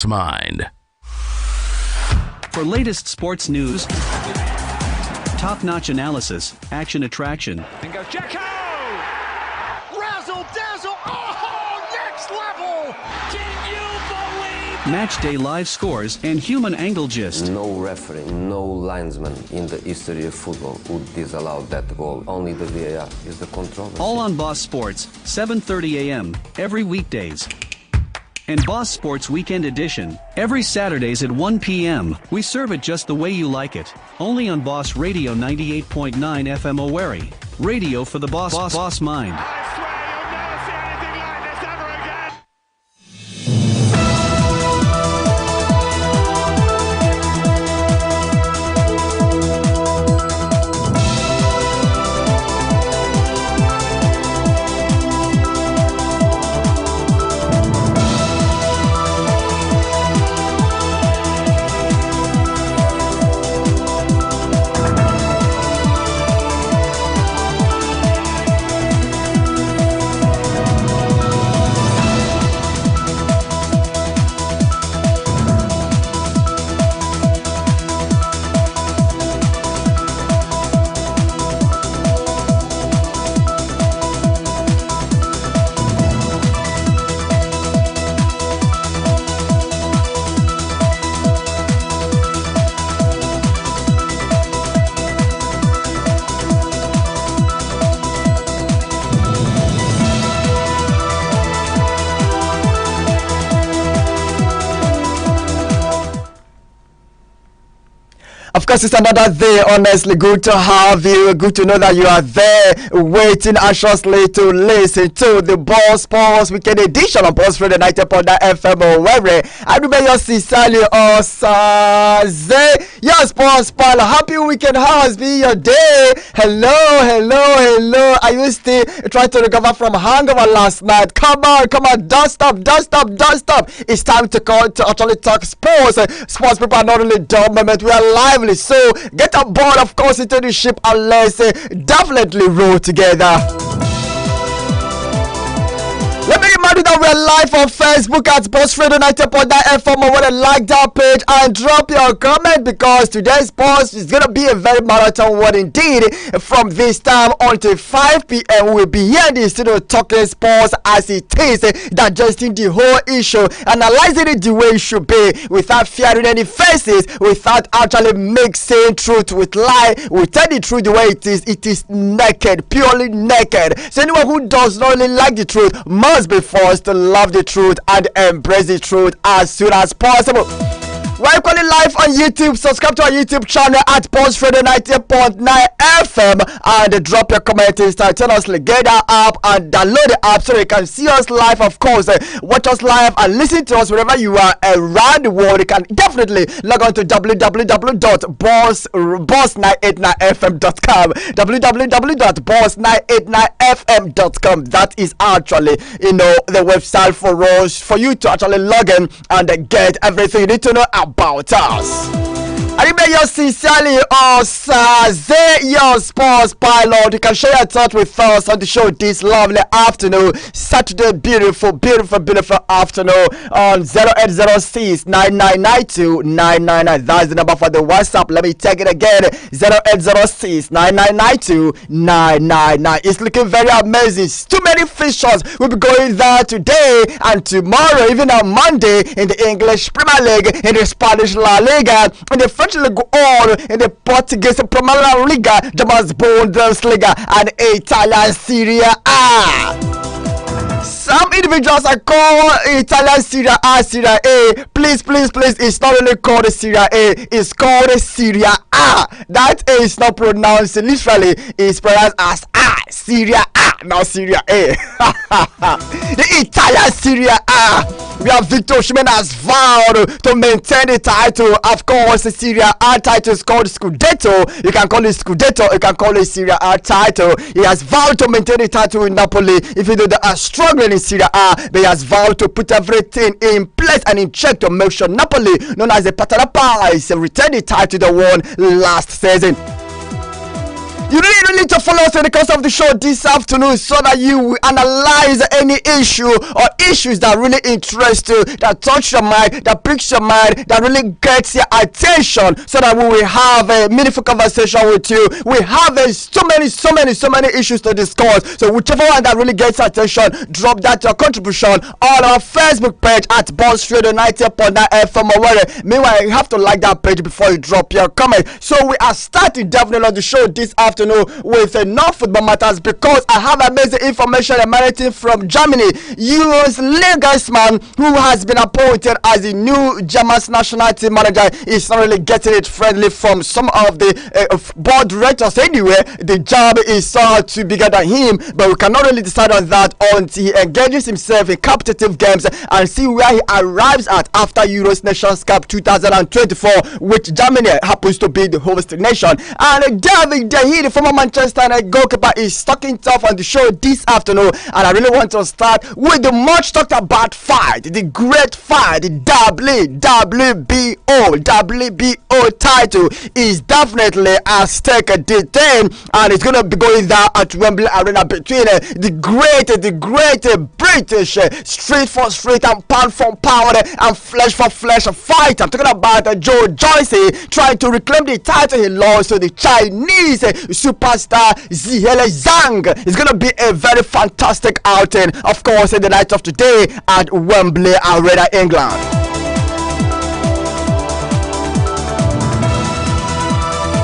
mind. For latest sports news, top-notch analysis, action attraction. And goes Jacko! Razzle dazzle! Oh, next level! Can you believe? Match day live scores and human angle gist. No referee, no linesman in the history of football would disallow that goal. Only the VAR is the controversy. All on Boss Sports, 7:30 a.m. every weekdays. And Boss Sports Weekend Edition, every Saturdays at 1 p.m. We serve it just the way you like it. Only on Boss Radio 98.9 FM Owerri. Radio for the boss mind. I swear you'll never see anything like this ever again! Of course, it's another day. Honestly, good to have you. Good to know that you are there, waiting anxiously to listen to the Boss Sports Weekend Edition of Boss Radio 90.9 FM Owerri. I remember your sincerely, Osaze. Your sports pal. Happy weekend. How has been your day? Hello. Are you still trying to recover from hangover last night? Come on. Don't stop. It's time to actually talk sports. Sports people are not only dumb, but we are lively. So get on board, of course, into the ship, and let's definitely roll together. Let me remind you that we're live on Facebook at Boss Radio 90.9 FM. I want to like that page and drop your comment, because today's post is going to be a very marathon one indeed. From this time until 5 p.m. we'll be here in the studio talking sports as it is, digesting the whole issue, analyzing it the way it should be, without fearing any faces, without actually mixing truth with lie. We tell the truth the way it is. It is naked, purely naked. So anyone who does not really like the truth must be forced to love the truth and embrace the truth as soon as possible. We're equally live on YouTube. Subscribe to our YouTube channel at Boss Radio 90.9 FM and drop your comment instantaneously. Get our app and download the app so you can see us live, of course. Watch us live and listen to us wherever you are around the world. You can definitely log on to www.boss989fm.com. www.boss989fm.com. That is actually, the website for you to actually log in and get everything you need to know about us. I remember you sincerely, Osaze, your sports pilot. You can share your thoughts with us on the show this lovely afternoon, Saturday, beautiful afternoon on 0806 9992 999. That's the number for the WhatsApp. Let me take it again, 0806 9992 999. It's looking very amazing. Too many fixtures. We'll be going there today and tomorrow, even on Monday, in the English Premier League, in the Spanish La Liga, in the French League on, in the Portuguese Premier Liga, German Bundesliga, and Italian Serie A. Some individuals are called Italian Serie A, Serie A. Please, it's not really called Serie A, it's called Serie A. That A is not pronounced literally, it's pronounced as A, Serie A, not Serie A. The Italian Serie A. We have Victor Osimhen has vowed to maintain the title. Of course, the Serie A title is called Scudetto. You can call it Scudetto, you can call it Serie A title. He has vowed to maintain the title in Napoli, even though they are struggling in Serie A. But he has vowed to put everything in place and in check to make sure Napoli, known as the Patalapais, retain the title they won last season. You really need to follow us in the course of the show this afternoon so that you will analyze any issue or issues that really interest you, that touch your mind, that pricks your mind, that really gets your attention, so that we will have a meaningful conversation with you. We have so many issues to discuss. So whichever one that really gets attention, drop that your contribution on our Facebook page at Boss Radio 90.9 FM Owerri. Meanwhile, you have to like that page before you drop your comment. So we are starting definitely on the show this afternoon with enough football matters, because I have amazing information emanating from Germany. US Ligasman, who has been appointed as the new German's national team manager, is not really getting it friendly from some of the board directors. Anyway, the job is so too bigger than him, but we cannot really decide on that until he engages himself in competitive games and see where he arrives at after Euros Nations Cup 2024, which Germany happens to be the host nation. And David De Gea, the former Manchester United goalkeeper, is talking tough on the show this afternoon, and I really want to start with the much talked about fight, the great fight, the WBO title is definitely at stake this day, and it's going to be going down at Wembley Arena between the great British street for street and pound for pound and flesh for flesh fight. I'm talking about Joe Joyce trying to reclaim the title he lost to the Chinese superstar Zihele Zhang. It's going to be a very fantastic outing, of course, in the night of today at Wembley Arena, England.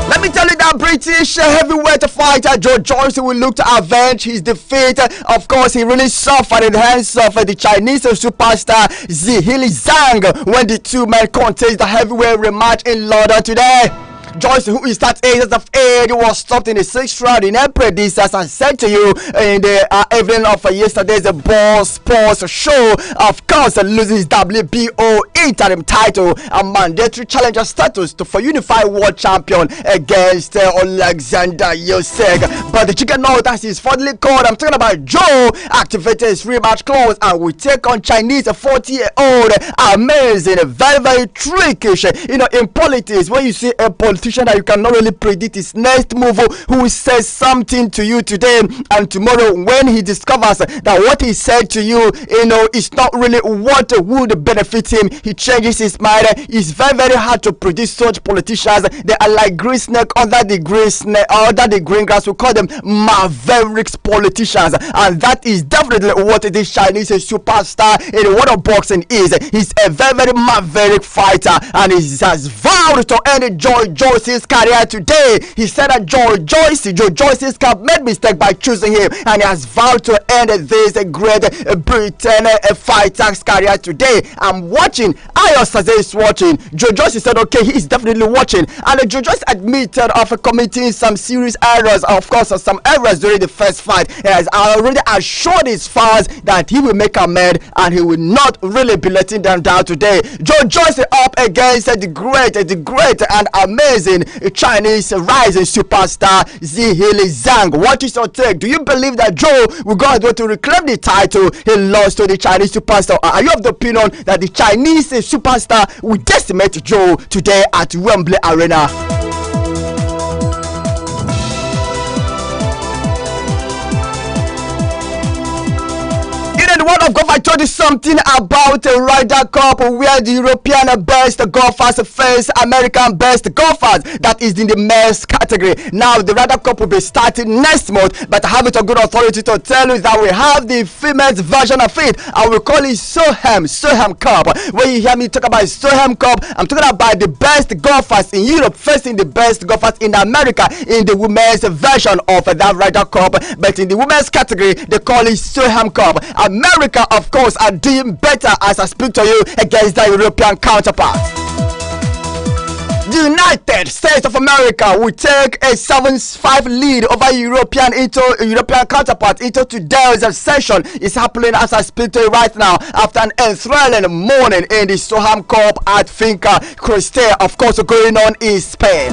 Let me tell you that British heavyweight fighter Joe Joyce will look to avenge his defeat. Of course, he really suffered in the hands of the Chinese superstar Zihele Zhang when the two men contest the heavyweight rematch in London today. Joyce, who is 38 years of age, was stopped in the 6th round in April this, as I said to you in the evening of yesterday's Ball Sports show. Of course, loses WBO interim title and mandatory challenger status for unified world champion against Alexander Usyk. But the chicken note, as he's finally called, I'm talking about Joe, activated his rematch clause and will take on Chinese 40-year-old. Amazing, very trickish. You know, in politics, when you see a politician that you cannot really predict his next move, who says something to you today and tomorrow, when he discovers that what he said to you, is not really what would benefit him, he changes his mind. It's very hard to predict such politicians. They are like green snake under the green grass. We call them mavericks politicians, and that is definitely what this Chinese superstar in the world of boxing is. He's a very maverick fighter, and he has vowed to end Joe Joyce's career today. He said that Joe Joyce's camp made mistake by choosing him, and he has vowed to end this great Britain fighter's career today. I'm watching. Ayos is watching. Joe Joyce said, okay, he's definitely watching, and Joe Joyce admitted of committing some serious errors. Of course, some errors during the first fight. He has already assured his fans that he will make amends and he will not really be letting them down today. Joe Joyce up against the great and amazing Chinese rising superstar Zihele Zhang. What is your take? Do you believe that Joe will go on to reclaim the title he lost to the Chinese superstar? Are you of the opinion that the Chinese superstar will decimate Joe today at Wembley Arena? The world of golf, I told you something about a Ryder Cup where the European best golfers face American best golfers. That is in the men's category. Now the Ryder Cup will be starting next month, but I have it on good authority to tell you that we have the females version of it, and we call it Soham Cup. When you hear me talk about Soham Cup, I'm talking about the best golfers in Europe facing the best golfers in America in the women's version of that Ryder Cup. But in the women's category, they call it Soham Cup. America, of course, are doing better as I speak to you against their European counterpart. The United States of America will take a 7-5 lead over European counterpart into today's session. It's happening as I speak to you right now after an enthralling morning in the Soham Cup at Finca Creste, of course, going on in Spain.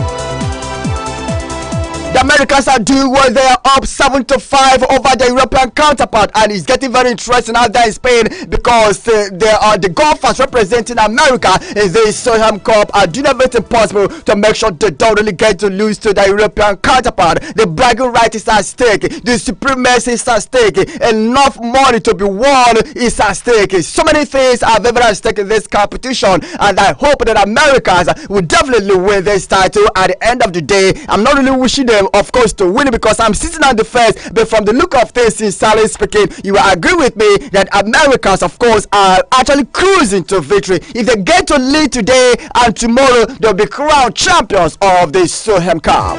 The Americans are doing well. They are up 7-5 over the European counterpart, and it's getting very interesting out there in Spain because they are the golfers representing America in this Solheim Cup are doing everything possible to make sure they don't really get to lose to the European counterpart. The bragging right is at stake. The supremacy is at stake. Enough money to be won is at stake. So many things are very at stake in this competition, and I hope that Americans will definitely win this title at the end of the day. I'm not really wishing them, of course, to win it because I'm sitting on the fence, but from the look of things, sincerely speaking, you will agree with me that Americans, of course, are actually cruising to victory. If they get to lead today and tomorrow, they'll be crowned champions of the Solheim Cup.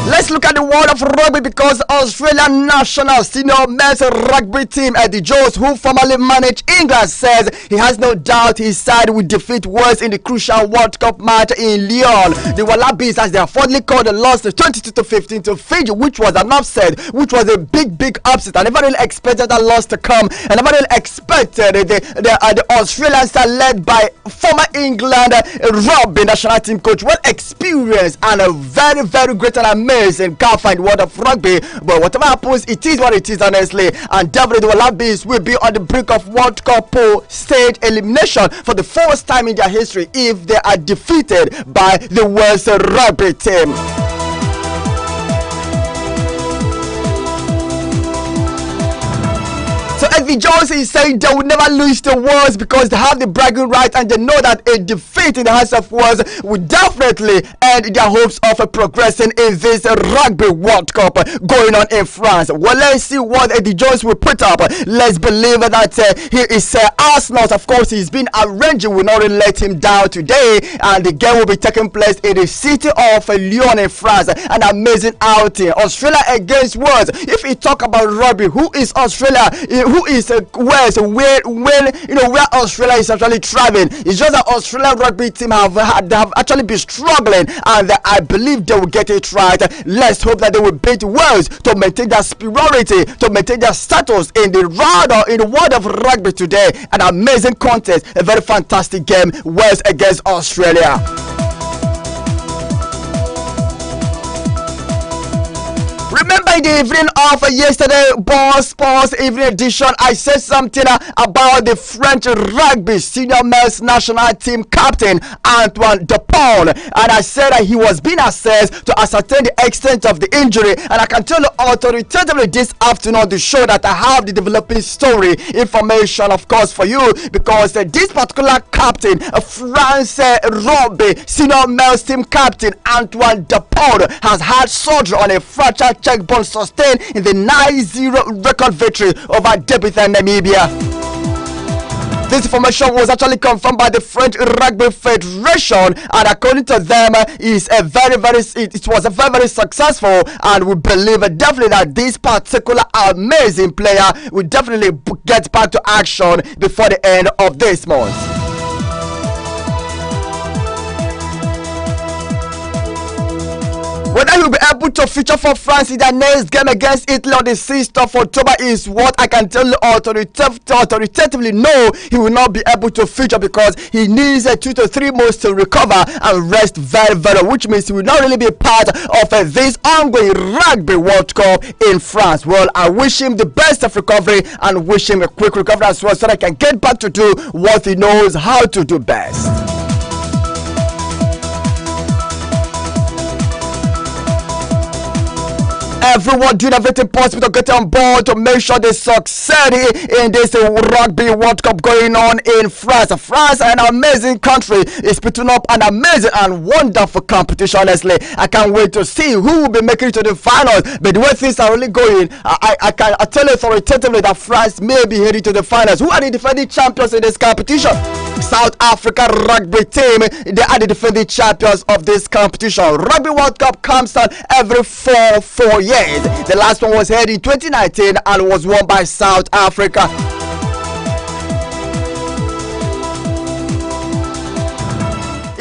Let's look at the world of rugby because Australian national senior men's rugby team Eddie Jones, who formerly managed England, says he has no doubt his side will defeat Wales in the crucial World Cup match in Lyon. The Wallabies, as they are fondly called, lost 22-15 to Fiji, which was an upset, which was a big upset. I never really expected that loss to come. I never really expected the Australians are led by former England rugby national team coach, well experienced and a very great and amazing and can't find the world of rugby, but whatever happens, it is what it is, honestly. And definitely the Wallabies will be on the brink of World Cup pool stage elimination for the first time in their history if they are defeated by the Wales rugby team. So Eddie Jones is saying they will never lose to Wales because they have the bragging right and they know that a defeat in the hands of Wales would definitely end their hopes of progressing in this Rugby World Cup going on in France. Well, let's see what Eddie Jones will put up. Let's believe that he is Arsenal. Of course, he's been arranged. Will not really let him down today, and the game will be taking place in the city of Lyon in France. An amazing outing. Australia against Wales. If we talk about rugby, who is Australia? Who is Wales? Where Australia is actually thriving? It's just that Australian rugby team have actually been struggling, and I believe they will get it right. Let's hope that they will beat Wales to maintain their superiority, to maintain their status in the world of rugby today. An amazing contest, a very fantastic game. Wales against Australia. Remember in the evening of yesterday, Ball Sports Evening Edition, I said something about the French rugby senior men's national team captain Antoine Dupont, and I said that he was being assessed to ascertain the extent of the injury, and I can tell you authoritatively this afternoon to show that I have the developing story information, of course, for you, because this particular captain, France rugby senior men's team captain Antoine Dupont, has had surgery on a fractured cheekbone sustained in the 9-0 record victory over debutant Namibia. This information was actually confirmed by the French Rugby Federation, and according to them, it was a very successful, and we believe definitely that this particular amazing player will definitely get back to action before the end of this month. Whether he'll be able to feature for France in their next game against Italy on the 6th of October is what I can tell you authoritatively. No, he will not be able to feature because he needs 2 to 3 months to recover and rest very well, which means he will not really be part of this ongoing Rugby World Cup in France. Well, I wish him the best of recovery and wish him a quick recovery as well so that he can get back to do what he knows how to do best. Everyone doing everything possible to get on board to make sure they succeed in this Rugby World Cup going on in France. France, an amazing country, is putting up an amazing and wonderful competition. Honestly, I can't wait to see who will be making it to the finals. But the way things are really going, I tell you authoritatively that France may be heading to the finals. Who are the defending champions in this competition? South Africa rugby team. They are the defending champions of this competition. Rugby World Cup comes on every 4 years. The last one was held in 2019 and was won by South Africa.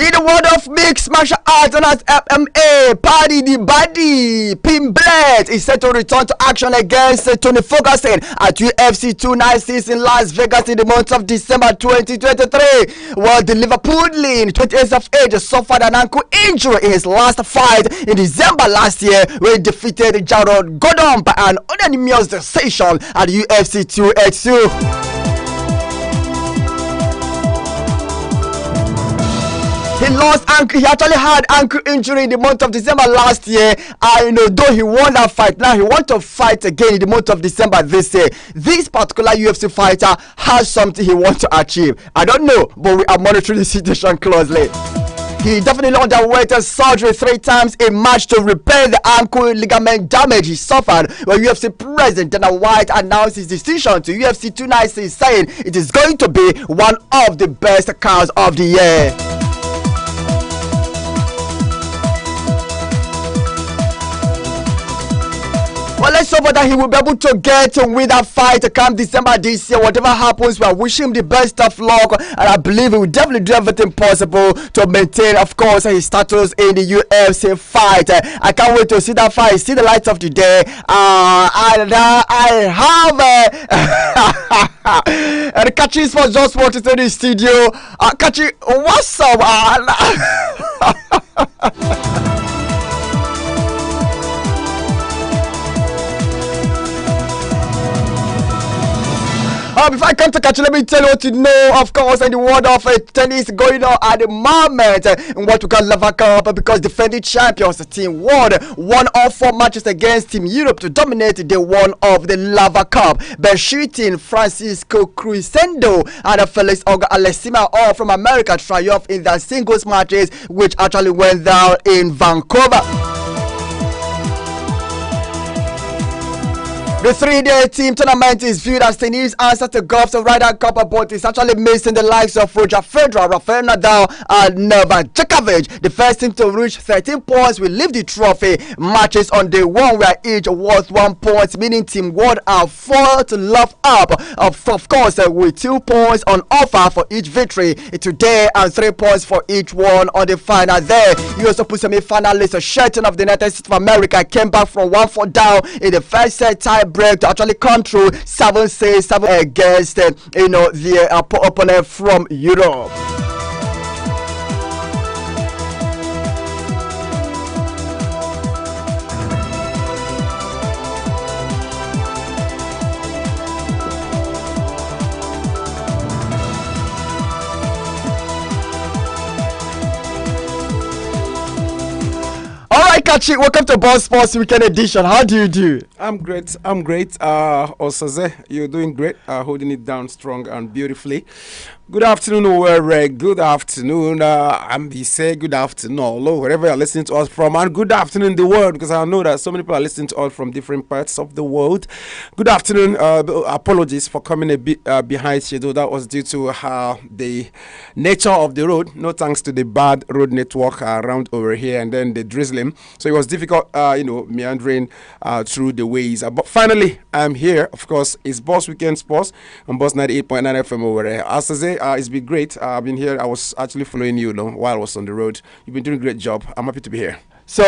In the world of mixed martial arts known as MMA, Paddy the Buddy Pimblet is set to return to action against Tony Ferguson at UFC 296 in Las Vegas in the month of December 2023. Well, the Liverpoolian, 20 years of age, suffered an ankle injury in his last fight in December last year, where he defeated Jarrod Gordon by an unanimous decision at UFC 282. He actually had ankle injury in the month of December last year. Though he won that fight, now he wants to fight again in the month of December this year. This particular UFC fighter has something he wants to achieve. I don't know, but we are monitoring the situation closely. He definitely underwent surgery 3 times in March to repair the ankle ligament damage he suffered when UFC President Dana White announced his decision to UFC 296, saying it is going to be one of the best cards of the year. Well, let's hope that he will be able to get to win that fight to come December this year. Whatever happens, we are wishing him the best of luck, and I believe he will definitely do everything possible to maintain, of course, his status in the UFC fight. I can't wait to see that fight, see the lights of the day. I have and Kachi is for just walked into the studio. Kachi, what's up? Before I come to catch you, let me tell you what you know, of course, in the world of tennis going on at the moment in what we call Lava Cup, because defending champions, the team won 1 of 4 matches against Team Europe to dominate the one of the Lava Cup, beating Francisco Cruisendo and Felix Auger-Aliassime, all from America, triumph in their singles matches, which actually went down in Vancouver. The 3-day team tournament is viewed as Tennis answer to golf's Ryder Cup, but it's actually missing the likes of Roger Federer, Rafael Nadal, and Novak Djokovic. The first team to reach 13 points will leave the trophy. Matches on day 1 were each worth 1 point, meaning Team World are 4 to love up. Of course, with 2 points on offer for each victory today and 3 points for each one on the final there. You also put semi-finalist Shelton of the United States of America came back from 1-4 down in the first set tie break to actually come through 7-6 against the opponent from Europe. Alright, Kachi, welcome to Ball Sports Weekend Edition. How do you do? I'm great. Osaze, you're doing great. Holding it down strong and beautifully. Good afternoon, Owerri. Good afternoon, Ambise. Good afternoon, Olo, wherever you're listening to us from. And good afternoon, the world, because I know that so many people are listening to us from different parts of the world. Good afternoon. Apologies for coming a bit behind schedule. That was due to the nature of the road. No thanks to the bad road network around over here, and then the drizzling. So it was difficult, meandering through the ways. But finally, I'm here. Of course, it's Boss Weekend Sports on Boss 98.9 FM over there. As I say, it's been great. I've been here. I was actually following you, while I was on the road. You've been doing a great job. I'm happy to be here. So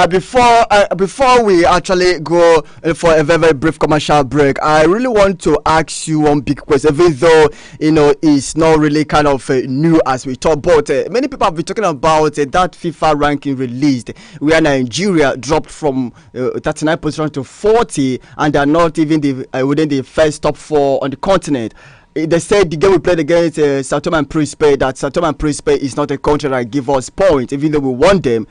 before we actually go for a very, very brief commercial break, I really want to ask you one big question, even though it's not really kind of new as we talk, but many people have been talking about that FIFA ranking released where Nigeria dropped from 39 position to 40, and they're not even within the first top 4 on the continent. They said the game we played against Sao Tome and Principe, that Sao Tome and Principe is not a country that give us points, even though we won them.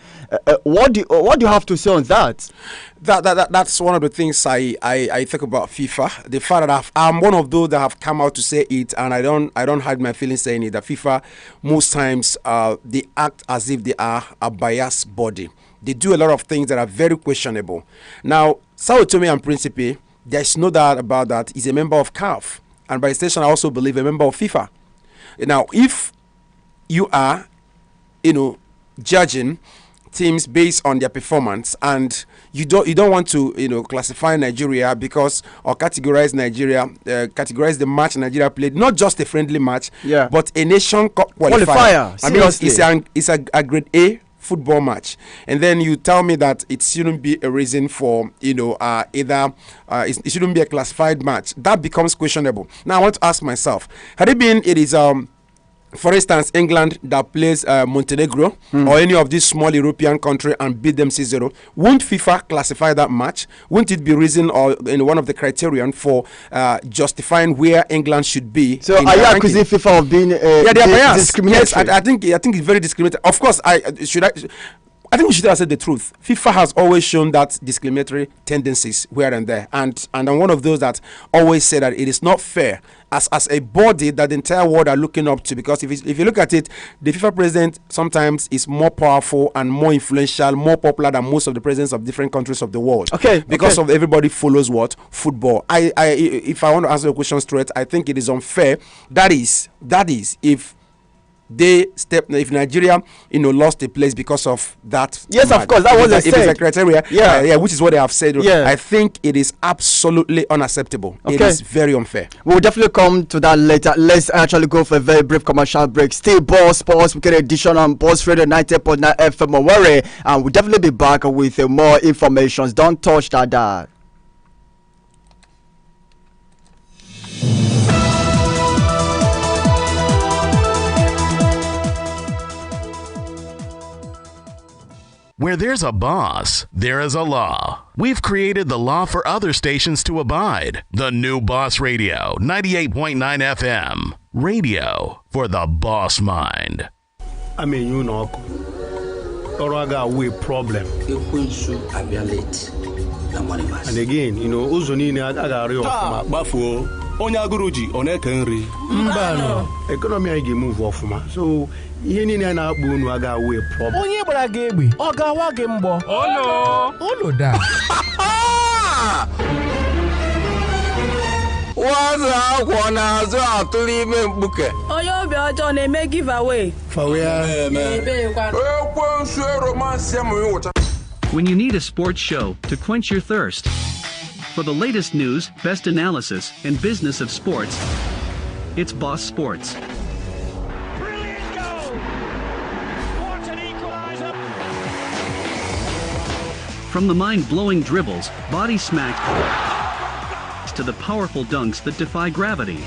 What do you have to say on that? That's one of the things I think about FIFA. The fact that I'm one of those that have come out to say it, and I don't hide my feelings saying it. That FIFA most times they act as if they are a biased body. They do a lot of things that are very questionable. Now, Sao Tome and Principe, there's no doubt about that, is a member of CAF. And by extension, I also believe a member of FIFA. Now, if you are, judging teams based on their performance, and you don't want to classify Nigeria because or categorize Nigeria, categorize the match Nigeria played, not just a friendly match, but a nation cup qualifier. I mean, it's a grade A football match, and then you tell me that it shouldn't be a reason for either it shouldn't be a classified match. That becomes questionable. Now I want to ask myself, had it is for instance, England that plays Montenegro or any of these small European country and beat them 6-0, won't FIFA classify that match? Won't it be reason or one of the criterion for justifying where England should be? So are you accusing FIFA of being they are biased? Discriminatory? Yes, I think it's very discriminatory. Of course, I think we should have said the truth. FIFA has always shown that discriminatory tendencies here and there, and I'm one of those that always say that it is not fair as a body that the entire world are looking up to, because if you look at it, the FIFA president sometimes is more powerful and more influential, more popular than most of the presidents of different countries of the world. Because of everybody follows what? Football. If I want to answer your question straight, I think it is unfair. That is if Nigeria lost a place because of that. Yes, of course, that was a criteria. Which is what they have said. I think it is absolutely unacceptable. It is very unfair. We'll definitely come to that later. Let's actually go for a very brief commercial break. Still Boss Sports Weekend edition on Boss Radio 90.9 FM Owerri, and we'll definitely be back with more information. Don't touch that. Where there's a boss, there is a law. We've created the law for other stations to abide. The new Boss Radio, 98.9 FM. Radio for the boss mind. I mean, Oraga we problem. And again, Uzunini Agari of Bafu, Onyaguruji, Oneka Henry. Mbano, economy I move off. So, Yini and Abu Naga we problem. Onye Bragabi, Ogawa Gembo. Oh no, da. What's up, one as well to leave a bouquet? Oh, you'll be out on a may give away. For where? When you need a sports show to quench your thirst. For the latest news, best analysis, and business of sports, it's Boss Sports. Brilliant goal! What an equalizer! From the mind-blowing dribbles, body smack, to the powerful dunks that defy gravity.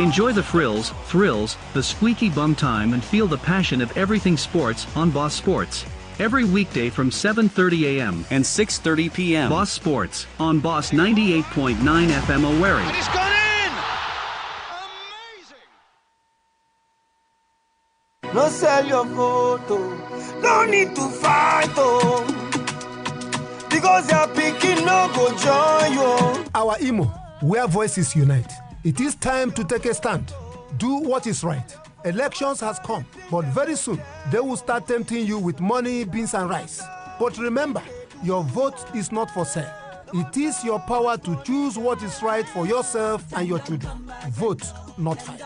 Enjoy the thrills, the squeaky bum time, and feel the passion of everything sports on Boss Sports. Every weekday from 7:30 a.m. and 6:30 p.m. Boss Sports on Boss 98.9 FM Owerri. And it's gone in! Amazing! No sell your photo, no need to fight, because your picking no go join you. Our Imo, where voices unite. It is time to take a stand. Do what is right. Elections has come, but very soon they will start tempting you with money, beans and rice. But remember, your vote is not for sale. It is your power to choose what is right for yourself and your children. Vote, not fight.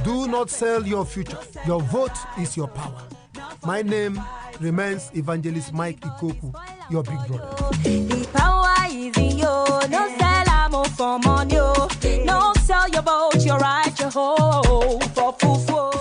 Do not sell your future. Your vote is your power. My name remains Evangelist Mike Ikoku, your big brother. The power is in you. No sell ammo for money. No sell your vote, your right, your hope for fufu.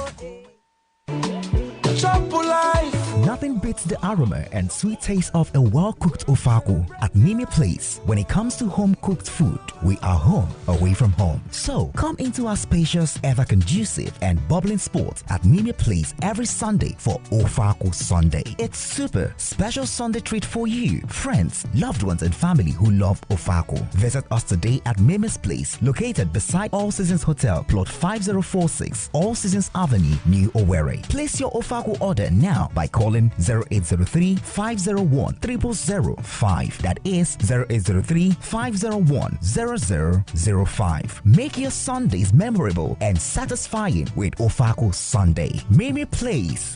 Nothing beats the aroma and sweet taste of a well-cooked ofaku at Mimi Place. When it comes to home-cooked food, we are home away from home. So come into our spacious, ever conducive and bubbling spot at Mimi Place every Sunday for Ofaku Sunday. It's super special Sunday treat for you, friends, loved ones and family who love ofaku. Visit us today at Mimi's Place, located beside All Seasons Hotel, plot 5046, All Seasons Avenue, New Owerri. Place your ofaku order now by calling 0803-501-0005. That is 0803-501-0005. Make your Sundays memorable and satisfying with Ofaku Sunday. Mimi Place.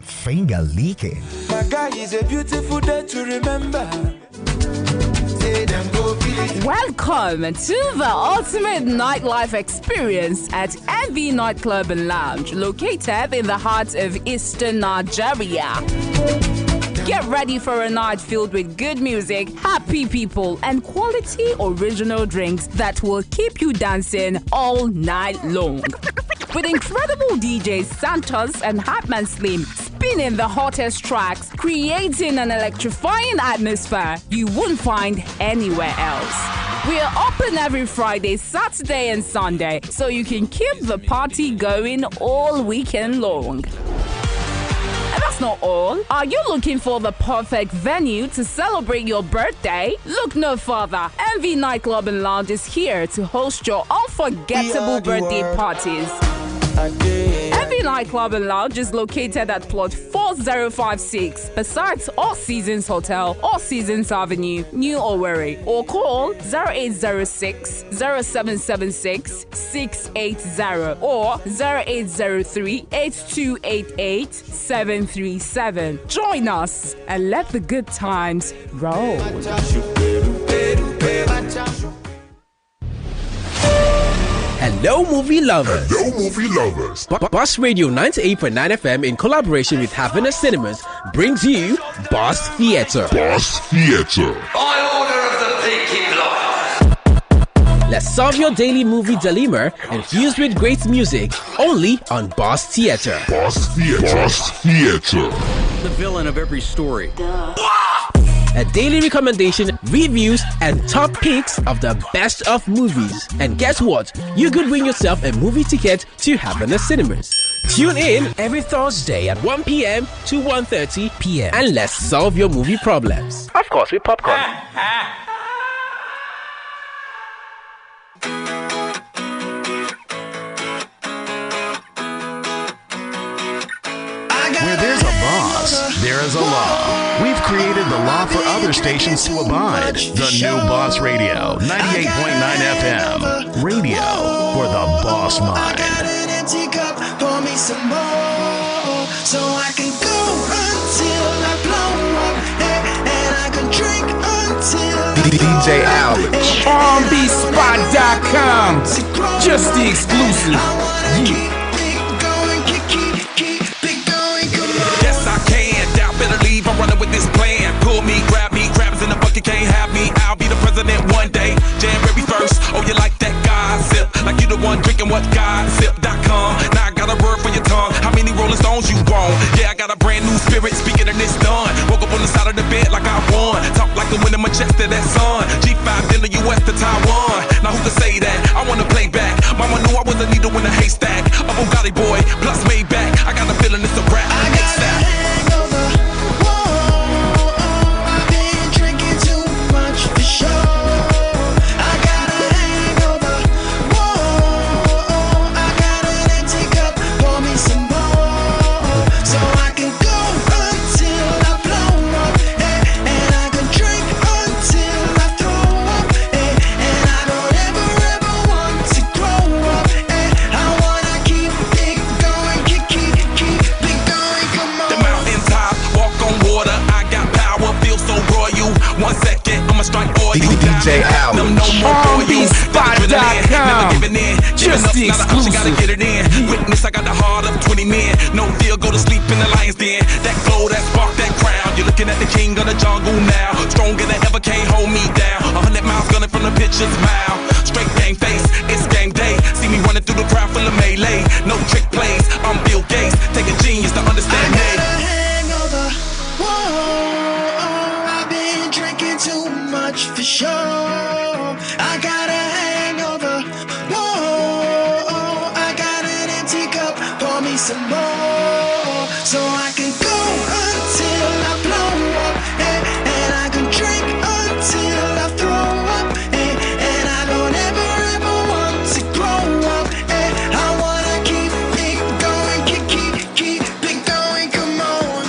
Finger licking. My guy is a beautiful day to remember. Say that. Welcome to the ultimate nightlife experience at MV Nightclub and Lounge, located in the heart of Eastern Nigeria. Get ready for a night filled with good music, happy people, and quality original drinks that will keep you dancing all night long. With incredible DJs Santos and Hatman Slim spinning the hottest tracks, creating an electrifying atmosphere you won't find anywhere else. We are open every Friday, Saturday, and Sunday, so you can keep the party going all weekend long. And that's not all. Are you looking for the perfect venue to celebrate your birthday? Look no further. MV Nightclub and Lounge is here to host your unforgettable birthday parties. MV Nightclub and Lounge is located at plot 4056 besides All Seasons Hotel, All Seasons Avenue, New Owerri, or call 0806 0776 680 or 0803 8288 737. Join us and let the good times roll. Hello, movie lovers. Hello, movie lovers. Boss Radio 98.9 FM in collaboration with Happiness Cinemas brings you Boss Theatre. Boss Theatre. By order of the Peaky Blinders. Let's solve your daily movie dilemma infused with great music only on Boss Theatre. Boss Theatre. Boss Theatre. The villain of every story. A daily recommendation, reviews, and top picks of the best of movies. And guess what? You could win yourself a movie ticket to Happiness Cinemas. Tune in every Thursday at 1 p.m. to 1:30 p.m. and let's solve your movie problems. Of course, with popcorn. Where there's a boss, there is a law. We've created the law for other stations to abide. The new Boss Radio, 98.9 FM. Radio for the boss mind. Pour me some more, so I can go until I blow up, and I can drink until DJ Alex. RBSpot.com. Just the exclusive. Yeah. Yes, I can. Doubt better leave. I'm running with this plan. Pull me, grab me, crabs in the bucket can't have me. I'll be the president one day. January 1st. Oh, you like that gossip? Like you the one drinking what gossip.com. Now I got a word for your tongue. How many Rolling Stones you want? Yeah, I got a brand new spirit speaking and it's done. Woke up on the side of the bed like I won. Talk like the wind in my chest to that sun. G5 in the US to Taiwan. Now who can say that? I wanna play back. Mama knew I was a needle in a haystack. A Bugatti boy plus Maybach. I got a feeling it's a rap. I got a hangover. Whoa, I've been drinking too much for sure. I got a hangover. Whoa, I got an empty cup. Pour me some more, so I can go until I blow up, and I can drink until I throw up, and I don't ever want to grow up, and I wanna keep it going, keep it going, come on. The mountain top, walk on water. I got power, feel so royal. 1 second, I'ma strike oil. DJ Alex. RBSpot.com. Never giving in. Just the exclusive. Gotta get it in. Witness, I got the heart of 20 men. No deal, go to sleep in the lion's den. That glow, that spark, that crown. You're looking at the king of the jungle now. Stronger than ever, can't hold me down. 100 miles gunning from the pitcher's mouth. Straight game face, it's game day. See me running through the crowd full of melee. No trick plays, I'm Bill Gates. Take a genius to understand me. I got a hangover. Whoa, I've been drinking too much for sure. I got a hangover. Whoa, I got an empty cup. Pour me some more, so I can go until I blow up, and I can drink until I throw up, and I don't ever want to grow up, and I wanna keep it going, keep it going, come on.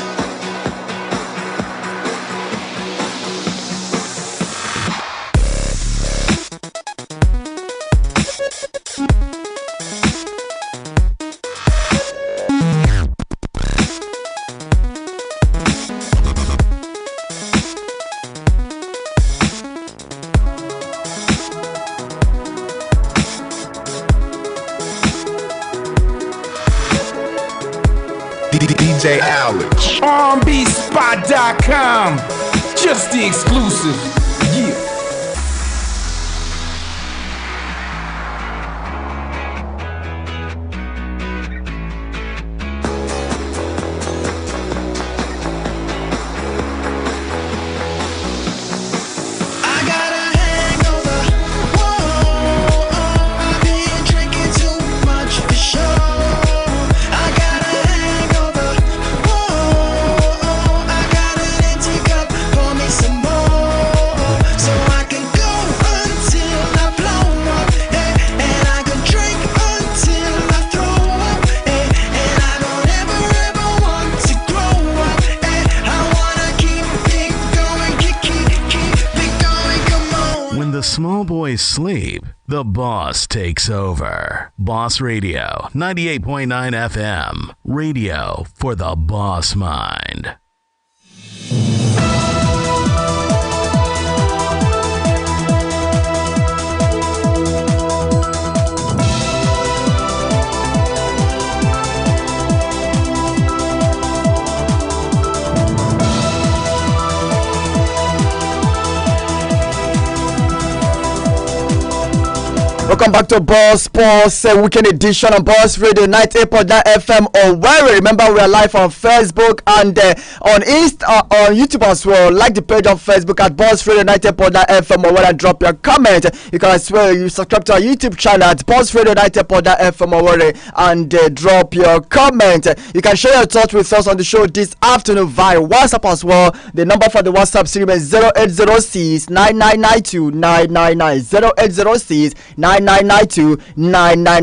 DJ Alex. RBSpot.com. Just the exclusive. Yeah. Small boys sleep, the boss takes over. Boss Radio, 98.9 FM. Radio for the boss mind. Welcome back to Boss Sports Weekend Edition on Boss Radio 98.9 FM Owerri. Remember, we are live on Facebook and on YouTube as well. Like the page on Facebook at Boss Radio 98.9 FM Owerri and drop your comment. You can as well subscribe to our YouTube channel at Boss Radio 98.9 FM Owerri and drop your comment. You can share your thoughts with us on the show this afternoon via WhatsApp as well. The number for the WhatsApp stream is 0806 9992 999 0806 999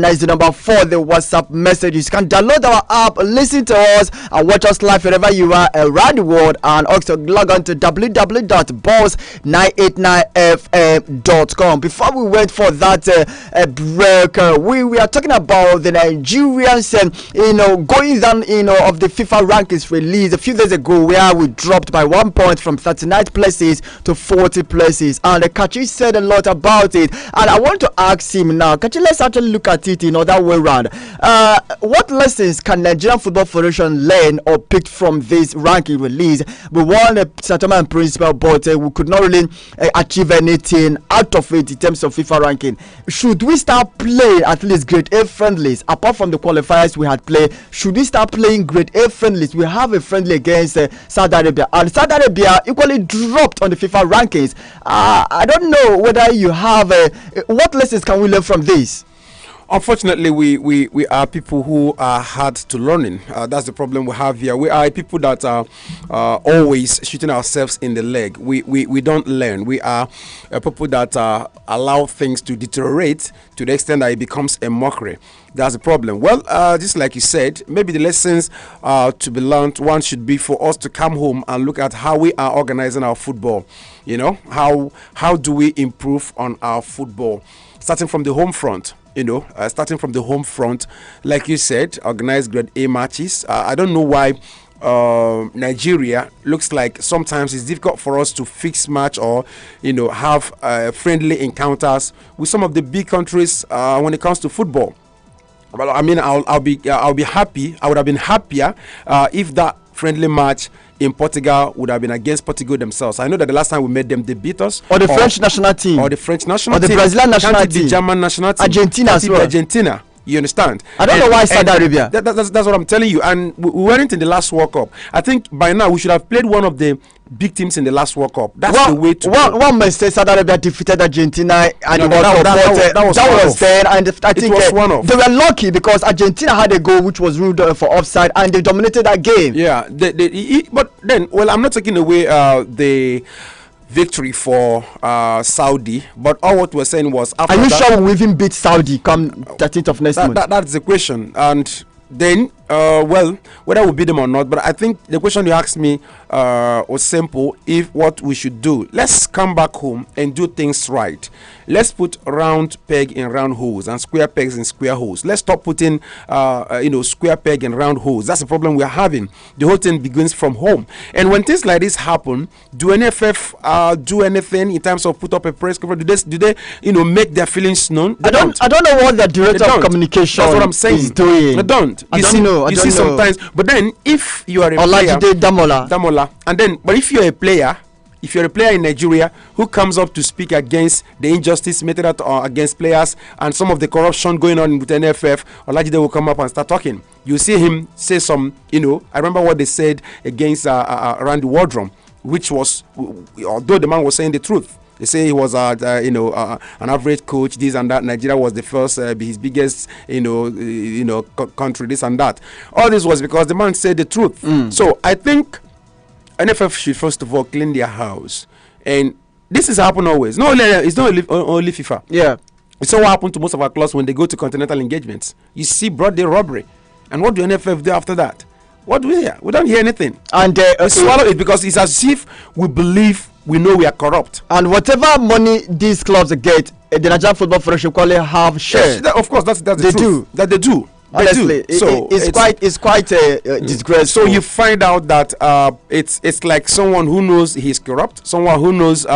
is the number for the WhatsApp messages. You can download our app, listen to us, and watch us live wherever you are around the world. And also log on to www.boss989fm.com. Before we wait for that break, we are talking about the Nigerians, going down, of the FIFA rankings released a few days ago, where we dropped by 1 point from 39th places to 40 places. And Kachi said a lot about it, and I want to ask him now, Kachi, let's actually look at it in other way around. What lessons can Nigerian Football Federation learn or pick from this ranking release? We won a settlement principle, but we could not really achieve anything out of it in terms of FIFA ranking. Should we start playing at least grade A friendlies apart from the qualifiers we had played? Should we start playing grade A friendlies? We have a friendly against Saudi Arabia, and Saudi Arabia equally dropped on the FIFA rankings. I don't know whether you have what lessons can we learn from this? Unfortunately, we are people who are hard to learning. That's the problem we have here. We are people that are always shooting ourselves in the leg. We don't learn. We are people that allow things to deteriorate to the extent that it becomes a mockery. That's the problem. Well, just like you said, maybe the lessons to be learned, one should be for us to come home and look at how we are organizing our football. You know, how do we improve on our football? Starting from the home front. Starting from the home front, like you said, organize grade A matches. I don't know why Nigeria looks like sometimes it's difficult for us to fix match or have friendly encounters with some of the big countries when it comes to football. Well, I mean, I'll be happy. I would have been happier if that friendly match in Portugal would have been against Portugal themselves. I know that the last time we met them, they beat us. Or the French national team. Or the French national team. Or the Brazilian national team. The German national team. Argentina as well. Argentina. You understand? I don't know why Saudi Arabia. That's what I'm telling you. And we weren't in the last World Cup. I think by now we should have played one of the big teams in the last World Cup. That's the way to go. One may say Saudi Arabia defeated Argentina and the World Cup. That was then, and I think they were lucky because Argentina had a goal which was ruled for offside, and they dominated that game. Yeah, but then, well, I'm not taking away the victory for Saudi, but all what we're saying was after are you sure we even beat Saudi come 13th of next month? That's the question. And then well, whether we beat them or not, but I think the question you asked me or simple. If what we should do, let's come back home and do things right. Let's put round peg in round holes and square pegs in square holes. Let's stop putting square peg in round holes. That's the problem we're having. The whole thing begins from home. And when things like this happen, do NFF do anything in terms of put up a press conference? Do they make their feelings known? I don't know what the director of communication That's what I'm saying. is doing. I don't. I don't know. You see sometimes, but then if you are a player, Damola, and then but if you're a player. If you're a player in Nigeria who comes up to speak against the injustice meted out against players and some of the corruption going on with NFF, Olajide will come up and start talking. You see him say some, I remember what they said against Randy Wardrum, which was, although the man was saying the truth. They say he was, an average coach, this and that. Nigeria was the first, his biggest, country, this and that. All this was because the man said the truth. So I think NFF should first of all clean their house, and this is happen always. It's not only FIFA. Yeah, it's all happened to most of our clubs when they go to continental engagements. You see broad day robbery, and what do NFF do after that? What do we hear? We don't hear anything, and we swallow it because it's as if we believe we know we are corrupt. And whatever money these clubs get, the Nigerian Football Federation quality have shares. Yes, of course, that's the truth. That they do. Honestly, it's quite a disgrace. So you find out that it's like someone who knows he's corrupt, someone who knows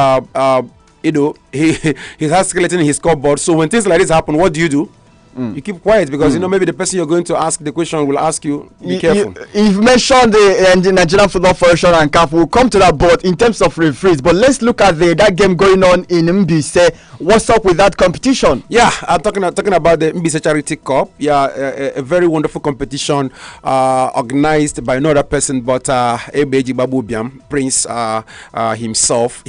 he has skeleton in his cupboard. So when things like this happen, what do? You keep quiet because maybe the person you're going to ask the question will ask you. Be careful. You've mentioned the Nigerian Football Federation and CAF. We'll come to that, but in terms of referees. But let's look at that game going on in Mbise. What's up with that competition? Yeah, I'm talking about the Mbise Charity Cup. Yeah, a very wonderful competition organized by another person, but Ebeji Babubiam, Prince himself.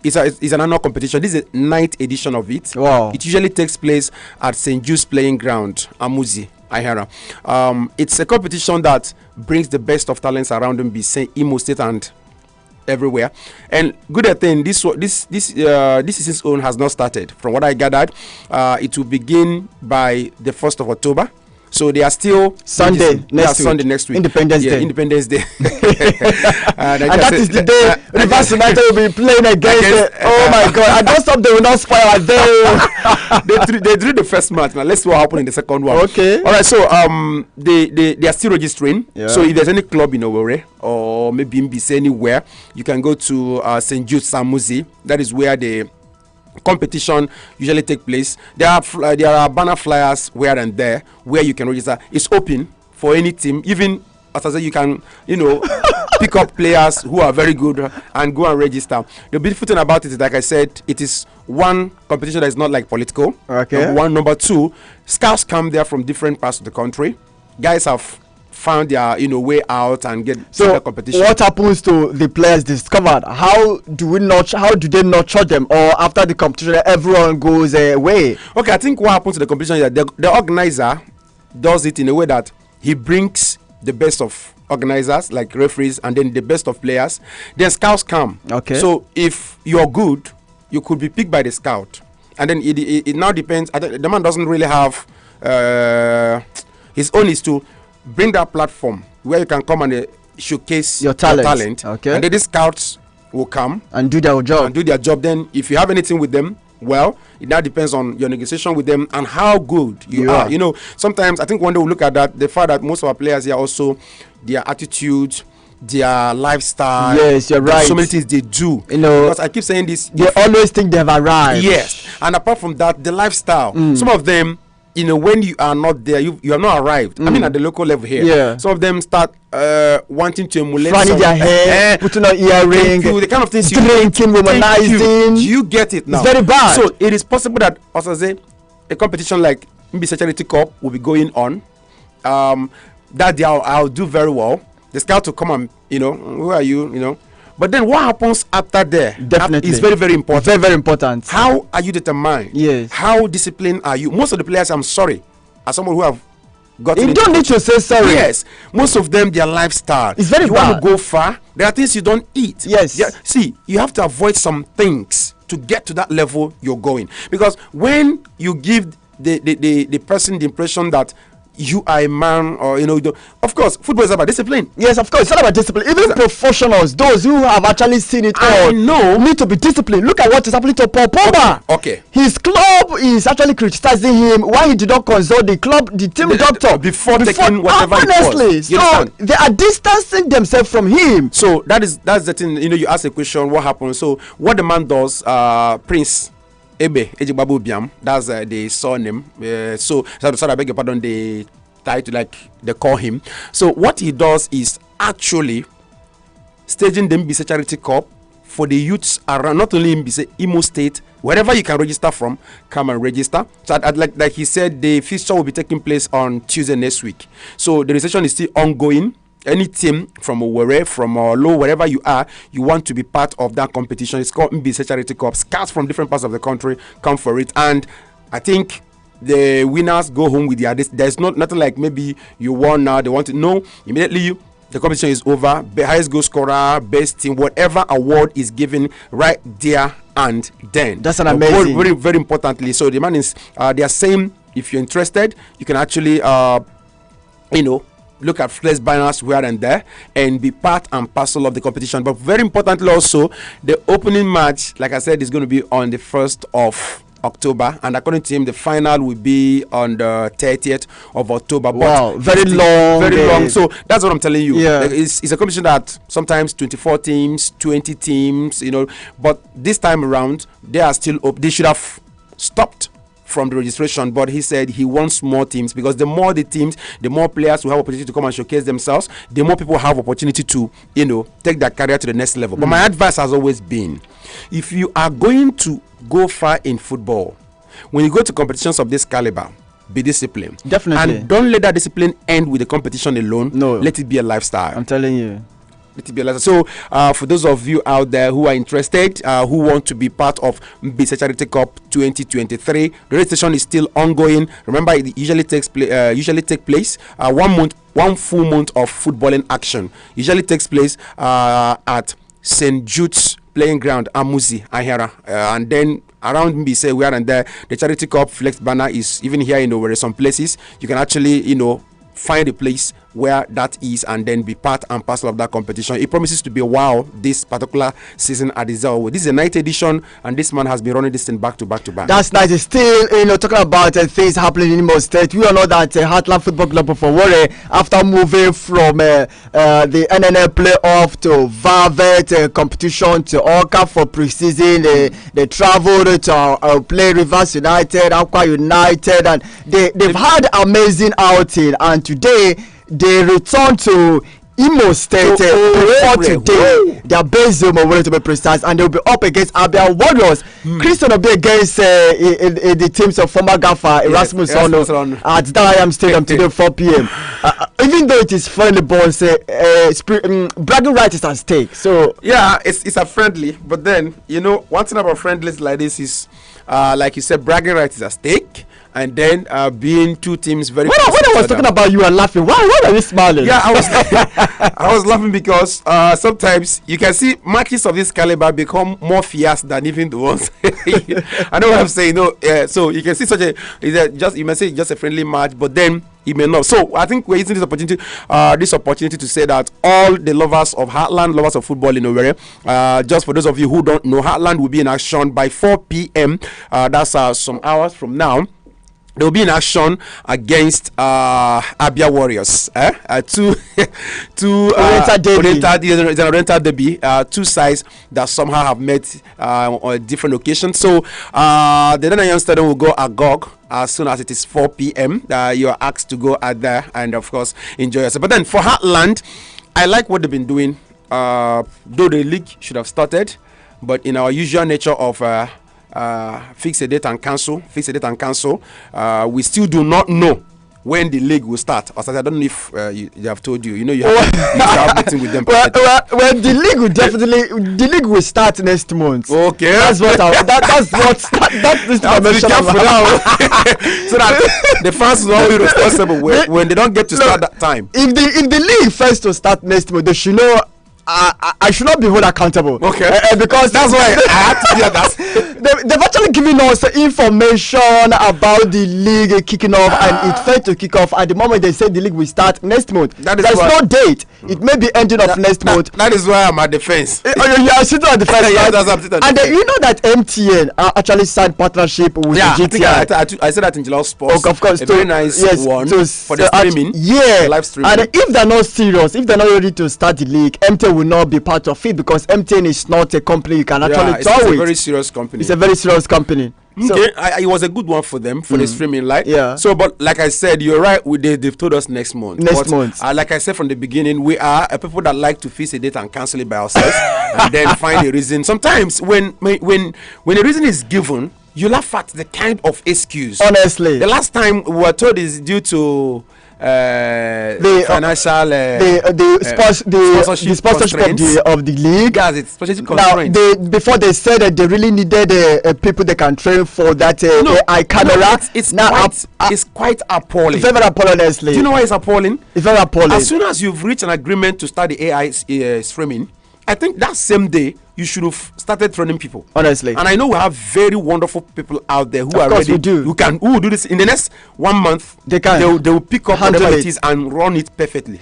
It's an annual competition. This is the 9th edition of it. Wow. It usually takes place at St. Jude's Playing Ground, Amuzi, Ihara. It's a competition that brings the best of talents around Mbise, Imo State, and everywhere. And good thing, this season's own has not started. From what I gathered, it will begin by the 1st of October. So they are still Sunday next week. Independence Day. And that is the day Rivers United will be playing against oh my God! I don't stop. They will not spoil our day. they drew the first match. Now let's see what happens in the second one. Okay. All right. So they are still registering. Yeah. So if there's any club in Owerri or maybe Mbise anywhere, you can go to St. Jude Samuzi. That is where the competition usually take place. There are banner flyers here and there where you can register. It's open for any team, even as I say, you can pick up players who are very good and go and register. The beautiful thing about it is, like I said, it is one competition that is not like political. Okay. Number two, scouts come there from different parts of the country. Guys have found their way out and get the competition. What happens to the players discovered? How do they nurture them, or after the competition everyone goes away? Okay, I think what happens to the competition is that the organizer does it in a way that he brings the best of organizers like referees and then the best of players. Then scouts come. Okay. So if you're good, you could be picked by the scout, and then it now depends. The man doesn't really have his own is to bring that platform where you can come and showcase your talent. Okay. And then the scouts will come and do their job. Then if you have anything with them, well, it now depends on your negotiation with them and how good you are. Sometimes I think one day we'll look at that, the fact that most of our players here also, their attitude, their lifestyle. Yes, you're right. So many things they do. Because I keep saying this. They always think they've arrived. Yes. And apart from that, the lifestyle. Some of them, when you are not there, you have not arrived. I mean, at the local level here. Yeah. Some of them start wanting to emulate. Fanning their hair, putting on earring, the kind of things drinking, womanizing. You get it now. It's very bad. So it is possible that, as I say, a competition like Mbise Charity Cup will be going on. That day I'll do very well. The scout will come and, who are you, But then what happens after there? Definitely. It's very, very important. Very, very important. How are you determined? Yes. How disciplined are you? Most of the players, I'm sorry, as someone who have gotten you don't need to say sorry. Yes. Most of them, their lifestyle. It's very bad. You want to go far, there are things you don't eat. Yes. See, you have to avoid some things to get to that level you're going. Because when you give the person the impression that you are a man, or of course, football is about discipline. Yes, of course, it's all about discipline. Even professionals, those who have actually seen it all, need to be disciplined. Look at what is happening to Paul Pogba. Okay. His club is actually criticizing him why he did not consult the team doctor before taking whatever honestly, it was. So they are distancing themselves from him. So that's the thing. You ask a question, what happened? So what the man does, Prince Ejigbabu Biam, that's the surname. Sorry, I beg your pardon, the title, like they call him. So what he does is actually staging the Mbise Charity Cup for the youths around, not only Mbise, Imo State, wherever you can register from, come and register. So like he said, the fixture will be taking place on Tuesday next week. So the registration is still ongoing. Any team from Owerri, from Low, wherever you are, you want to be part of that competition. It's called Mbise Charity Cup. Scouts from different parts of the country come for it, and I think the winners go home with there's nothing like maybe you won now, they want to know immediately. The competition is over. The highest goal scorer, best team, whatever award is given right there and then. That's an amazing. Very, very importantly. So the man is, they are saying if you're interested, you can actually, look at flex banners here and there and be part and parcel of the competition. But very importantly also, the opening match, like I said, is going to be on the 1st of October, and according to him, the final will be on the 30th of October. Wow, but very long. So that's what I'm telling you. Yeah. It's a competition that sometimes 24 teams, 20 teams, but this time around, they are still up. They should have stopped from the registration, but he said he wants more teams, because the more the teams, the more players will have opportunity to come and showcase themselves, the more people have opportunity to take their career to the next level. But my advice has always been, if you are going to go far in football, when you go to competitions of this caliber, be disciplined. Definitely. And don't let that discipline end with the competition alone. No, let it be a lifestyle. I'm telling you. So for those of you out there who are interested, who want to be part of Mbise Charity Cup 2023, the registration is still ongoing. Remember, it usually take place 1 full month of footballing action. Usually takes place at St. Jude's playing ground, Amuzi, Ahera, and then around Mbise, where and there, the Charity Cup flex banner is even here in Owerri. Some places you can actually find a place where that is and then be part and parcel of that competition. It promises to be a wow this particular season at the Zao. This is a 9th edition, and this man has been running this thing back to back to back. That's nice. It's still talking about things happening in Imo State. We all know that Heartland Football Club of Owerri, after moving from the NNL playoff to Velvet competition to Orca for pre-season, they traveled to play Rivers United, Aqua United, and they've had amazing outing, and today they return to Imo State before today. They are based in Owerri, to be precise, and they will be up against Abia Warriors. Christian will be against the teams of former Gaffer Erasmus Ono at Diam Stadium today 4 p.m. Even though it is friendly, but bragging rights is at stake. So yeah, it's a friendly, but then one thing about friendlies like this is, like you said, bragging rights is at stake. And then being two teams very. When I was talking about you and laughing, why are you smiling? Yeah, I was laughing because sometimes you can see matches of this caliber become more fierce than even the ones. I know what I'm saying. So you can see you may say just a friendly match, but then it may not. So I think we're using this opportunity to say that all the lovers of Heartland, lovers of football in Owerri, just for those of you who don't know, Heartland will be in action by 4 p.m. That's some hours from now. They will be in action against Abia Warriors. Oriental Derby. Two sides that somehow have met on different occasions. So the Nigerian Stadium will go agog as soon as it is 4 p.m. You are asked to go out there and, of course, enjoy yourself. But then for Heartland, I like what they've been doing. Though the league should have started, but in our usual nature of fix a date and cancel, we still do not know when the league will start. Also, I don't know if they have told you. You have meeting with them. Well, the league will the league will start next month. Okay, that's what that's this dimension now. So that the fans will not be responsible when they don't get to start that time. If the league first to start next month, they should know I should not be held accountable. Okay. Because that's why I had to hear that. They've actually given us information about the league kicking off, and it failed to kick off at the moment. They said the league will start next month. There's no date. It may be ending of next month. That is why I'm at the fence. You are sitting at the fence. Yeah, right? that's what I'm sitting at And the fence. you know that MTN actually signed partnership with the GTI. I said that in July Sports. Of course, a very nice one for the streaming. Yeah, live streaming. And if they're not serious, if they're not ready to start the league, MTN will not be part of it, because MTN is not a company you can actually it's a very serious company. It's a very serious company. So, okay, it was a good one for them for the streaming, right? Yeah. So, but like I said, you're right. They've told us next month. Like I said from the beginning, we are a people that like to fix a date and cancel it by ourselves, and then find a reason. Sometimes when a reason is given, you laugh at the kind of excuse. Honestly, the last time we were told is due to the financial sponsorship of the league. Yes, it's sponsorship constraints. Now, before they said that they really needed people they can train for that AI camera. No, it's quite appalling. It's very appalling, honestly. Do you know why it's appalling? It's very appalling. As soon as you've reached an agreement to start the AI streaming, I think that same day you should have started training people. Honestly. And I know we have very wonderful people out there who are ready. Who will do this in the next 1 month. They can. They will pick up whatever it is and run it perfectly.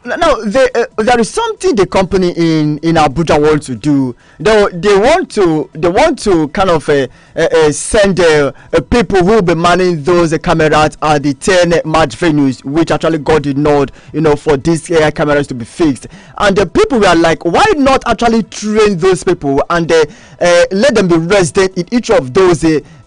Now, there is something the company in Abuja want to do. They want to kind of send people who will be manning those cameras at the 10 match venues, which actually got the nod, for these AI cameras to be fixed. And the people were like, why not actually train those people and let them be resident in each of those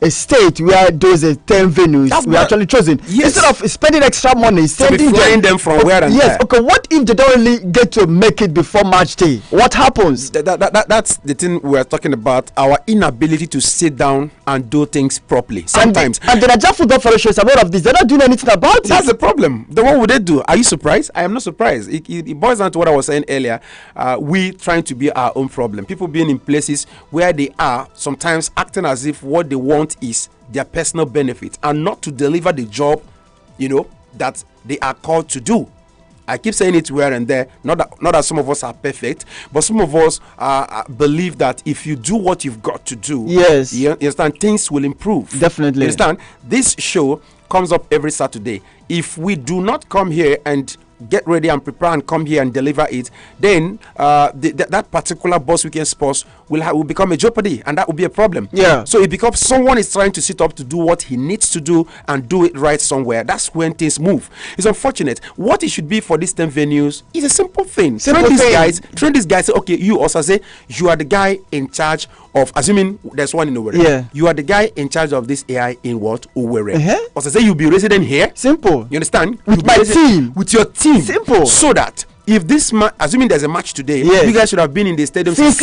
states where those 10 venues were actually chosen. Yes. Instead of spending extra money, sending flying them from where and yes, there. Okay, what if they don't really get to make it before match day? What happens? That's the thing we're talking about, our inability to sit down and do things properly. Sometimes. And the Nigeria Football Federation is aware of this. They're not doing anything about it. That's the problem. Then what would they do? Are you surprised? I am not surprised. It boils down to what I was saying earlier. We trying to be our own problem. People being in places where they are, sometimes acting as if what they want is their personal benefit and not to deliver the job, that they are called to do. I keep saying it here and there. Not that some of us are perfect, but some of us believe that if you do what you've got to do, yes, you understand, things will improve. Definitely. You understand? This show comes up every Saturday. If we do not come here and get ready and prepare and come here and deliver it, then that particular Boss Weekend Sports will become a jeopardy, and that will be a problem. Yeah. So it becomes someone is trying to sit up to do what he needs to do and do it right somewhere. That's when things move. It's unfortunate. What it should be for these 10 venues is a simple thing. Train these guys. Say, okay, you also say you are the guy in charge of, assuming there's one in Owerri. Yeah. You are the guy in charge of this AI in what? Owerri. Uh-huh. Say you'll be resident here. Simple. You understand? With my team. With your team. Simple. So that if this assuming there's a match today, you guys should have been in the stadium since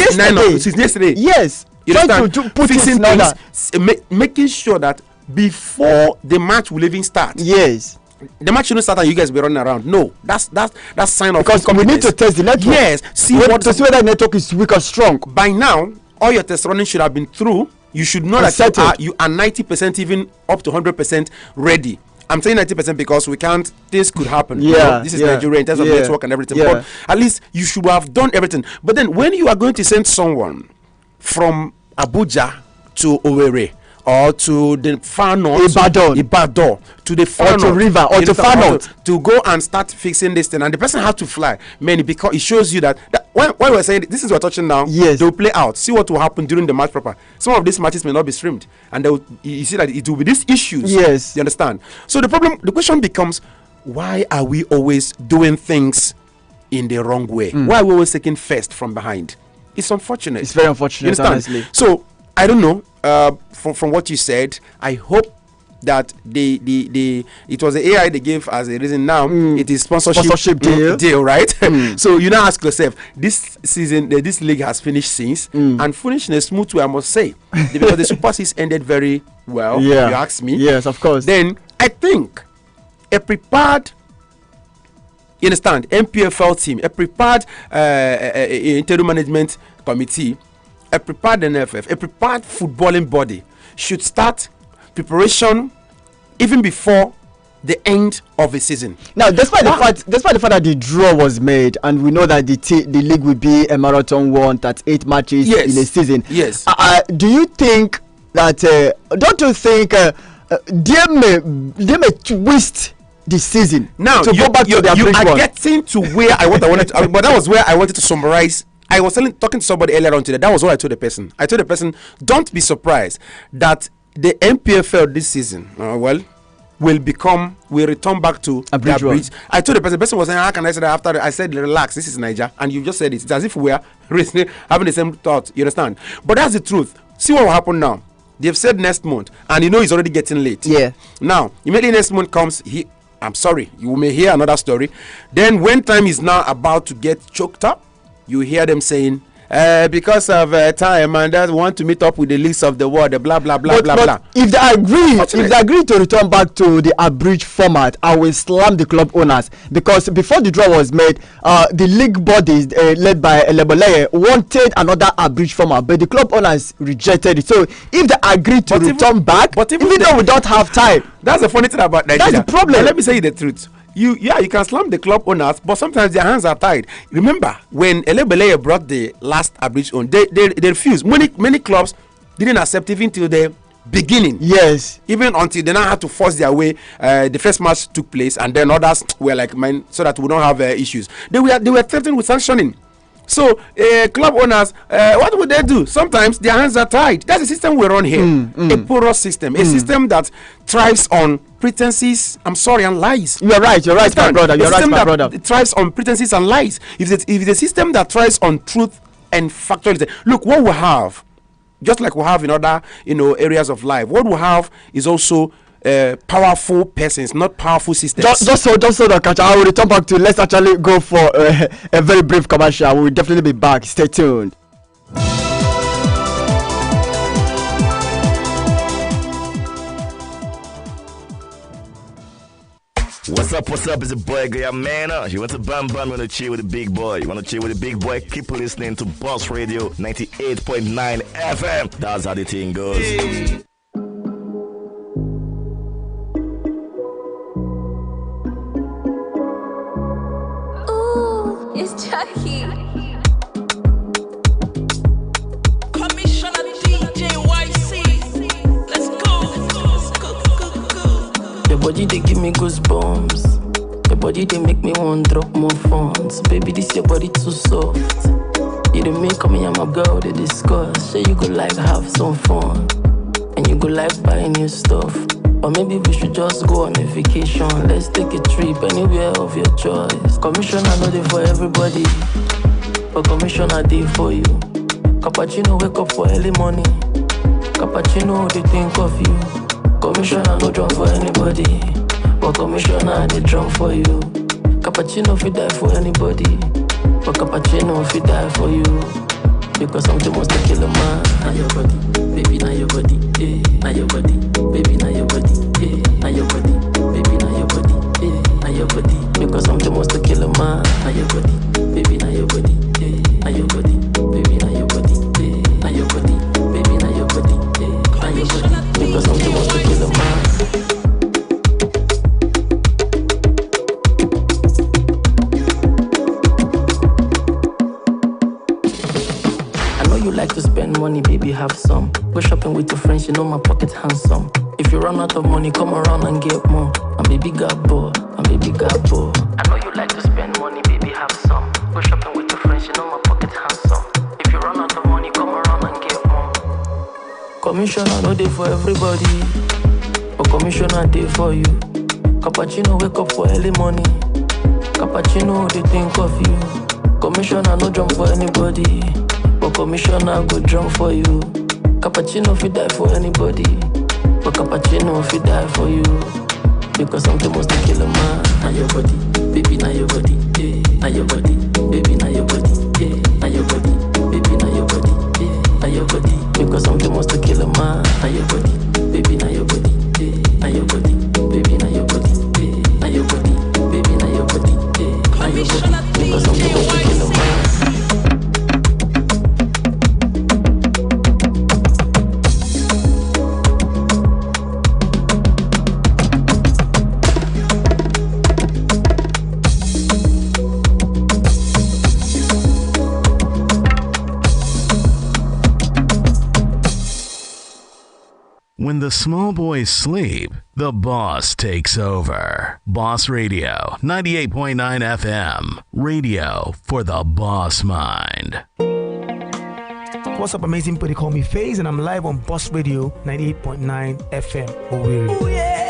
yesterday. Yes. You understand? To put fixing things, making sure that before the match will even start. Yes. The match shouldn't start and you guys be running around. No, that's sign of because we need to test the network. Yes, to see whether the network is weak or strong. By now, all your test running should have been through. You should know that you are 90%, even up to 100% ready. I'm saying 90% because this could happen. Yeah, this is Nigeria in terms of network and everything. But at least you should have done everything. But then when you are going to send someone from Abuja to Owerri, or to the far north, Ibadan, to the far north, river, or to far north, to go and start fixing this thing, and the person has to fly. Because it shows you that when we're saying this is we're touching now, they'll play out. See what will happen during the match proper. Some of these matches may not be streamed, and you see that it will be these issues. Yes, you understand. So the question becomes, why are we always doing things in the wrong way? Why are we always taking first from behind? It's unfortunate. It's very unfortunate, honestly. So I don't know. From what you said, I hope that it was the AI they gave as a reason. Now it is sponsorship deal, right? So you now ask yourself, this season, this league has finished since and finished in a smooth way, I must say, because the Super Six ended very well. Yeah. If you ask me. Yes, of course. Then I think a prepared, you understand, MPFL team, a prepared interim management committee, a prepared NFF, a prepared footballing body should start preparation even before the end of a season. Now, despite the fact that the draw was made, and we know that the league will be a marathon one, that's 8 matches in a season. Yes. Do you think that? Don't you think they may twist the season now to go back to their you are one? getting to where I wanted to, but that was where I wanted to summarize. I was talking to somebody earlier on today. That was what I told the person. I told the person, don't be surprised that the MPFL this season, will return back to a bridge. I told the person was saying, how can I say that after I said, relax, this is Niger, and you just said it. It's as if we are having the same thought, you understand? But that's the truth. See what will happen now. They've said next month, and it's already getting late. Yeah. Now, immediately next month comes, I'm sorry, you may hear another story. Then when time is now about to get choked up, you hear them saying, because of time and that want to meet up with the leagues of the world, blah blah blah blah. If they agree to return back to the abridged format, I will slam the club owners, because before the draw was made, the league bodies led by Eleboleye wanted another abridged format, but the club owners rejected it. So if they agree to return back, even though we don't have time, that's the funny thing about Nigeria. That's the problem. But let me say you the truth. You can slam the club owners, but sometimes their hands are tied. Remember when Elebeleye brought the last abridged on, they refused. Many clubs didn't accept even till the beginning. Yes. Even until they now had to force their way. The first match took place, and then others were like mine, so that we don't have issues. They were threatened with sanctioning. So club owners, what would they do? Sometimes their hands are tied. That's the system we run here. A porous system, a system that thrives on pretenses, and lies. You're right, my brother. It thrives on pretenses and lies. If it's a system that thrives on truth and factuality, look, what we have, just like we have in other areas of life, what we have is also powerful persons, not powerful systems. Just so that I will return back to. Let's actually go for a very brief commercial. We will definitely be back. Stay tuned. What's up, it's your boy Graham Manor. You want to bam, you want to chill with the big boy. You want to chill with the big boy, keep listening to Boss Radio 98.9 FM. That's how the thing goes. Hey. Ooh, it's Chucky. Commissioner DJ YC. Let's go. Your body, they give me goosebumps. Your body, they make me want to drop more funds. Baby, this your body too soft. You the make me and my girl, they discuss. Say you go like have some fun. And you go like buy new stuff. Or maybe we should just go on a vacation. Let's take a trip anywhere of your choice. Commissioner know they for everybody, but commissioner day for you. Cappuccino wake up for early morning. Cappuccino they think of you. Commissioner no drum for anybody, but commissioner they drum for you. Cappuccino fit die for anybody, but cappuccino fit die for you. Because something must kill a man. Now your body, baby, now your body, yeah. Now your body, baby, now your body, yeah. Now your body, baby, now your body, yeah. Now your body, because something must kill a man. Now your body, baby, now your body, yeah. Now your body, baby, now your body, yeah. Now your body, baby, now your body, yeah. Now your body, because something must kill a man. Like to spend money, baby, have some. Go shopping with your friends, you know my pocket handsome. If you run out of money, come around and get more. And baby got bored, and baby got bored. I know you like to spend money, baby, have some. Go shopping with your friends, you know my pocket handsome. If you run out of money, come around and get more. Commissioner no day for everybody, but commissioner day for you. Cappuccino wake up for early morning. Cappuccino they think of you. Commissioner no jump for anybody, but commissioner go drum for you. Cappuccino fit die for anybody, but cappuccino fit die for you. Because something must kill a man. Now your body, baby, now your body, yeah. Now your body, baby, now your body, yeah. Now your body, baby, now your body, yeah. Now your body, because something must kill a man. Now your body, baby, now your body, yeah. Now your body, baby, now your body, yeah. Now your body, baby, now your body, yeah. Now your body, because something must kill a man. When the small boys sleep, the boss takes over. Boss Radio, 98.9 FM. Radio for the boss mind. What's up, amazing people? They call me FaZe, and I'm live on Boss Radio 98.9 FM. Owerri.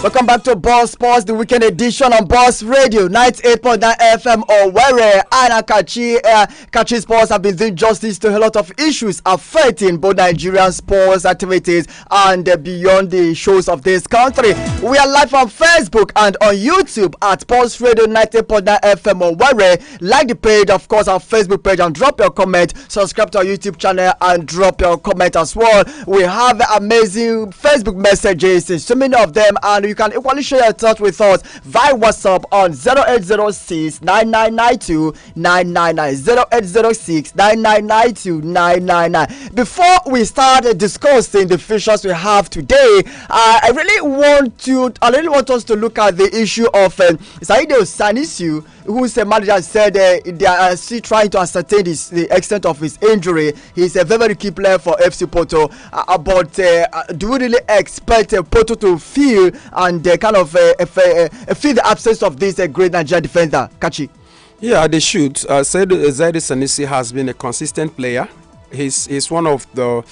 Welcome back to Boss Sports, the weekend edition on Boss Radio 98.9 FM Owerri. And Kachi Sports have been doing justice to a lot of issues affecting both Nigerian sports activities and beyond the shows of this country. We are live on Facebook and on YouTube at Boss Radio 98.9 FM Owerri. Like the page, of course, our Facebook page, and drop your comment. Subscribe to our YouTube channel and drop your comment as well. We have amazing Facebook messages, so many of them, and you can equally share your thoughts with us via WhatsApp on 0806 9992 999 0806 9992 999. Before we start discussing the features we have today, I really want us to look at the issue of Saido Sanisiu, who's a manager, said they are still trying to ascertain the extent of his injury. He's a very key player for FC Porto, but do we really expect Porto to feel and kind of feel the absence of this great Nigerian defender, Kachi? Yeah, they should. Zaid Sanusi has been a consistent player. He's one of the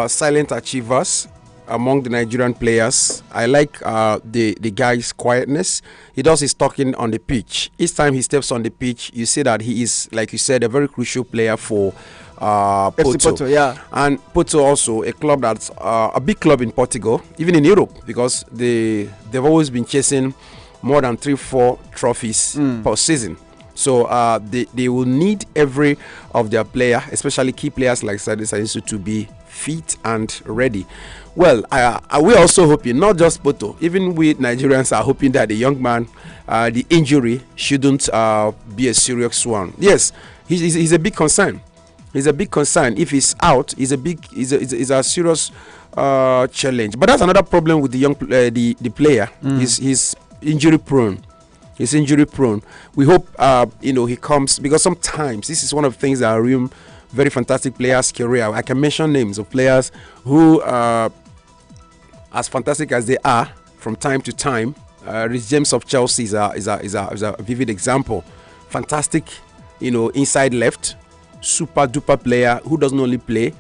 silent achievers among the Nigerian players. I like the guy's quietness. He does his talking on the pitch. Each time he steps on the pitch, you see that he is, like you said, a very crucial player for Porto. Yeah. And Porto also a club that's a big club in Portugal, even in Europe, because they've always been chasing more than 3-4 trophies per season. So they will need every of their player, especially key players like Sadi Saisu, to be fit and ready. Well, we're also hoping, not just Porto, even we Nigerians are hoping that the young man, the injury shouldn't be a serious one. Yes, he's a big concern. He's a big concern. If he's out, is a serious challenge. But that's another problem with the young the player. He's injury prone. He's injury prone. We hope he comes, because sometimes this is one of the things that ruin very fantastic players' career. I can mention names of players who, as fantastic as they are, from time to time, Rhys James of Chelsea is a vivid example. Fantastic, inside left. Super duper player who doesn't only play,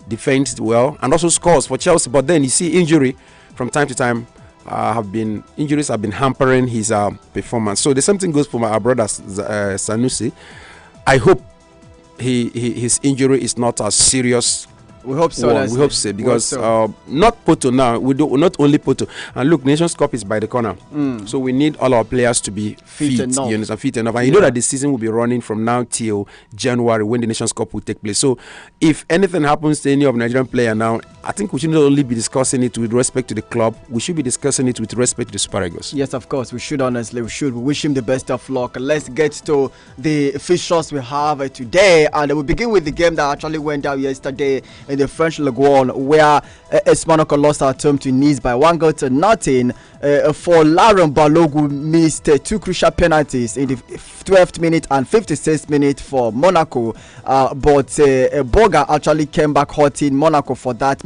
defends well, and also scores for Chelsea. But then you see injury from time to time injuries have been hampering his performance. So the same thing goes for our brother Sanusi. I hope his injury is not as serious. We hope so. We hope so, because not Porto now. We do not only Porto. And look, Nations Cup is by the corner, so we need all our players to be fit enough. And you know that the season will be running from now till January, when the Nations Cup will take place. So if anything happens to any of Nigerian player now, I think we should not only be discussing it with respect to the club. We should be discussing it with respect to the Super Eagles. Yes, of course, we should. Honestly, we should. We wish him the best of luck. Let's get to the fixtures we have today, and we begin with the game that actually went down yesterday in the French Ligue 1, where AS Monaco lost at home to Nice by 1-0. For Laurent Balogun missed two crucial penalties in the 12th minute and 56th minute for Monaco, but Boga actually came back hurting Monaco for that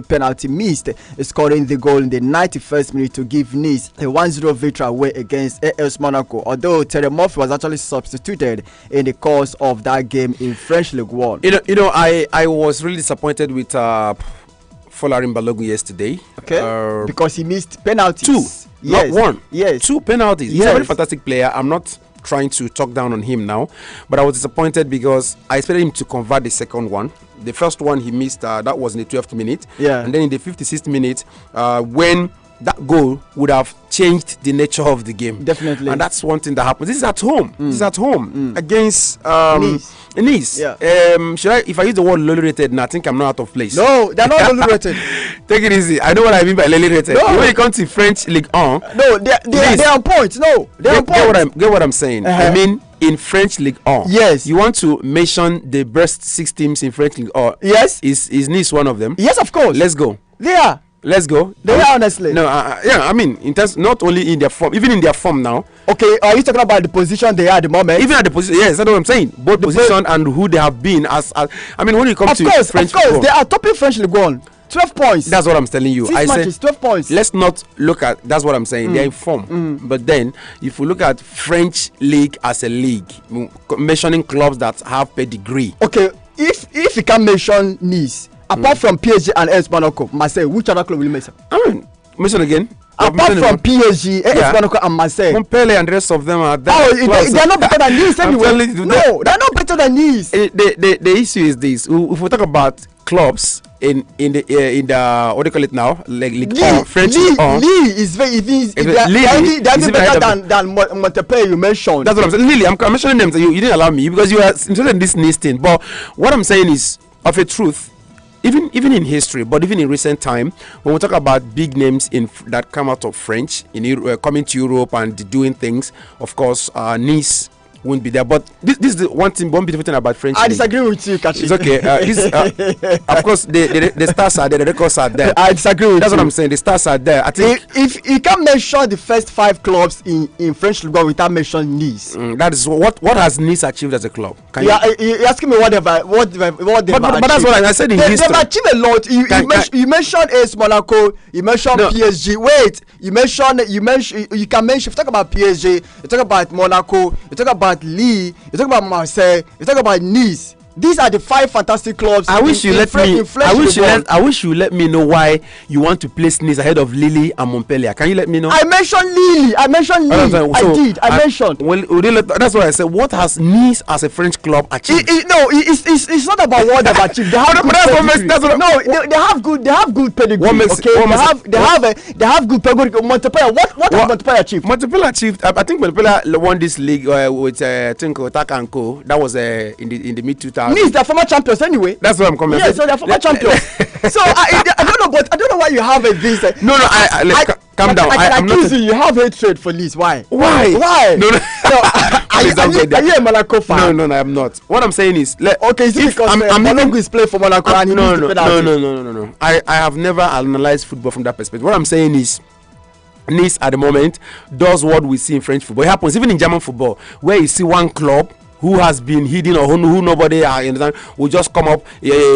penalty missed, scoring the goal in the 91st minute to give Nice a 1-0 victory away against AS Monaco, although Terry Murphy was actually substituted in the course of that game in French Ligue 1. I was really disappointed with Folarin Balogun yesterday. Okay. Because he missed penalties. Two. Yes. Not one. Yes. Two penalties. He's a very fantastic player. I'm not trying to talk down on him now, but I was disappointed because I expected him to convert the second one. The first one he missed, that was in the 12th minute. Yeah. And then in the 56th minute, when that goal would have changed the nature of the game. Definitely. And that's one thing that happens. This is at home. This is at home against Nice. Yeah. If I use the word lowly rated, I think I'm not out of place. No, they're not lowly rated. Take it easy. I know what I mean by lowly rated. No. When you come to French Ligue 1, no, they're on point. No, they're on point. Get what I'm saying. I mean, in French Ligue 1, yes, you want to mention the best 6 teams in French Ligue 1. Yes, is Nice one of them? Yes, of course. Let's go. They are. Let's go. They are honestly. No, yeah, I mean, in terms not only in their form, even in their form now. Okay, are you talking about the position they are at the moment? Even at the position, yes, that's what I'm saying. Both position and who they have been as I mean, when it comes to French football, they are topping French League 1. 12 points. That's what I'm telling you. 6 matches, 12 points. Let's not look at. That's what I'm saying. They're in form. But then, if we look at French league as a league, mentioning clubs that have pedigree. Okay, if you can mention Nice, apart from PSG and AS Monaco, Marseille, which other club will you mention? I mean, mention again. Apart from PSG, AS Monaco and Marseille. Montpellier and the rest of them are there. Oh, they are not better than Nice anyway. No, they are not better than Nice. The issue is this: if we talk about clubs in the what do you call it now? Like French Lille is very better than Montpellier you mentioned. That's what I'm saying. Lille, I'm mentioning them. So you didn't allow me because you are interested in this Nice thing. But what I'm saying is, of a truth, even in history, but even in recent time, when we talk about big names that come out of French coming to Europe and doing things, of course, Nice won't be there. But this is the one beautiful thing about French. I disagree with you, Kachi. It's okay. Of course, the stars are there, the records are there. I disagree with That's what I'm saying. The stars are there. I think if you can mention the first 5 clubs in French League without mentioning Nice, that is what has Nice achieved as a club. You're asking me what they've achieved. But that's what I said in history. They've achieved a lot. You mentioned AS Monaco. You mentioned PSG. Wait, you can mention. If you talk about PSG, you talk about Monaco. You talk about Lille, you talk about Marseille, you talk about Nice. These are the 5 fantastic clubs. I wish you let me know why you want to place Nice ahead of Lille and Montpellier. Can you let me know? I mentioned Lille. I mentioned that's what I said. What has Nice as a French club achieved? It's not about what they've achieved. They have good pedigree. They have good pedigree. Montpellier. What has Montpellier achieved? Montpellier achieved. I think Montpellier won this league with I think Otaka and Co. That was in the mid 2000s. Nice, they're former champions anyway. That's what I'm coming. Yeah, so they're former champions. So I don't know, but I don't know why you have this. Calm down. I'm not. You have hatred for Nice. Why? Why? No. Are you a Monaco fan? No, I'm not. What I'm saying is, is it because Monaco is playing for Monaco and no. I have never analyzed football from that perspective. What I'm saying is, Nice at the moment does what we see in French football. It happens even in German football, where you see one club who has been hidden or who nobody will just come up,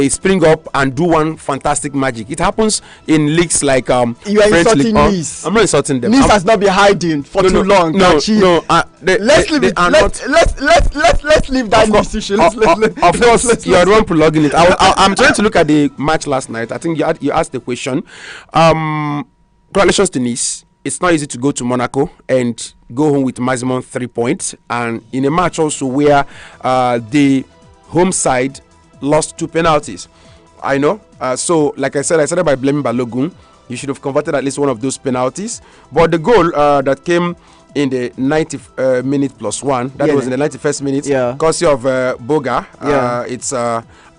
spring up and do one fantastic magic. It happens in leaves like you are French insulting league. Nice. I'm not insulting them. Nice has not been hiding for too long. Let's leave that Nice issue. Of course, you are the one plugging it. I'm trying to look at the match last night. I think you asked the question. Congratulations to Nice. It's not easy to go to Monaco and go home with maximum 3 points, and in a match also where the home side lost 2 penalties. I know. So, like I started by blaming Balogun. You should have converted at least one of those penalties. But the goal that came in the 90th minute plus 1, that was in the 91st minute, courtesy of Boga. It's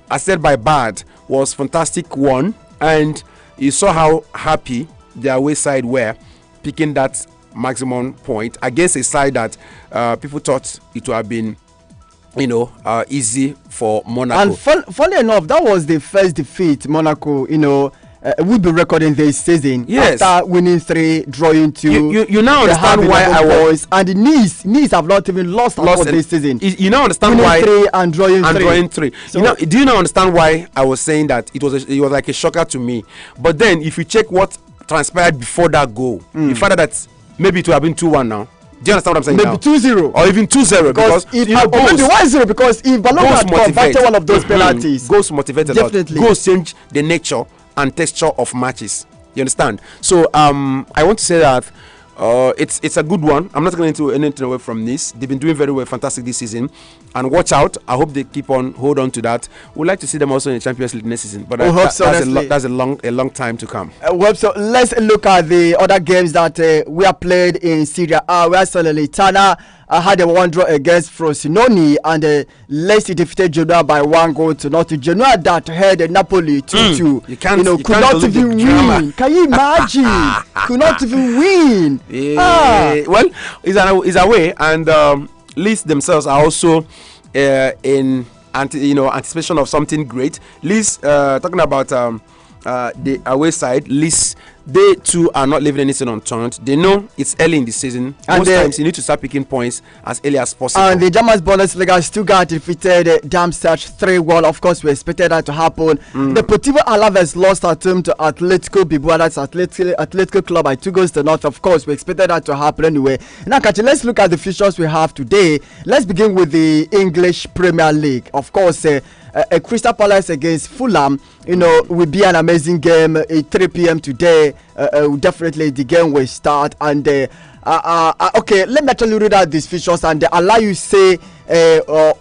assisted by Bad, was fantastic one, and you saw how happy the away side were picking that maximum point against a side that people thought it would have been, easy for Monaco. And funny enough, that was the first defeat Monaco, would be recording this season. Yes. After winning 3, drawing 2. You now understand why I was. And Nice have not even lost this season. You now understand winning why 3 and drawing 3. So, do you now understand why I was saying that it was like a shocker to me? But then, if you check what transpired before that goal, you find out that maybe it would have been 2-1 now. Do you understand what I'm saying? Maybe 2-0 or even 2-0 because maybe 1-0 because if Balogun had converted one of those penalties, goals motivated definitely. Goals change the nature and texture of matches. You understand? So I want to say that it's a good one. I'm not going to anything away from this. They've been doing very well, fantastic this season, and watch out. I hope they hold on to that. We'd like to see them also in the Champions League next season, but that's a long time to come. So let's look at the other games that we have played in Serie A, where Salernitana had a 1-draw against Frosinone, and Lecce defeated Genoa by 1-0. Genoa that had Napoli 2-2. Could not even win. Can you imagine? Could not even win. Well, it's away, and Leeds themselves are also in anticipation of something great. Leeds, talking about the away side, Leeds, they too are not leaving anything unturned. They know it's early in the season. And most times you need to start picking points as early as possible. And the German Bundesliga, Stuttgart defeated Darmstadt 3-1. Of course, we expected that to happen. Deportivo Alaves lost at home to Atletico Bilbao. That's Atletico Club by 2-0. Of course, we expected that to happen anyway. Now, Kachi, let's look at the fixtures we have today. Let's begin with the English Premier League. Of course, Crystal Palace against Fulham, will be an amazing game at 3 p.m. today. Definitely the game will start. And okay, let me actually read out these features and allow you say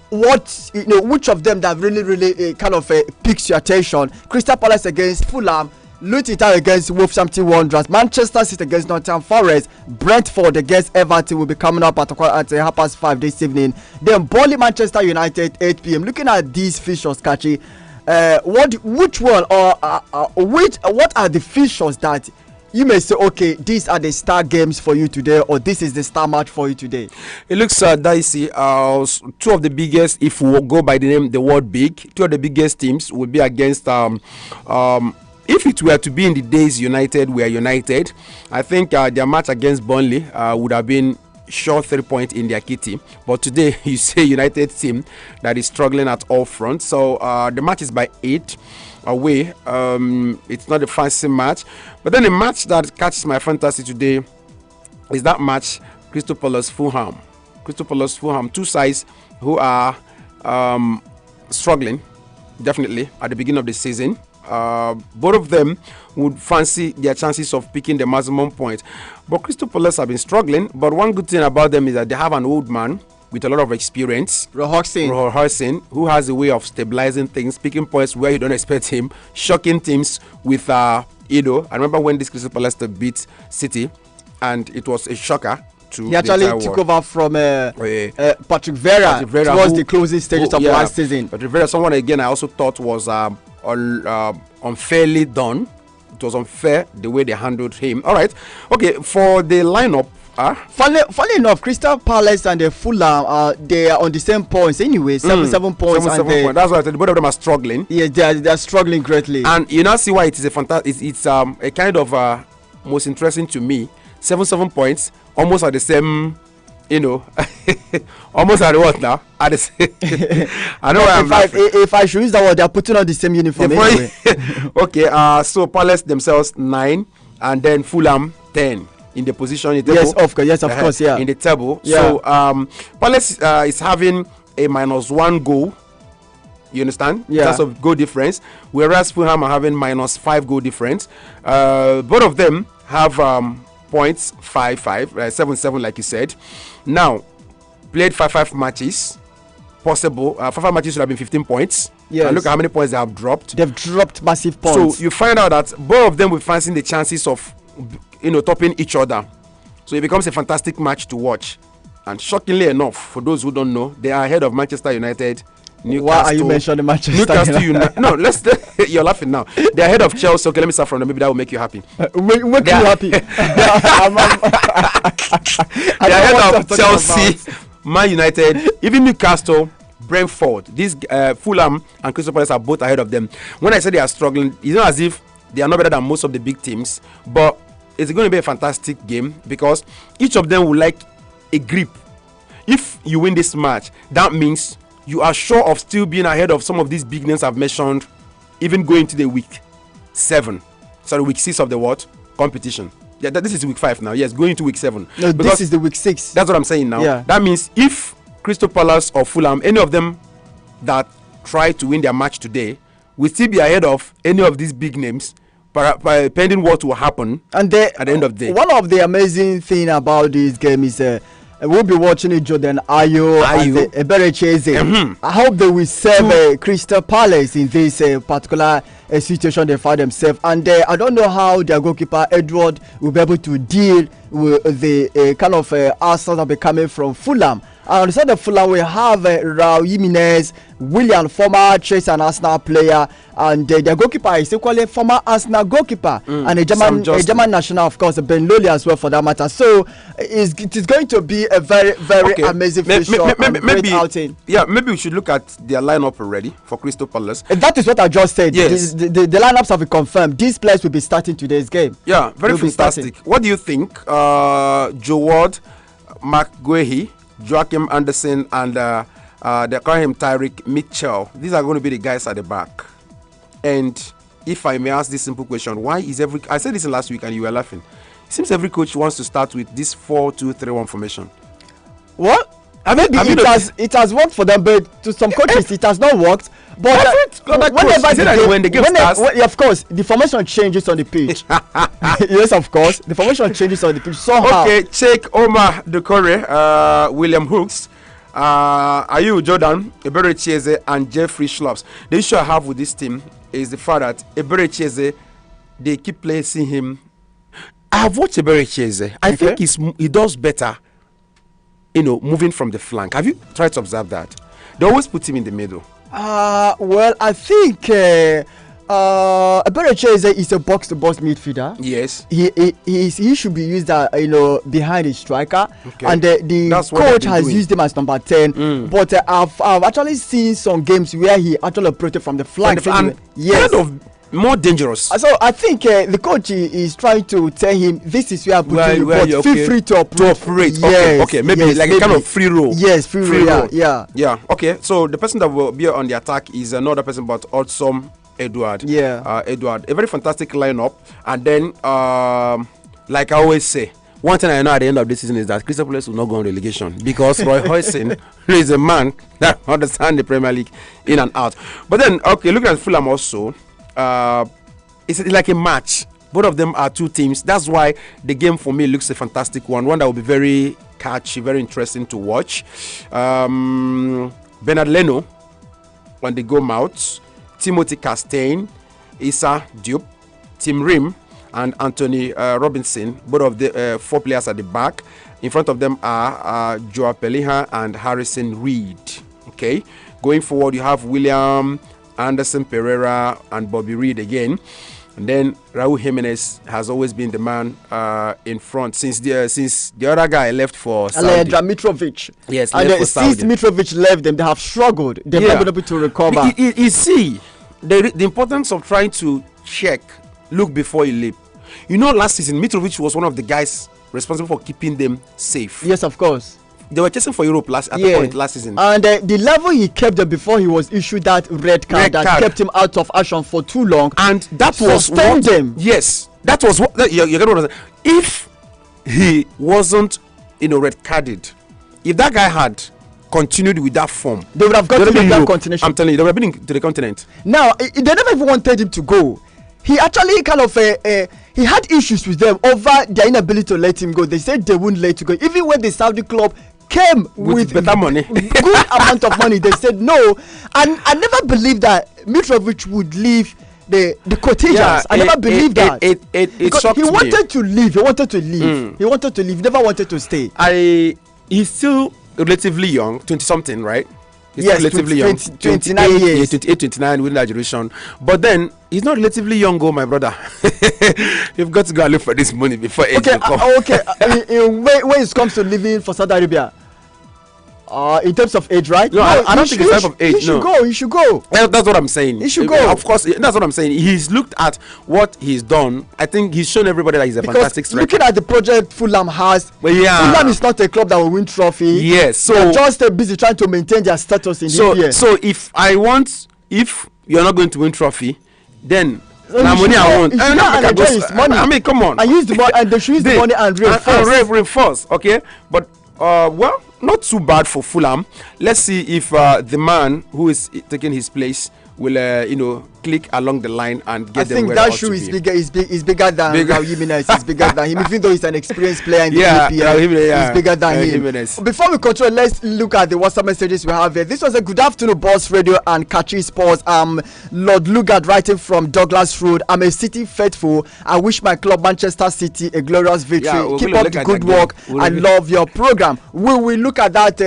which of them that really kind of piques your attention. Crystal Palace against Fulham, Luton Town against Wolverhampton Wanderers, Manchester City against Nottingham Forest, Brentford against Everton will be coming up at 5:30 this evening. Then Burnley Manchester United 8 p.m. Looking at these fixtures, Kachi, what are the fixtures that you may say, okay, these are the star games for you today, or this is the star match for you today? It looks dicey. Two of the biggest, if we go by the name, the word big, two of the biggest teams will be against if it were to be in the days United were United, I think their match against Burnley would have been sure 3 points in their kitty. But today, you say United team that is struggling at all fronts. So the match is by 8 away. It's not a fancy match. But then the match that catches my fantasy today is that match, Crystal Palace Fulham. Crystal Palace Fulham, two sides who are struggling, definitely, at the beginning of the season. Both of them would fancy their chances of picking the maximum point. But Crystal Palace have been struggling. But one good thing about them is that they have an old man with a lot of experience, Roy Hodgson, who has a way of stabilizing things, picking points where you don't expect him, shocking teams with I remember when this Crystal Palace beat City, and it was a shocker. He actually took over from Patrick Vieira towards the closing stages of last season. Patrick Vieira, someone again I also thought was unfairly done. It was unfair the way they handled him. All right, okay, for the lineup. Funny enough, Crystal Palace and the Fulham, they are on the same points anyway, 7 points. 7 points. That's why I said both of them are struggling. Yeah, they're struggling greatly. And you now see why it is a fantastic. It's a kind of most interesting to me. 7 points, almost at the same. Almost at what now? At the same. I know if I should use that word, they're putting on the same uniform anyway. Okay, so Palace themselves 9, and then Fulham 10 in the position in the table. Yes, of course, yeah. In the table. Yeah. So Palace is having a -1 goal. You understand? Yeah. In terms of goal difference, whereas Fulham are having -5 goal difference. Both of them have points 5-5, 7-7, like you said. Now, played 5 matches. Possible 5 matches would have been 15 points. Yes. And look at how many points they have dropped. They've dropped massive points. So you find out that both of them will fancy the chances of topping each other. So it becomes a fantastic match to watch. And shockingly enough, for those who don't know, they are ahead of Manchester United. Newcastle. Why are you mentioning Manchester United? No, you're laughing now. They're ahead of Chelsea. Okay, let me start from them. Maybe that will make you happy. Make you happy. They're ahead of Chelsea, Man United, even Newcastle, Brentford. These Fulham and Crystal Palace are both ahead of them. When I say they are struggling, it's not as if they are not better than most of the big teams, but it's going to be a fantastic game because each of them will like a grip. If you win this match, that means you are sure of still being ahead of some of these big names I've mentioned, even going to the week 6 of the what competition. Yeah, this is week 5 now. Yes, going to week 7. No, this is the week 6. That's what I'm saying now. Yeah. That means if Crystal Palace or Fulham, any of them that try to win their match today, will still be ahead of any of these big names, pending what will happen and at the end of the day. One of the amazing thing about this game is we'll be watching it, Jordan Ayew and Eberecheze. I hope they will serve Crystal Palace in this particular situation they find themselves. And I don't know how their goalkeeper Edward will be able to deal with the kind of arsenal that will be coming from Fulham. On the side of Fulham, we have Raul Jimenez, William, former Chelsea and Arsenal player, and their goalkeeper is equally former Arsenal goalkeeper, and a German national, of course, Ben Loli as well for that matter. So it is going to be a very, very amazing fixture and great outing. Yeah, maybe we should look at their lineup already for Crystal Palace. That is what I just said. Yes. The lineups have been confirmed. These players will be starting today's game. Yeah, very fantastic. What do you think? Joe Ward, Mark Guehi, Joachim Anderson, and they call him Tyreek Mitchell. These are going to be the guys at the back. And if I may ask this simple question, why is I said this last week and you were laughing. It seems every coach wants to start with this 4-2-3-1 formation. What? Maybe it has worked for them, but to some coaches it has not worked. But when the game starts, of course, the formation changes on the pitch. Yes, of course, the formation changes on the pitch somehow. Okay, check Omar Decore, William Hooks, Ayu Jordan, Ebere Chieze, and Jeffrey Schlops. The issue I have with this team is the fact that Ebere Chieze, they keep placing him. I have watched Ebere Chieze. I think he does better, moving from the flank. Have you tried to observe that? They always put him in the middle. Well, I think Eberechi is a box-to-box midfielder. Yes. He should be used behind a striker. Okay. And the coach has used him as number 10. But I've actually seen some games where he actually operated from the flank. Yes. Kind of more dangerous. So I think the coach is trying to tell him this is where I'm putting you, but feel free to operate. Yes, okay. Maybe a kind of free roll. Yes, free roll. Yeah. Okay. So the person that will be on the attack is another person, but Odsom Edward. Yeah. Edward. A very fantastic lineup. And then, like I always say, one thing I know at the end of this season is that Crystal Palace will not go on relegation because Roy Hodgson is a man that understands the Premier League in and out. But then, okay, looking at Fulham also. It's like a match. Both of them are two teams. That's why the game for me looks a fantastic one that will be very catchy, very interesting to watch. Bernard Leno on the goal mouth, Timothy Castaigne, Issa Diop, Tim Rim, and Anthony Robinson. Both of the 4 players at the back. In front of them are Joao Peliha and Harrison Reed. Okay, going forward you have William Anderson Pereira and Bobby Reed again, and then Raul Jimenez has always been the man in front since the other guy left for Saudi. Mitrovic. Yes, and since Mitrovic left them, they have struggled. They've not been able to recover. You see, the importance of trying to look before you leap. Last season Mitrovic was one of the guys responsible for keeping them safe. Yes, of course. They were chasing for Europe last season. And the level he kept them before he was issued that red card kept him out of action for too long. And that was what them. Yes, that was what you're going to understand. If he wasn't, red carded, if that guy had continued with that form, they would have got to that continent. I'm telling you, they would have been to the continent. Now, they never even wanted him to go. He actually kind of he had issues with them over their inability to let him go. They said they wouldn't let him go, even when the Saudi club came with better money, good amount of money. They said no, and I never believed that Mitrovic would leave the Cottagers. I never believed that. It shocked me. He wanted to leave. He wanted to leave. He never wanted to stay. He's still relatively young, 20-something, right? He's yes, relatively 29 years. 28, 29 within that generation. But then he's not relatively young, my brother. You've got to go and look for this money before age will come. When it comes to living for Saudi Arabia, in terms of age, right? No, I don't think it's type of age. He should go. That's what I'm saying. He should go. Of course, that's what I'm saying. He's looked at what he's done. I think he's shown everybody that he's a fantastic striker. Looking at the project Fulham has, Fulham is not a club that will win trophy. Yes, so they're just busy trying to maintain their status in the year. So if you're not going to win trophy, then money I want. I mean, come on. I use the money, and they should use the money and reinforce. Okay, but not too bad for Fulham. Let's see if the man who is taking his place will click along the line and get I them think where that they ought shoe to is be. bigger. Is bigger than Raul Jimenez. It's bigger than him, even though he's an experienced player in the Yeah, EPL. Raul Jimenez, He's bigger than him. Jimenez. Before we continue, let's look at the WhatsApp messages we have here. This was a good afternoon, Boss Radio and Kachi Sports. Lord Lugard writing from Douglas Road. I'm a City faithful. I wish my club Manchester City a glorious victory. Yeah, we'll Keep up the good work. I love your program. We will look at that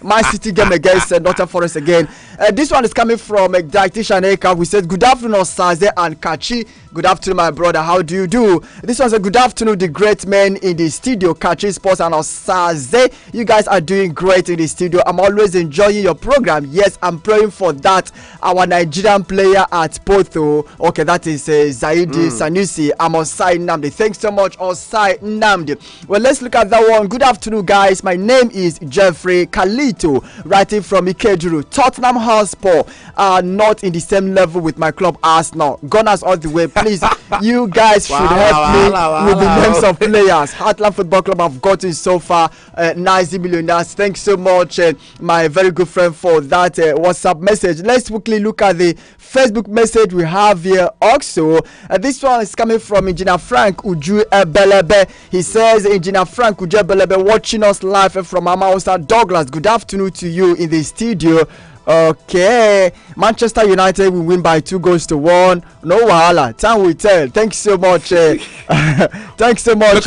Man City game against Nottingham Forest again. This one is coming from Dietitian Eka. We said good afternoon, Saze and Kachi. Good afternoon, my brother. How do you do? This was a good afternoon, the great men in the studio, Kachi Sports and Saze. You guys are doing great in the studio. I'm always enjoying your program. Yes, I'm praying for that. Our Nigerian player at Porto. Okay, that is Zaidi Sanusi. I'm Osai Namdi. Thanks so much, Osai Namdi. Well, let's look at that one. Good afternoon, guys. My name is Jeffrey Kalito, writing from Ikeduru. Tottenham Hotspur are not in the same level with my club Arsenal. Gunners all the way. Please, you guys should help me with the names of players. Heartland Football Club have gotten so far 90 millionaires. Thanks so much, my very good friend, for that WhatsApp message. Let's quickly look at the Facebook message we have here also. This one is coming from Engineer Frank Uju Ebelebe. He says, Engineer Frank Uju Ebelebe watching us live from Amausa Douglas. Good afternoon to you in the studio. Okay, Manchester United will win by 2-1. No wahala, time will tell. Thanks so much. Thanks so much.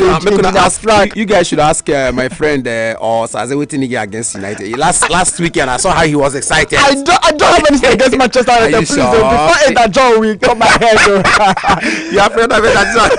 Frank. You guys should ask my friend or Saze waiting against United. Last weekend I saw how he was excited. I don't have anything against Manchester United. Please, before Eda John will come my head. You are friend of Eda John.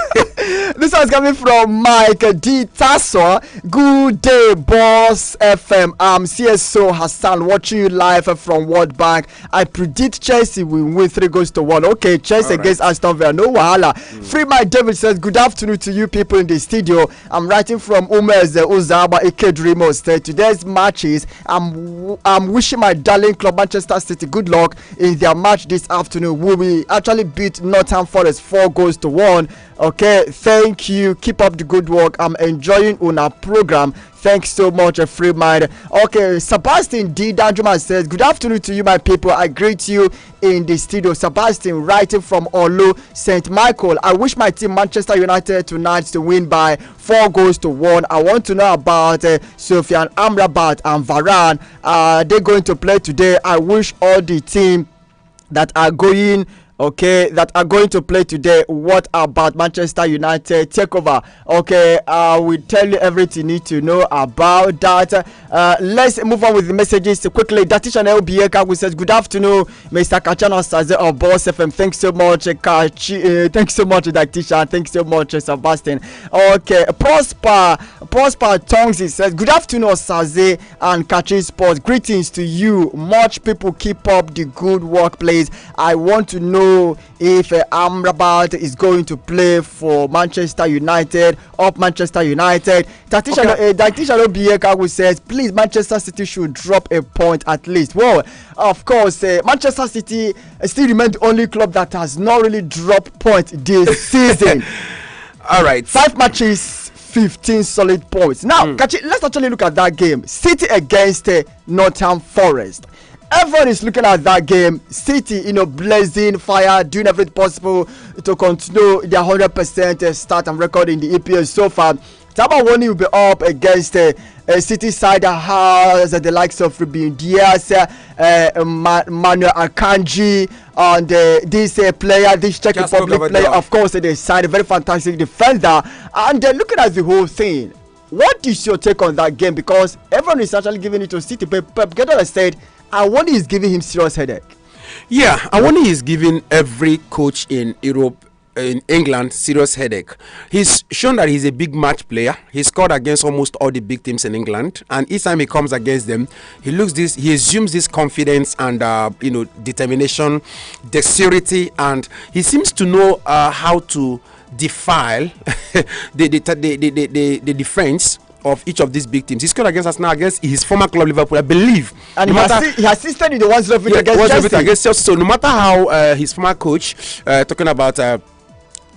This one's coming from Mike D. Tasso. Good day, Boss FM. CSO Hassan watching you live from World Bank. I predict Chelsea will win 3-1. Okay, Chelsea against Aston Villa. No wahala. Free Mike David says, good afternoon to you people in the studio. I'm writing from Umez Uzaba Ikedrimo State. Today's matches, I'm wishing my darling club Manchester City good luck in their match this afternoon. We will actually beat Nottingham Forest 4-1. Okay, thank you. Keep up the good work. I'm enjoying on our program. Thanks so much, free mind. Okay, Sebastian D. Danjuma says, good afternoon to you, my people. I greet you in the studio. Sebastian, writing from Olu, St. Michael. I wish my team, Manchester United, tonight to win by 4-1. I want to know about Sofian Amrabat and Varane. Are they going to play today? I wish all the team that are going to play today. What about Manchester United takeover? Okay, we tell you everything you need to know about that. Let's move on with the messages quickly. Datishan LBA who says, good afternoon, Mr. Kachano Saze of Boss FM. Thanks so much, thanks so much, Datishan. Thanks so much, Sebastian. Okay, Prosper Tongs, he says, good afternoon, Saze and Kachi Sports. Greetings to you. Much people keep up the good work, please. I want to know if Amrabat is going to play for Manchester United. Manchester United. Datishan Obieka who says, please, Manchester City should drop a point at least. Well, of course, Manchester City still remains the only club that has not really dropped points this season. All right, 5 matches, 15 solid points. Now, Kachi, let's actually look at that game. City against Nottingham Forest. Everyone is looking at that game. City, blazing fire, doing everything possible to continue their 100% start and record in the EPL so far. Tabawoni will be up against a City side that has the likes of Ruben Diaz, Manuel Akanji, and this Czech Republic player, of course, they signed a very fantastic defender. And they're looking at the whole thing. What is your take on that game? Because everyone is actually giving it to City. Pep Guardiola said, Awoni is giving him serious headache. Yeah, Awoni is giving every coach in Europe, in England, serious headache. He's shown that he's a big match player. He scored against almost all the big teams in England, and each time he comes against them, he assumes this confidence and determination, dexterity, and he seems to know how to defile the defense of each of these big teams. He scored against us now against his former club Liverpool, I believe. And he assisted in the 1-0 against Chelsea. So no matter how his former coach, talking about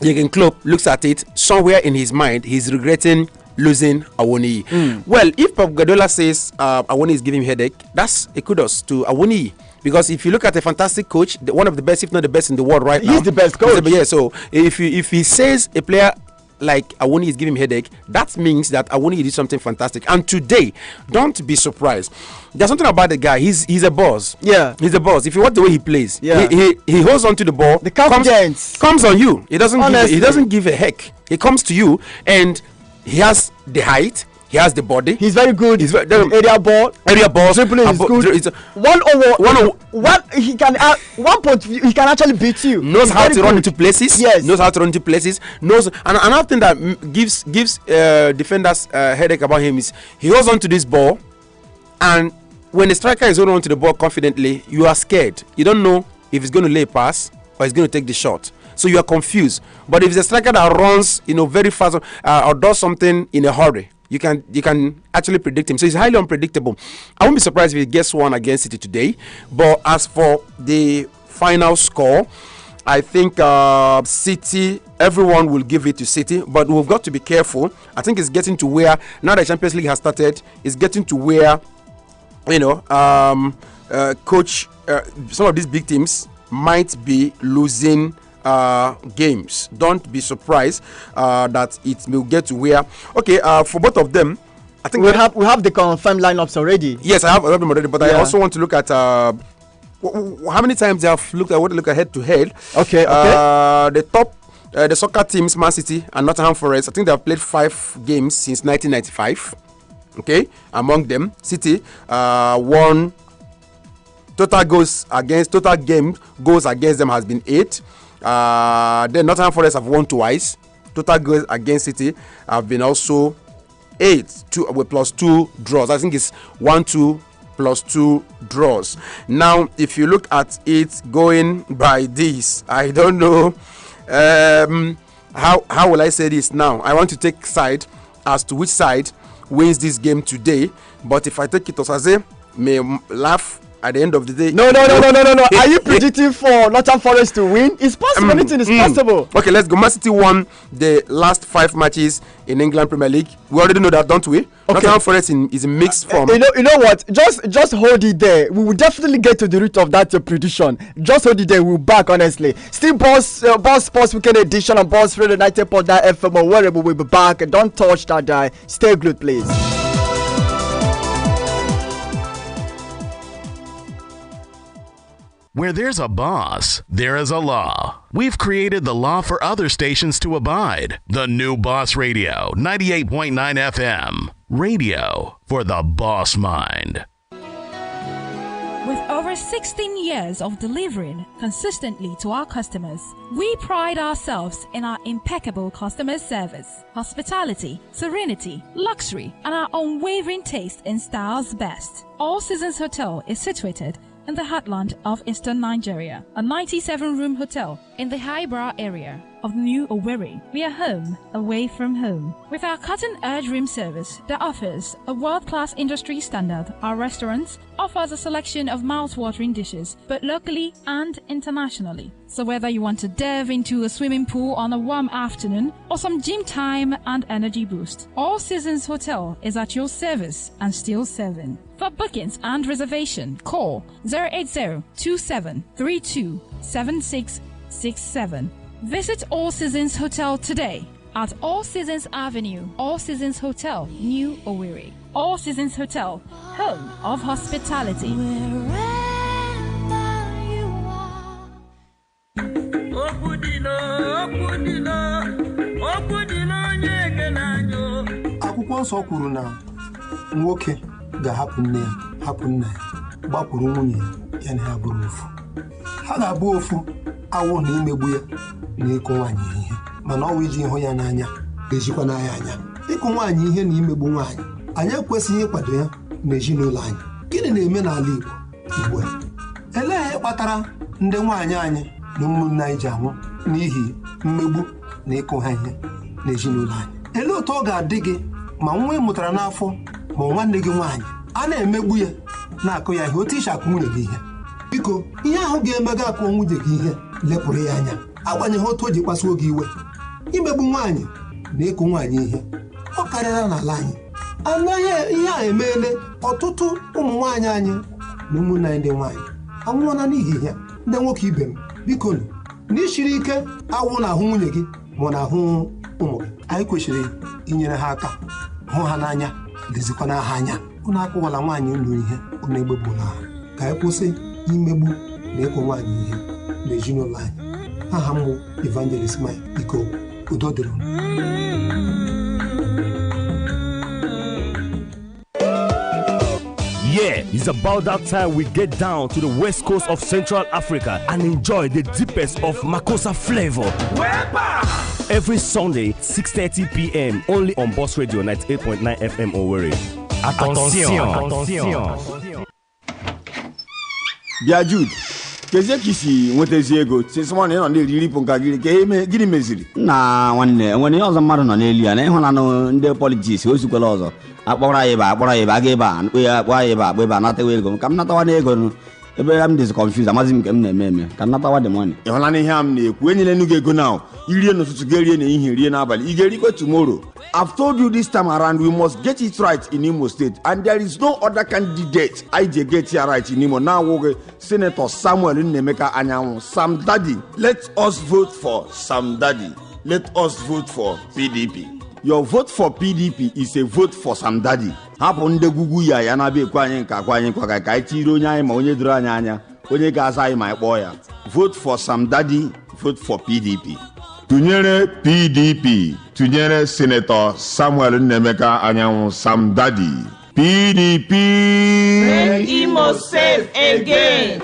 Jurgen Klopp, looks at it, somewhere in his mind, he's regretting losing Awoni. Well, if Pep Guardiola says Awoni is giving him headache, that's a kudos to Awoni. Because if you look at a fantastic coach, one of the best, if not the best in the world right now. He's the best coach. Yeah, so if he says a player like Awoni is giving him headache, that means that Awoni did something fantastic. And today, don't be surprised. There's something about the guy. He's a boss. Yeah, he's a boss. If you watch the way he plays, yeah, he holds on to the ball. The confidence comes on you. He doesn't give a heck. He comes to you, and he has the height. He has the body. He's very good. He's area ball. Dribbling is good. One he can he can actually beat you. Knows how to run into places. Yes. Knows how to run into places. Knows. And another thing that gives defenders headache about him is he holds on to this ball, and when the striker is holding on to the ball confidently, you are scared. You don't know if he's going to lay a pass or he's going to take the shot. So you are confused. But if it's a striker that runs, very fast or does something in a hurry, you can actually predict him. So he's highly unpredictable. I won't be surprised if he gets one against City today. But as for the final score, I think City, everyone will give it to City. But we've got to be careful. I think it's getting to where, now that Champions League has started, it's getting to where, coach, some of these big teams might be losing games. Don't be surprised that it will get to where for both of them. I think we have the confirmed lineups already. Yes, I have them already, but I also want to look at how many times they have looked. I want to look at head to head. Okay. The top the soccer teams, Man City and Nottingham Forest, I think they have played 5 games since 1995. Okay, among them City won. Total game goals against them has been 8. Then Nottingham Forest have won twice. Total goals against City have been also 8, with plus 2 draws. I think it's 1-2 plus 2 draws. Now, if you look at it going by this, I don't know how will I say this now. I want to take side as to which side wins this game today. But if I take it, Osaze may laugh at the end of the day. No. Are you predicting for Nottingham Forest to win? It's possible. Anything is possible. Okay, let's go. Man City won the last 5 matches in England Premier League. We already know that, don't we? Okay. Nottingham Forest is in mixed form. You know what? Just hold it there. We will definitely get to the root of that prediction. Just hold it there. We'll back, honestly. Still, Boss Sports Weekend Edition on Boss Radio 90.9 FM or wherever we'll be back. Don't touch that die. Stay glued, please. Where there's a boss, there is a law. We've created the law for other stations to abide. The new Boss Radio, 98.9 FM. Radio for the boss mind. With over 16 years of delivering consistently to our customers, we pride ourselves in our impeccable customer service, hospitality, serenity, luxury, and our unwavering taste in style's best. All Seasons Hotel is situated in the heartland of Eastern Nigeria, a 97-room hotel in the Highbrow area of New Owerri. We are home away from home. With our cutting-edge room service that offers a world-class industry standard, our restaurants offers a selection of mouth-watering dishes, both locally and internationally. So whether you want to dive into a swimming pool on a warm afternoon or some gym time and energy boost, All Seasons Hotel is at your service and still serving. For bookings and reservation, call 080-2732-7667. Visit All Seasons Hotel today at All Seasons Avenue, All Seasons Hotel, New Owerri. All Seasons Hotel, home of hospitality. Akwụkwọ nsọ kwuru na nwoke ga-ahapụ nne ya, hapụ nna ya, gbakwuru nwunye ya na ya bụrụ ofu. Ha ga-abụ ofu awụ na imegbu ya na ịkụ nwaanyị ihe, mana ọ wụ iji ịhụ ya n'anya ga-ejikwa n'anya anya. Ịkụ nwaanyị ihe na imegbu nwaanyị, anyị ekwesịghị ịkwado ya n'ezinụlọ anyị. Gịnị na-eme n'ala Igbo ugbu a? Elee ihe kpatara ndị nwaanyị anyị na ụmụnne anyị ji anwụ n'ihi mmegbu na ịkụ ha ihe n'ezinụlọ anyị? Elee otu ọ ga-adị gị ma nwa ị mụtara n'afọ ma nwanne gị nwaanyị a na-emegbu ya na-akụ ya ihe otu isi akụ nwunye gị ihe? Biko, ihe ahụ ga-eme gị akụ nwunye gị ihe, lepụrụ ya anya agbanyeghị otu o ji kpasuo gị iwe. Imegbu nwaanyị na ịkụ nwaanyị ihe ọ karịra n'ala anyị. Anaghị ihe a emeela ọtụtụ ụmụ nwaanyị anyị na ụmụnne anyị ndị nwaanyị anwụọna n'ihi ya ndị nwoke ibe m biko n'ishiri ike awụ na ahụ nwunye gị ma na ahụ ụmụ gị anyị kwesịrị inyere ha aka hụ ha n'anya lezikwana ha anya ụnụ akpụwala nwaanyị ndụ ihe ụnụ egbegbula ha ka anyị kwụsị imegbu na ịkwụ nwaanyị ihe n'ezinụlọ anyị aha m bụ Evangelist Mike biko udo dịrị Yeah, it's about that time we get down to the west coast of Central Africa and enjoy the deepest of Makossa flavor. Every Sunday, 6:30 p.m. only on Boss Radio 98.9 FM Owerri. Attention. Bia Jude, kezie kisi nwetezi ego since morning nọ na-eri nka gịrị ka gịnị meziri na nwanne nwere ọzọ mmadụ nọ n'elu ya na ịhụnanụ ndị politiks ozukwala ọzọ akpọrọ anyị ba aga ebe a nkpe ya akpọ anyị ba akpọ ebe a natawa ego ka m natawa n'ego ebe m dịzi confused amazi m nke m na-eme ka m natawa the money. ịhụla n'ihe m na-ekwu enyela enu gị ego now irie n'ụtụtụ ga-erie n'ehihie rie n'abalị ị ga-erikwe tomorrow. I've told you this time around we must get it right in Imo State and there is no other candidate I get here right in Imo now. Senator Samuel Nnemeka Anyanwụ, Sam Daddy. Let us vote for Sam Daddy. Let us vote for PDP. Your vote for PDP is a vote for Sam Daddy. Hapụ ndị gugwu ya na-abịa ekwe anyị nke akwa anyị nkwa ka anyị tiri onye anyị ma onye doro anyị anya onye ga-aza anyị ma anyị kpọọ ya. Vote for Sam Daddy, vote for PDP. Tụnyere PDP, tụnyere Senator Samuel Nnemeka Anyanwụ, Sam Daddy. PDP. Make Imo safe again.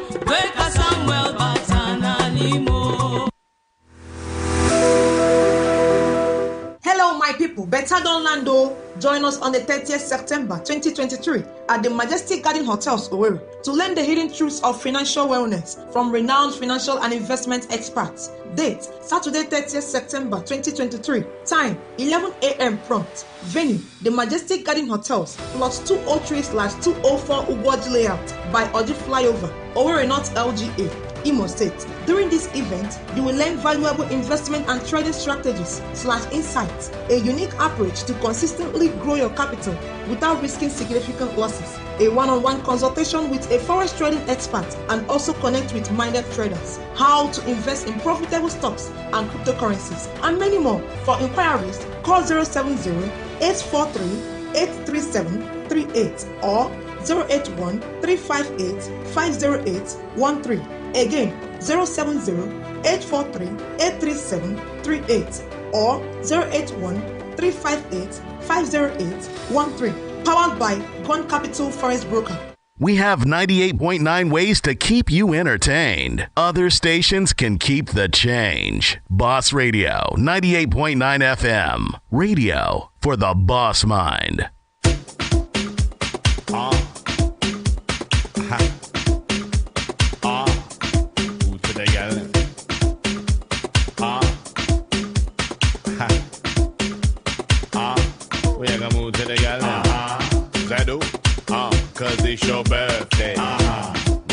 Hello, my people. Better don't land. Join us on the 30th September 2023 at the Majestic Garden Hotels, Owerri, to learn the hidden truths of financial wellness from renowned financial and investment experts. Date, Saturday 30th September 2023. Time, 11 a.m. prompt. Venue, the Majestic Garden Hotels, plot 203/204 Ugwuoji Layout by Oji Flyover, Owerri North LGA, Imo State. During this event, you will learn valuable investment and trading strategies/insights, a unique approach to consistently grow your capital without risking significant losses, a one-on-one consultation with a forex trading expert, and also connect with minded traders, how to invest in profitable stocks and cryptocurrencies, and many more. For inquiries, call 070-843-83738 or 081-358-50813. Again, 070-843-83738 or 081-358-50813. Powered by Gone Capital Forest Broker. We have 98.9 ways to keep you entertained. Other stations can keep the change. Boss Radio, 98.9 FM. Radio for the boss mind. We are gonna move to the gala. Zadu, cause it's your birthday.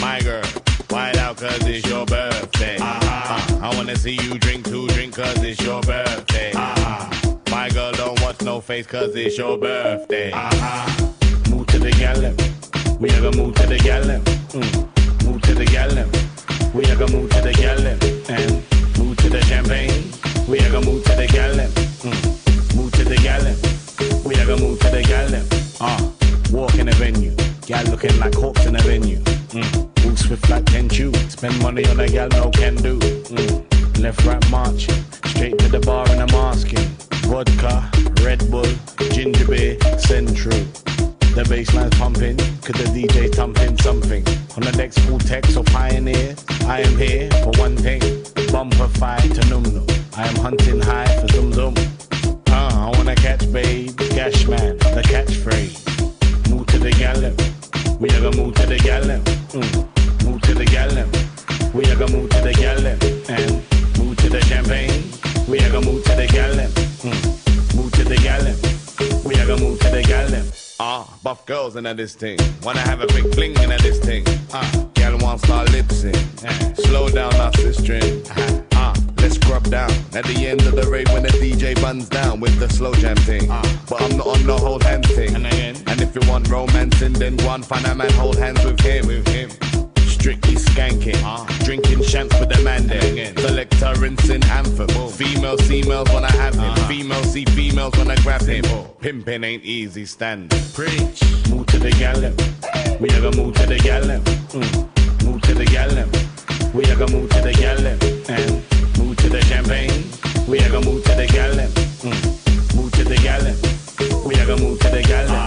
My girl, white out cause it's your birthday. I wanna see you drink cause it's your birthday. My girl don't want no face cause it's your birthday. Move to the gala. We are gonna move to the gala. Move to the gala. We are gonna move to the gala. And move to the champagne. We are gonna move to the gala. Move to the gala. We are gonna move to the gallop. Walk in the venue. Gal looking like hawks in the venue. Move swift like Tenchu. Spend money on a gal, no can do. Left, right, marching. Straight to the bar and I'm asking. Vodka, Red Bull, ginger beer, Central. The bassline's pumping, cause the DJ thumping something. On the next full text or pioneer, I am here for one thing. Bumper fight to Num. I am hunting high for Zum Zum. I wanna catch babe, cash man, the catchphrase. Move to the gallop, we are gonna move to the gallop. Move to the gallop, we are gonna move to the gallop. And move to the champagne, we are gonna move to the gallop. Move to the gallop, we are gonna move to the gallop. Buff girls into this thing, wanna have a big fling into this thing. Gal wants start lipsing, slow down off the string. Let's scrub down at the end of the rave when the DJ buns down with the slow jam thing. But I'm not on the hold hand thing. And if you want romancing, then go and find a man hold hands with him. strictly skanking. Drinking champs with the man there. Selector rinsing anthem. Females wanna have him. Females see females wanna grab him. Pimping ain't easy standing. Preach. Move to the gallon. We are gonna move to the gallon. Move to the gallon. We are gonna move to the gallon. And move to the champagne. We are gonna move to the gallon. Move to the gallon. We are gonna move to the gallon.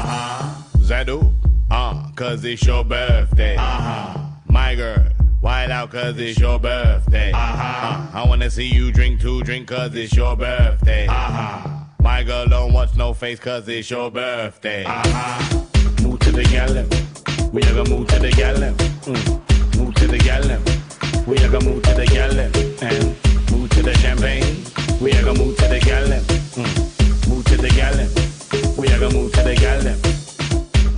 Zadu, cause it's your birthday. My girl, wild out cause it's your birthday. I wanna see you drink cause it's your birthday. My girl don't watch no face cause it's your birthday. Move to the gallon. We are gonna move to the gallon. Move to the gallon. We are gonna move to the gallon. And move to the champagne. We are gonna move to the gallon. Move to the gallon. We are gonna move to the gallon.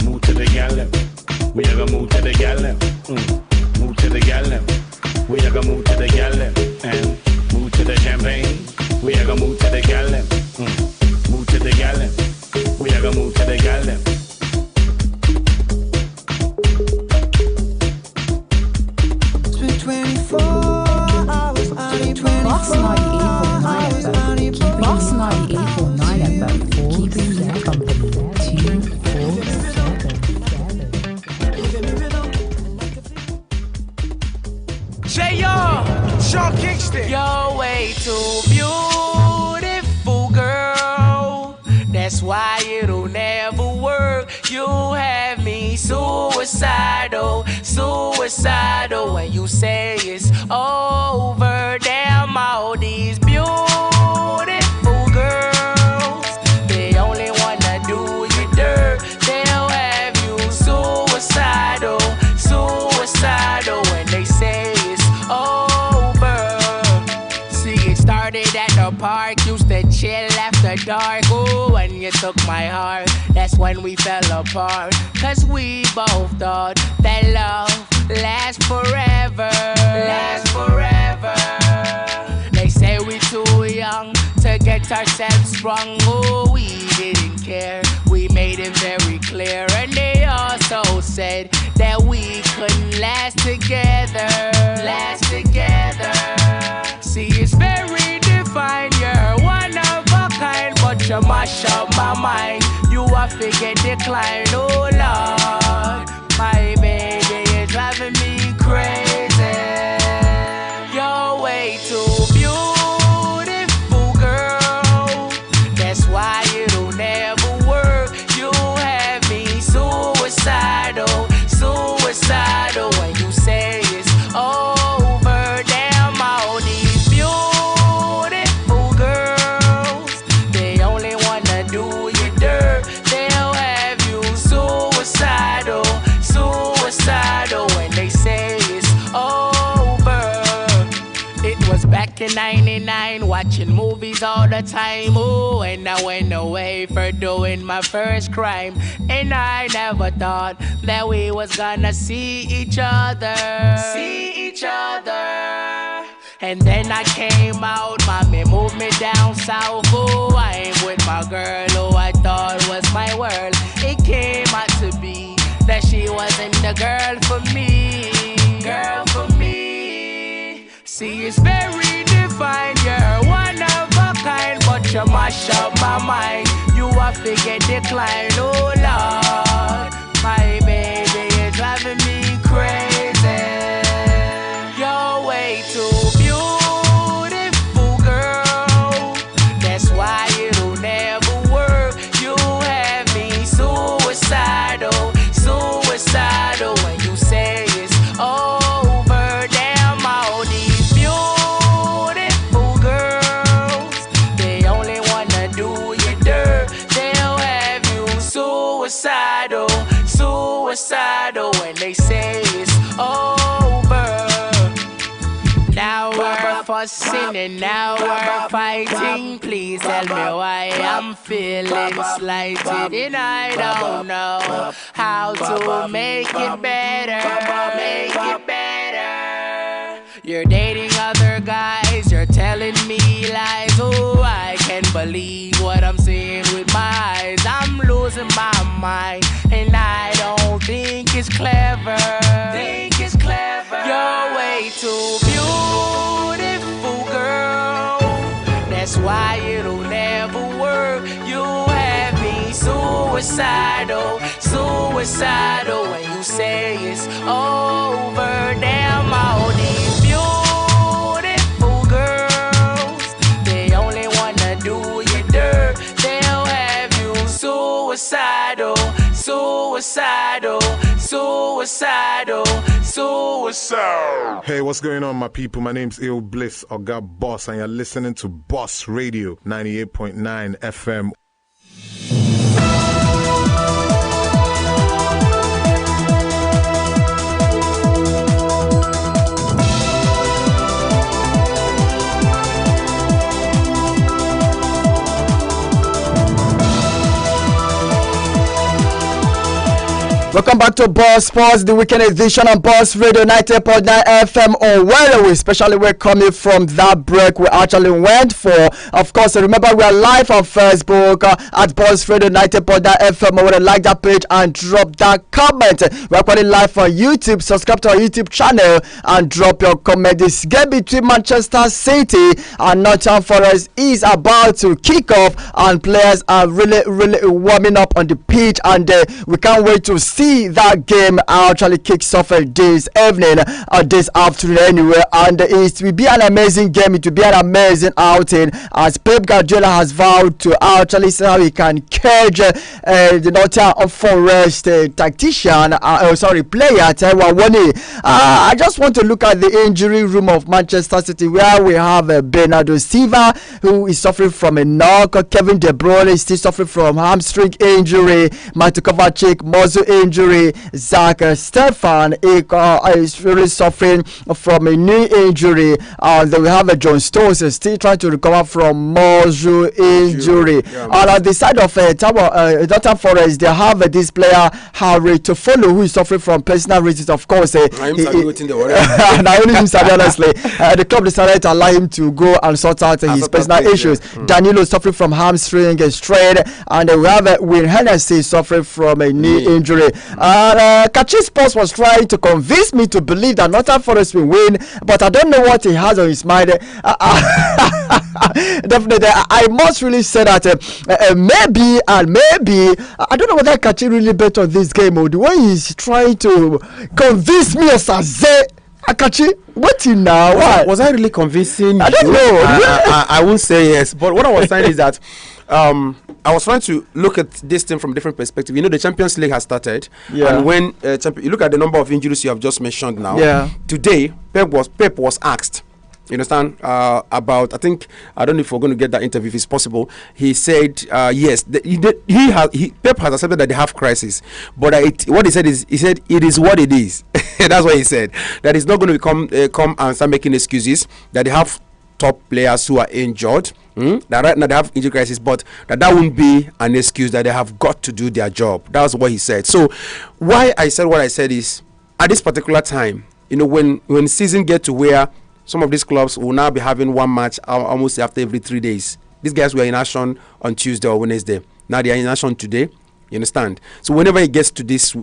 Move to the gallon. We are gonna move to the gallon. Move to the gallon. We are gonna move to the gallon. And move to the champagne. We are gonna move to the gallon. Move to the gallon. We are gonna move to the gallon. Spent 24 hours on it. Boss 98.9 FM. Boss 98.9 FM. Keeping you company 247. J.R. Sean Kingston. You're way too beautiful, girl. That's why it'll never work. You have me suicidal, suicidal. When you say it's over, damn all these beautiful girls, they only wanna do you dirt. They'll have you suicidal, suicidal. When they say it's over. See, it started at the park, used to chill after dark. Ooh, when you took my heart, that's when we fell apart. Cause we both thought that love lasts forever. Lasts forever. They say we too young to get ourselves sprung. Oh, we didn't care, we made it very clear. And they also said that we couldn't last together. Last together. See, it's very defined, you're one of a kind, but you mash up my mind. You are figure decline, oh Lord. My baby is driving me crazy. You're way too beautiful, girl. That's why it'll never work. You have me suicidal, suicidal. When you say it's over, damn all these beautiful girls, they only wanna do you dirt. They'll have you suicidal, suicidal. When they say it's over. It was back in 99, watching movies all the time. Ooh, and I went away for doing my first crime. And I never thought that we was gonna see each other. See each other. And then I came out, mommy moved me down south. Oh, I'm with my girl who I thought was my world. It came out to be that she wasn't the girl for me. Girl for me. See, it's very defined, you're one of a kind, but you mash up my mind. You are figure decline, oh Lord. My baby is driving me crazy. You're way too beautiful, girl. That's why it'll never work. You have me suicidal, suicidal. When you say it's over, damn all these beautiful girls, they only wanna do you dirt. They'll have you suicidal, suicidal. When they say it's over. Now we're fussing and now we're fighting. Please tell me why I'm feeling slighted, and I don't know how to make it better. Make it better. You're dating other guys, you're telling me lies. Oh, I can't believe what I'm seeing with my eyes. I'm losing my mind, and I don't think it's clever. Think it's clever. why it'll never work. You have me suicidal, suicidal when you say it's over. Damn, all these beautiful girls, they only wanna do you dirt. They'll have you suicidal, suicidal, suicidal, suicidal. Hey, what's going on, my people? My name's Il Bliss, or God Boss, and you're listening to Boss Radio 98.9 FM. Welcome back to Boss Sports, the weekend edition on Boss Radio 90.9 FM Owerri. We especially welcome you from that break we actually went for. Of course, remember we are live on Facebook at Boss Radio 90.9 FM Owerri. Like that page and drop that comment. We are actually live on YouTube. Subscribe to our YouTube channel and drop your comment. This game between Manchester City and Nottingham Forest is about to kick off, and players are really warming up on the pitch, and we can't wait to see that game actually kicks off this evening or this afternoon anyway, and it will be an amazing game. It will be an amazing outing, as Pep Guardiola has vowed to actually see how he can cage the Nottingham Forest tactician, player Taiwan Wani. I just want to look at the injury room of Manchester City, where we have Bernardo Silva, who is suffering from a knock. Kevin De Bruyne is still suffering from hamstring injury. Matej Kovacic muscle injury. Zach Stefan is really suffering from a knee injury. Then we have John Stones still trying to recover from muscle injury. And on the side of Nottingham Forest, they have this player Harry Tofolo, who is suffering from personal reasons. Of course, honestly, the club decided to allow him to go and sort out his personal issues. Danilo suffering from hamstring strain, and we have Wayne Hennessy suffering from a knee injury. Kachi Sports was trying to convince me to believe that Nottingham Forest will win, but I don't know what he has on his mind. Definitely, I must really say that maybe I don't know whether Kachi really bet on this game, or the way he's trying to convince me as Akachi, what in now? Was I really convincing? I don't know. I won't say yes, but what I was saying is that I was trying to look at this thing from a different perspective. You know, the Champions League has started, and when you look at the number of injuries you have just mentioned now, today Pep was asked, you understand, about, I don't know if we're going to get that interview if it's possible. He said yes, Pep has accepted that they have crisis, but what he said is, it is what it is. That's what he said, that it's not going to come and start making excuses, that they have top players who are injured, that right now they have injury crisis, but that won't be an excuse, that they have got to do their job. That's what he said. So why I said what I said is, at this particular time, you know, when season get to where some of these clubs will now be having one match almost after every 3 days. These guys were in action on Tuesday or Wednesday. Now they are in action today. You understand? So whenever it gets to this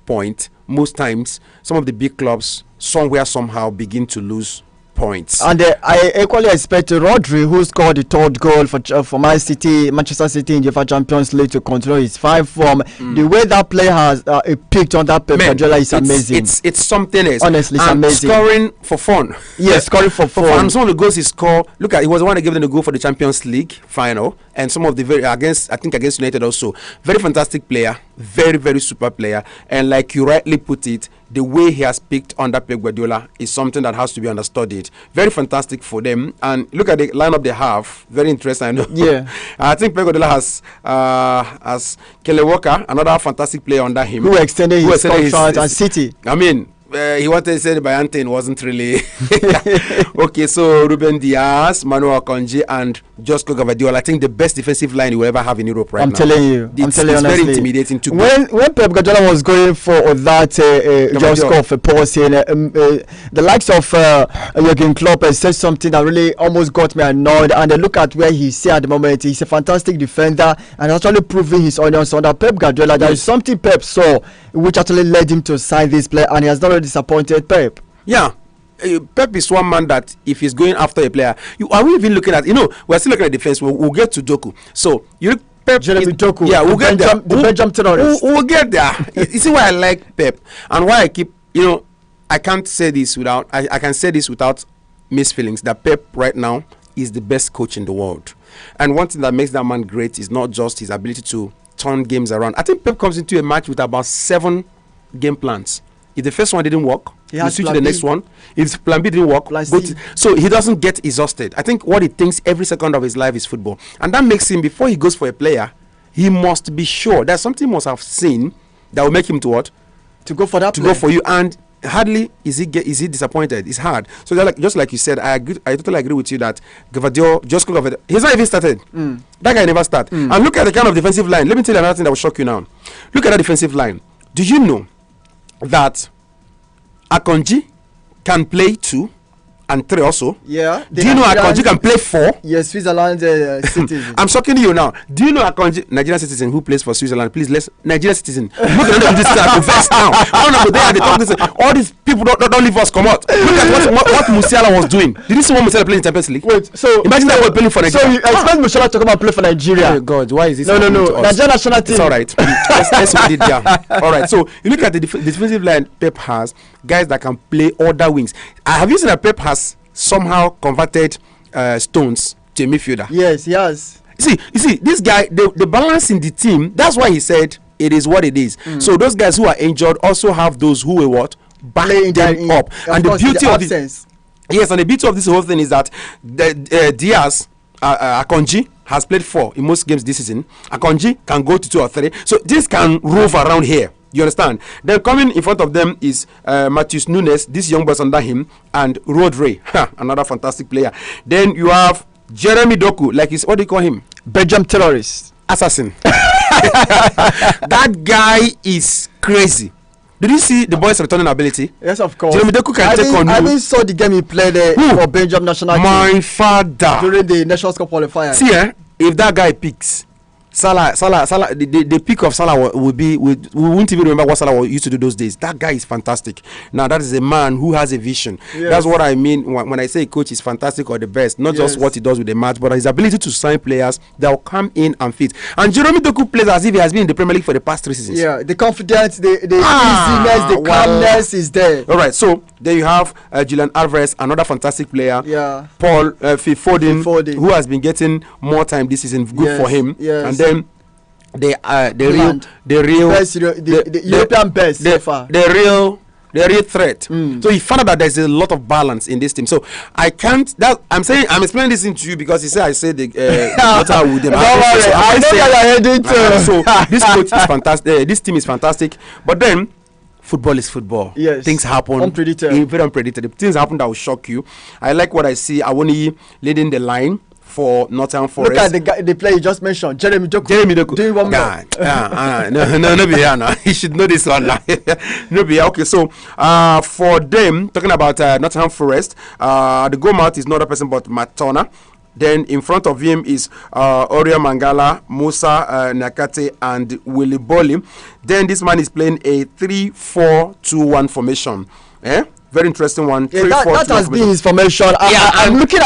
point, most times some of the big clubs somewhere somehow begin to lose points. And I equally expect Rodri, who scored the third goal for Manchester City in the UEFA Champions League, to continue his fine form. The way that player has picked on that Pep Guardiola is amazing. It's something else. Honestly, it's amazing. Scoring for fun. Yes, scoring for fun. And some of the goals he scored, look at, he was the one that gave them the goal for the Champions League final, and some of the against United also. Very fantastic player, very, very super player, and like you rightly put it, the way he has picked under Pep Guardiola is something that has to be understudied. Very fantastic for them. And look at the lineup they have. Very interesting, I know. Yeah. I think Pep Guardiola has Kelly Walker, another fantastic player under him, who extended his contract at City. I mean, he wanted to say the Bayante wasn't really okay. So Ruben Diaz, Manuel Akanji, and Josko Gvardiol, I think the best defensive line you will ever have in Europe right now. I'm telling you, it's honestly, very intimidating to when Pep Guardiola was going for that Josko posting, the likes of Jurgen Klopp said something that really almost got me annoyed. And look at where he's at the moment. He's a fantastic defender and actually proving his onions under Pep Guardiola. There is something Pep saw which actually led him to sign this player, and he has not really disappointed Pep. Yeah. Pep is one man that if he's going after a player, are we even looking at? We're still looking at defense. We'll get to Doku. So you look. Pep, Jeremy Doku, we'll get there. The Belgium terrorist. We'll get there. You see why I like Pep and why I keep, I can't say this without, I can say this without misfeelings, that Pep right now is the best coach in the world. And one thing that makes that man great is not just his ability to turn games around. I think Pep comes into a match with about 7 game plans. If the first one didn't work, he switch to the next one. If plan B didn't work, so he doesn't get exhausted. I think what he thinks every second of his life is football. And that makes him, before he goes for a player, he must be sure that something must have seen that will make him to what? To go for that go for you. And hardly is he disappointed. It's hard. So just like you said, I totally agree with you that Gvardiol, he's not even started. That guy never started. And look at the kind of defensive line. Let me tell you another thing that will shock you now. Look at that defensive line. Do you know that Akonji can play 2 and 3 also? Yeah. Do you know Akonji can play 4? Yes, Switzerland citizen. I'm shocking you now. Do you know Akonji, Nigerian citizen who plays for Switzerland? Please, Nigerian citizen. Look at this verse now. All these people don't leave us come out. Look at what Musiala was doing. Did you see what Musiala playing in Champions League? Wait, so imagine that was playing for Nigeria. So you expect Musiala to come and play for Nigeria? Oh God, why is this? No. Nigerian national team. It's all right. Let's read it down. All right. So you look at the defensive line. Pep has guys that can play other wings. Have you seen that Pep has somehow converted Stones to a midfielder? Yes, he has. You see, this guy, the balance in the team, that's why he said it is what it is. So those guys who are injured also have those who were what? Backing them up. And the beauty of this, yes, and the beauty of this whole thing is that Diaz, Akonji has played 4 in most games this season. Akonji can go to 2 or 3. So this can rove around here. You understand? Then coming in front of them is Matheus Nunes, this young boy under him, and Rodri, another fantastic player. Then you have Jeremy Doku, what do you call him? Belgium terrorist. Assassin. That guy is crazy. Did you see the boy's returning ability? Yes, of course. Jeremy Doku can take on you. I even saw the game he played for Belgium national team. My father. During the Nations Cup qualifier. See, if that guy picks, Salah, the pick of Salah will be. We won't even remember what Salah used to do those days. That guy is fantastic. Now that is a man who has a vision. Yes. That's what I mean when I say coach is fantastic or the best. Not just what he does with the match, but his ability to sign players that will come in and fit. And Jeremy Doku plays as if he has been in the Premier League for the past 3 seasons. Yeah, the confidence, the easiness, the calmness is there. All right, so there you have Julian Alvarez, another fantastic player. Yeah. Paul Foden, who has been getting more time this season. Good for him. Yes. And then the European best so far. The real threat. So he found out that there's a lot of balance in this team. So I can't. I'm explaining this to you because he said I said the with them. I know that you're heading to. So this coach is fantastic. This team is fantastic. But then football is football. Yes. Things happen. Very unpredictable. Things happen that will shock you. I like what I see. Awoniyi leading the line for Nottingham Forest. Look at the player you just mentioned, Jeremy Doku. Doing one more. No, be here now. He should know this one now. No, be here. Okay, so for them, talking about Nottingham Forest, the goal mouth is not a person but Matt Turner. Then in front of him is Oria Mangala, Musa Nakate, and Willy Bolly. Then this man is playing a 3-4-2-1 formation. Very interesting one. Yeah, that has been his formation. I'm looking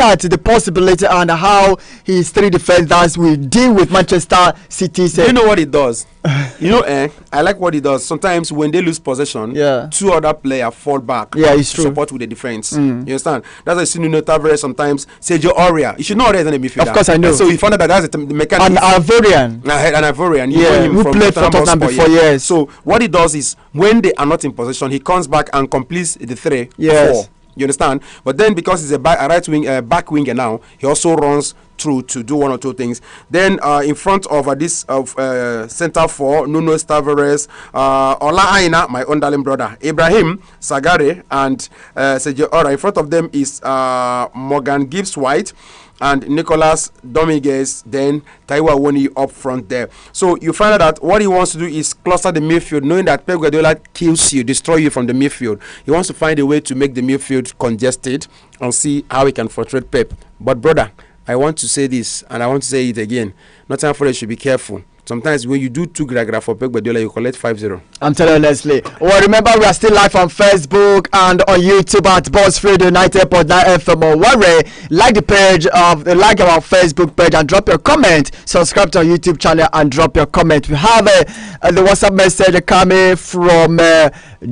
at the possibility and how his 3 defenders will deal with Manchester City. You know what it does? I like what he does. Sometimes when they lose possession, 2 other players fall back. Yeah, it's true. Support with the defense. You understand? That's why you see Nuno Tavares sometimes. Sergio Aurier. You should know Aurier is in the midfielder. Of course, I know. So he found out that that's the mechanic. An Ivorian. Yeah, who played for Tottenham before. Yes. So what he does is when they are not in possession, he comes back and completes the 3-4. You understand? But then because he's a right wing, back winger now, he also runs through to do 1 or 2 things. Then in front of this center 4, Nuno Tavares, Ola Aina, my own darling brother, Ibrahim Sagare, and Sergio Aurier. In front of them is Morgan Gibbs-White and Nicolas Dominguez, then Taiwo Awoniyi up front there. So you find out that what he wants to do is cluster the midfield, knowing that Pep Guardiola kills you, destroy you from the midfield. He wants to find a way to make the midfield congested and see how he can frustrate Pep. But brother, I want to say this, and I want to say it again. Nottingham Forest should be careful sometimes when you do 2 gra for Pep Guardiola, you collect 5-0. I'm telling you, Leslie. Well, remember, we are still live on Facebook and on YouTube at Boss Radio 90.9 FM Owerri. Like the page like our Facebook page and drop your comment. Subscribe to our YouTube channel and drop your comment. We have the WhatsApp message coming from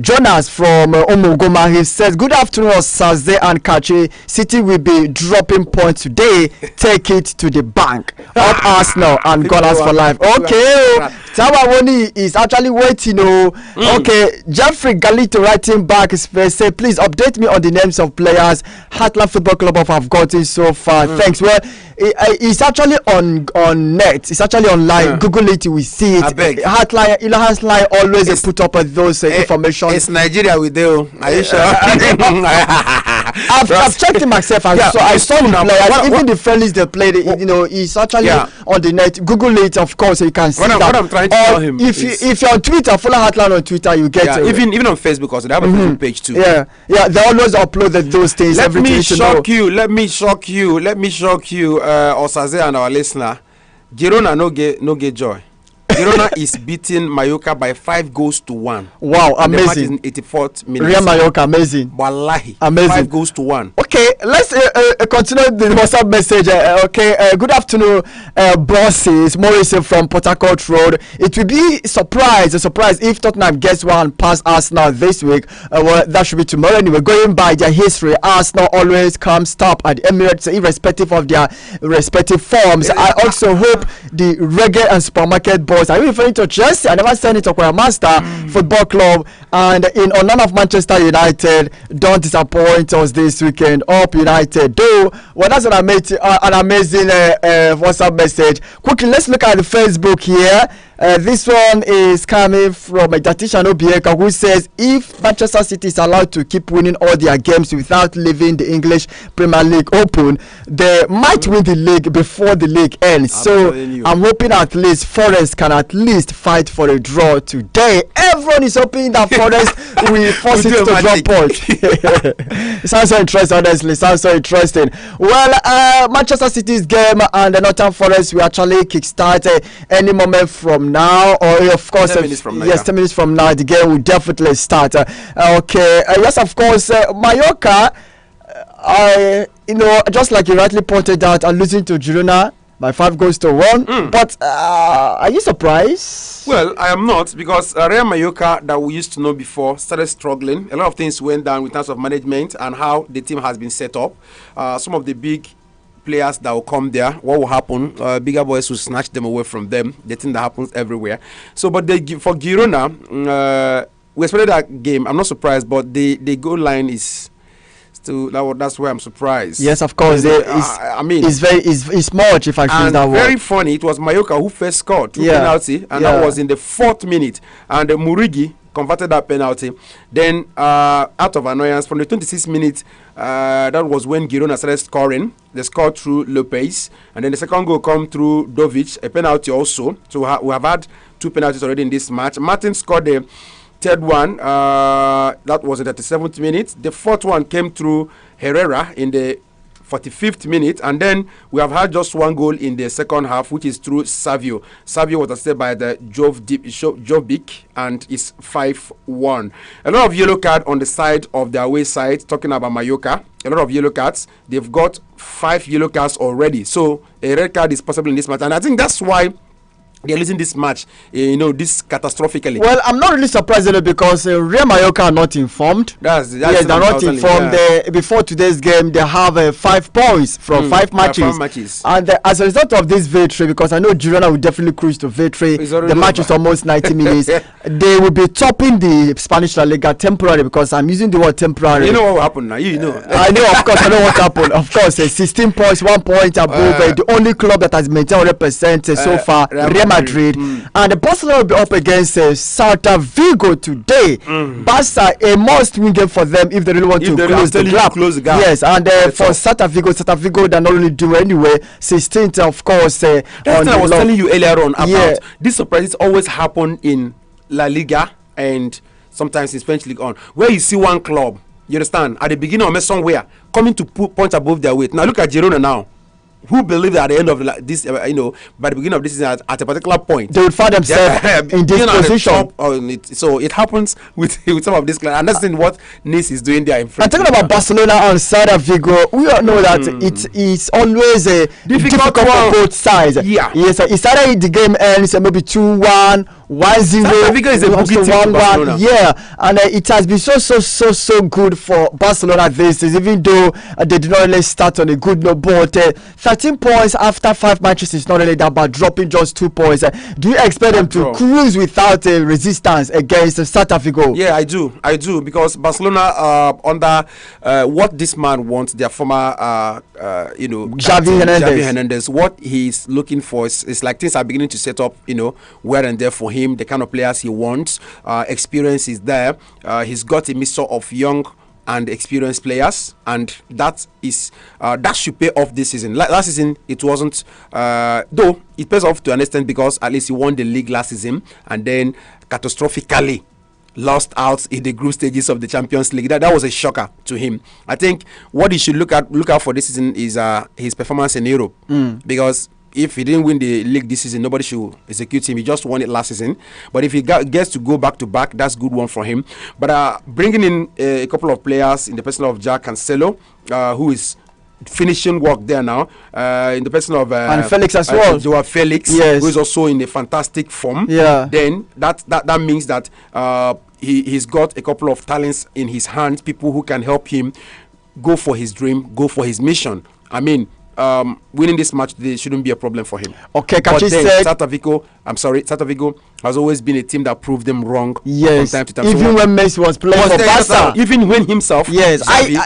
Jonas from Omugoma. He says, "Good afternoon, Saze and Kachi. City will be dropping points today. Take it to the bank. Up Arsenal and Gunners for life." Okay, Tawawoni is actually waiting. Okay, Jeffrey Galito writing back say, "Please update me on the names of players Heartland Football Club have gotten so far." Thanks. Well, it's actually on net. It's actually online. Google it, we see it. Heartline always put up those information. It's Nigeria with you. Are you sure? I've checked it myself. So I saw the players. Even the friendlies they played, it's actually on the net. Google it, of course, you can see that. What I'm trying to tell him if you're on Twitter, follow Heartland on Twitter, you get it. Even on Facebook also, they have a Facebook page too. Yeah, they always upload those things. Let me shock you, Osaze and our listener. Girona no get joy. Girona is beating Mallorca by 5-1. Wow, and amazing! The match is in 84th minute. Real Mallorca, amazing. Wallahi, amazing. 5-1. Okay, let's continue the WhatsApp message. Good afternoon, bosses. Maurice from Port Harcourt Road. It will be a surprise if Tottenham gets one past Arsenal this week. Well, that should be tomorrow anyway. Going by their history, Arsenal always comes top at the Emirates, irrespective of their respective forms. I also hope the Reggae and Supermarket boys. Are you referring to Chelsea? I never sent it to Choir Master Football Club and in honor of Manchester United. Don't disappoint us this weekend. Up United, though. Well, that's an amazing WhatsApp message. Quickly, let's look at the Facebook here. This one is coming from Datisha Obieka, who says, if Manchester City is allowed to keep winning all their games without leaving the English Premier League open, they might win the league before the league ends. So I'm hoping at least Forest can at least fight for a draw today. Everyone is hoping that Forest will force it to draw points. It sounds so interesting, honestly. Sounds so interesting. Well, Manchester City's game and the Northern Forest will actually kickstart any moment from now, or of course 10 minutes from now, 10 minutes from now the game will definitely start. Yes, of course, Mallorca, just like you rightly pointed out, are losing to Girona by 5-1. But are you surprised? Well, I am not, because Real Mallorca that we used to know before started struggling. A lot of things went down in terms of management and how the team has been set up. Some of the big players that will come there, what will happen? Bigger boys will snatch them away from them. The thing that happens everywhere. So, but for Girona, we expected that game. I'm not surprised, but the goal line is still that's where I'm surprised. Yes, of course. It's much if I feel that way. Very funny. It was Mallorca who first scored through penalty, and that was in the 4th minute. And Murigi converted that penalty. Then, out of annoyance, from the 26th minute, that was when Girona started scoring. They scored through Lopez, and then the second goal come through Dovic, a penalty also. So we have had 2 penalties already in this match. Martin scored the 3rd one. That was in the 37th minute. The 4th one came through Herrera in the 45th minute, and then we have had just 1 goal in the second half, which is through Savio. Savio was assisted by the Jovic, and it's 5-1. A lot of yellow card on the side of the away side, talking about Mallorca. A lot of yellow cards. They've got 5 yellow cards already, so a red card is possible in this match, and I think that's why they're losing this match, this catastrophically. Well, I'm not really surprised because Real Mallorca are not informed. Yes, they're not informed. Before today's game, they have 5 points from 5 matches. And as a result of this victory, because I know Girona will definitely cruise to victory, the match is almost 90 minutes. They will be topping the Spanish La Liga temporarily, because I'm using the word temporary. You know what will happen now? You know. I know, of course, I know what happened. Of course, 16 points, 1 point above. The only club that has maintained 100% so far, Real Madrid. And Barcelona will be up against Celta Vigo today. Barca, a must-win game for them if they really want to close the gap. Yes, and for Celta Vigo, they're not really doing anyway. 16th, of course. That's what I was telling you earlier on about these surprises always happen in La Liga and sometimes in Spanish League on, where you see one club, you understand, at the beginning of somewhere coming to put points above their weight. Now look at Girona now. who believe that at the end of this, by the beginning of this season, at a particular point, they would find themselves in this position. So it happens with some of these clients. And that's what Nice is doing there in France. I'm talking about Barcelona and Celta Vigo. We all know that it is always a difficult for both sides. Yeah. Yes, it's either the game ends maybe 2-1, 1-0. Celta Vigo is a boogie team for Barcelona. Yeah, and it has been so good for Barcelona this season, even though they did not really start on a good note. But 13 points after 5 matches is not really that bad, dropping just 2 points. Do you expect them to cruise without resistance against Celta Vigo? Yeah, I do, because Barcelona under what this man wants, their former Xavi Hernandez, what he's looking for is like things are beginning to set up, where and there for him, the kind of players he wants. Experience is there. He's got a mixture of young and experienced players, and that should pay off this season. Last season it wasn't, though it pays off to an extent, because at least he won the league last season and then catastrophically lost out in the group stages of the Champions League. That was a shocker to him. I think what he should look out for this season is his performance in Europe, because if he didn't win the league this season, nobody should execute him. He just won it last season. But if he gets to go back to back, that's a good one for him. But bringing in a couple of players in the person of Jack Cancelo, who is finishing work there now, in the person of and Felix as well. Joao Felix, who is also in a fantastic form. Yeah. Then that means that he's got a couple of talents in his hands, people who can help him go for his dream, go for his mission. I mean, winning this match today shouldn't be a problem for him. Okay, Kachi said Celta Vigo has always been a team that proved them wrong from time to time. Even when Messi was playing for Barca, even when himself. Yes,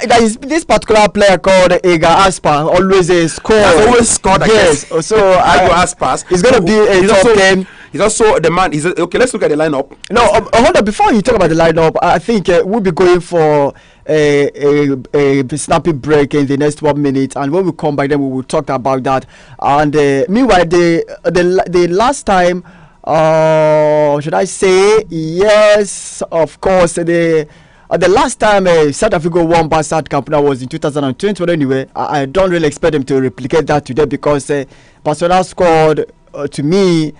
there is this particular player called Ega Aspas, always a scorer. Has always scored. Yes, so Aspas. It's gonna be a top game. He's also the man. Okay, let's look at the lineup. No, hold on. Before you talk about the lineup, I think we'll be going for a snappy break in the next 1 minute, and when we come back, then we will talk about that. And meanwhile, the last time, should I say, yes, of course, the last time South Africa won Barca Camp Nou was in 2020. But anyway, I don't really expect them to replicate that today, because Barcelona scored, to me,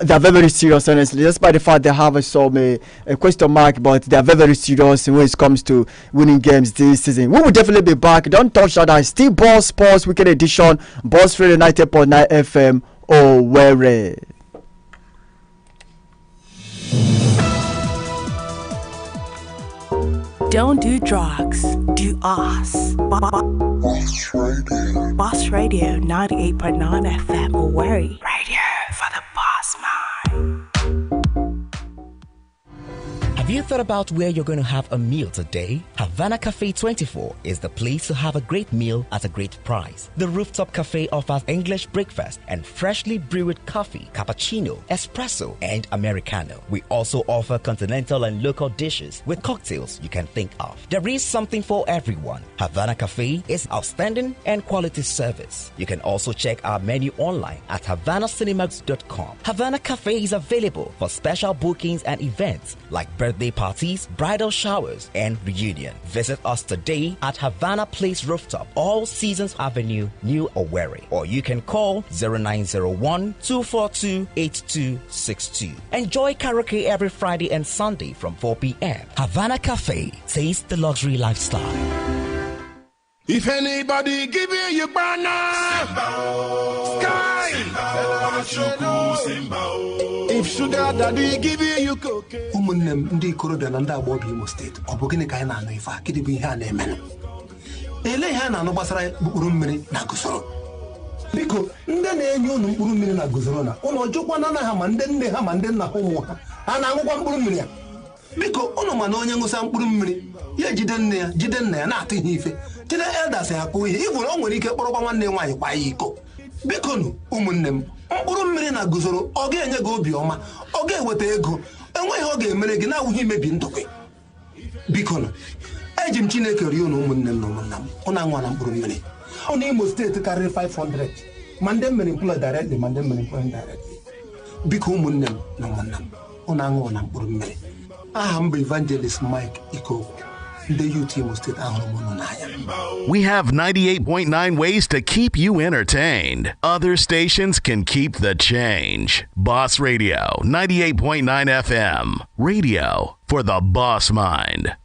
they are very, very serious, honestly, despite the fact they have some a question mark, but they are very, very serious when it comes to winning games this season. We will definitely be back. Don't touch that. Still Boss Sports Weekend Edition, Boss Radio 90.9 FM, Owerri. Don't do drugs, do us. Boss Radio 98.9 FM, Owerri. Radio for the boss mind. Have you thought about where you're going to have a meal today? Havana Cafe 24 is the place to have a great meal at a great price. The rooftop cafe offers English breakfast and freshly brewed coffee, cappuccino, espresso, and Americano. We also offer continental and local dishes with cocktails you can think of. There is something for everyone. Havana Cafe is outstanding and quality service. You can also check our menu online at havanacinemas.com. Havana Cafe is available for special bookings and events like birthday parties, bridal showers, and reunion. Visit us today at Havana Place Rooftop, All Seasons Avenue, New Owerri, or you can call 0901-242-8262. Enjoy karaoke every Friday and Sunday from 4 p.m. Havana Cafe, taste the luxury lifestyle. If anybody give you banana, sky, if sugar daddy give you cocaine. Ụmụnne ndị ikorobịa na ndị agbọghọ Imo steeti, ọ bụ gịnị ka anyị na-anụ ife a? Gịnị bụ ihe a na-eme? Ele ihe a na-anụ gbasara mkpụrụ mmiri na guzoro. Biko, ndị na-enye unu mkpụrụ mmiri na guzoro na unu ọjọkwa na ha ma ndị nne ha ma ndị nna ha ụmụ ha. Ha na-aṅụkwa mkpụrụ mmiri ya. Biko, unu ma na onye ṅụsa mkpụrụ mmiri, ya jide nne ya na-atụ ihe ife. Jide elders ya akpụ ihe. Ịbụrụ o nwere ike kpọrọkwa nwanne nwaanyị kwa ya iko. Biko nụ, ụmụnne m, mkpụrụ mmiri na guzoro ọ ga-enye gị obi ọma, ọ ga-eweta ego, enweghị ọ ga-emere gị na-awụghị imebi ndụ gị. Biko nụ, eji m Chineke rie unu ụmụnne m na ụmụnna m, ụnụ aṅụọ na mkpụrụ mmiri. Ọ na Imo steeti karịrị 500, ma ndị mmiri employ directly ma ndị mmiri employ indirectly. Biko ụmụnne m na ụmụnna m, ụnụ aṅụọ na mkpụrụ mmiri. Aha m bụ Evangelist Mike Ikoku. ndị youth Imo State ahụrụ m unu n'anya. We have 98.9 ways to keep you entertained. Other stations can keep the change. Boss Radio, 98.9 FM. Radio for the boss mind.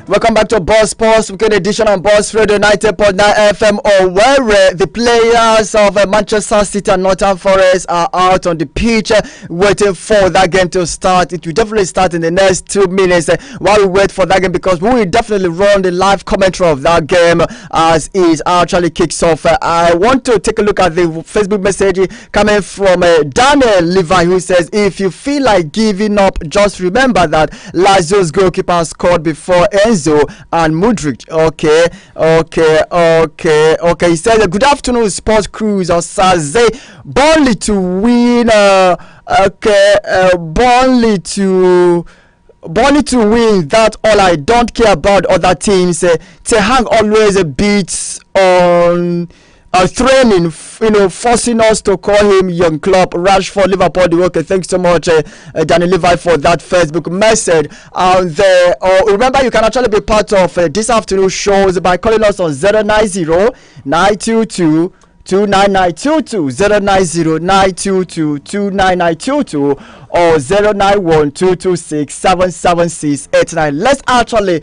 Welcome back to Boss Sports Weekend edition on Boss Radio 90.9 FM, Owerri. The players of Manchester City and Nottingham Forest are out on the pitch waiting for that game to start. It will definitely start in the next 2 minutes while we wait for that game, because we will definitely run the live commentary of that game as it actually kicks off. I want to take a look at the Facebook message coming from Daniel Levi, who says, if you feel like giving up, just remember that Lazio's goalkeeper scored before Enzo and Mudryk. Okay. He said, good afternoon, Sports Cruise or Saze. Burnley to win. Burnley to win. That's all. I don't care about other teams. Tehang always beats on training, forcing us to call him young club. Rashford, Liverpool. Okay, thanks so much, Danny Levi, for that Facebook message. Remember, you can actually be part of this afternoon shows by calling us on 090-922 29922 090-922 or 091-226-77689. Let's actually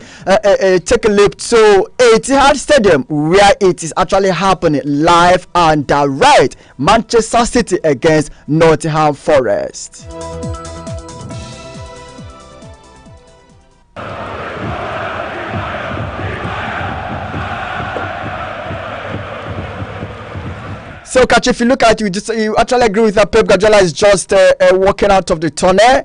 take a look to Etihad Stadium, where it is actually happening live and direct. Manchester City against Nottingham Forest. So, Kachi, if you look at it, you actually agree with that Pep Guardiola is just walking out of the tunnel,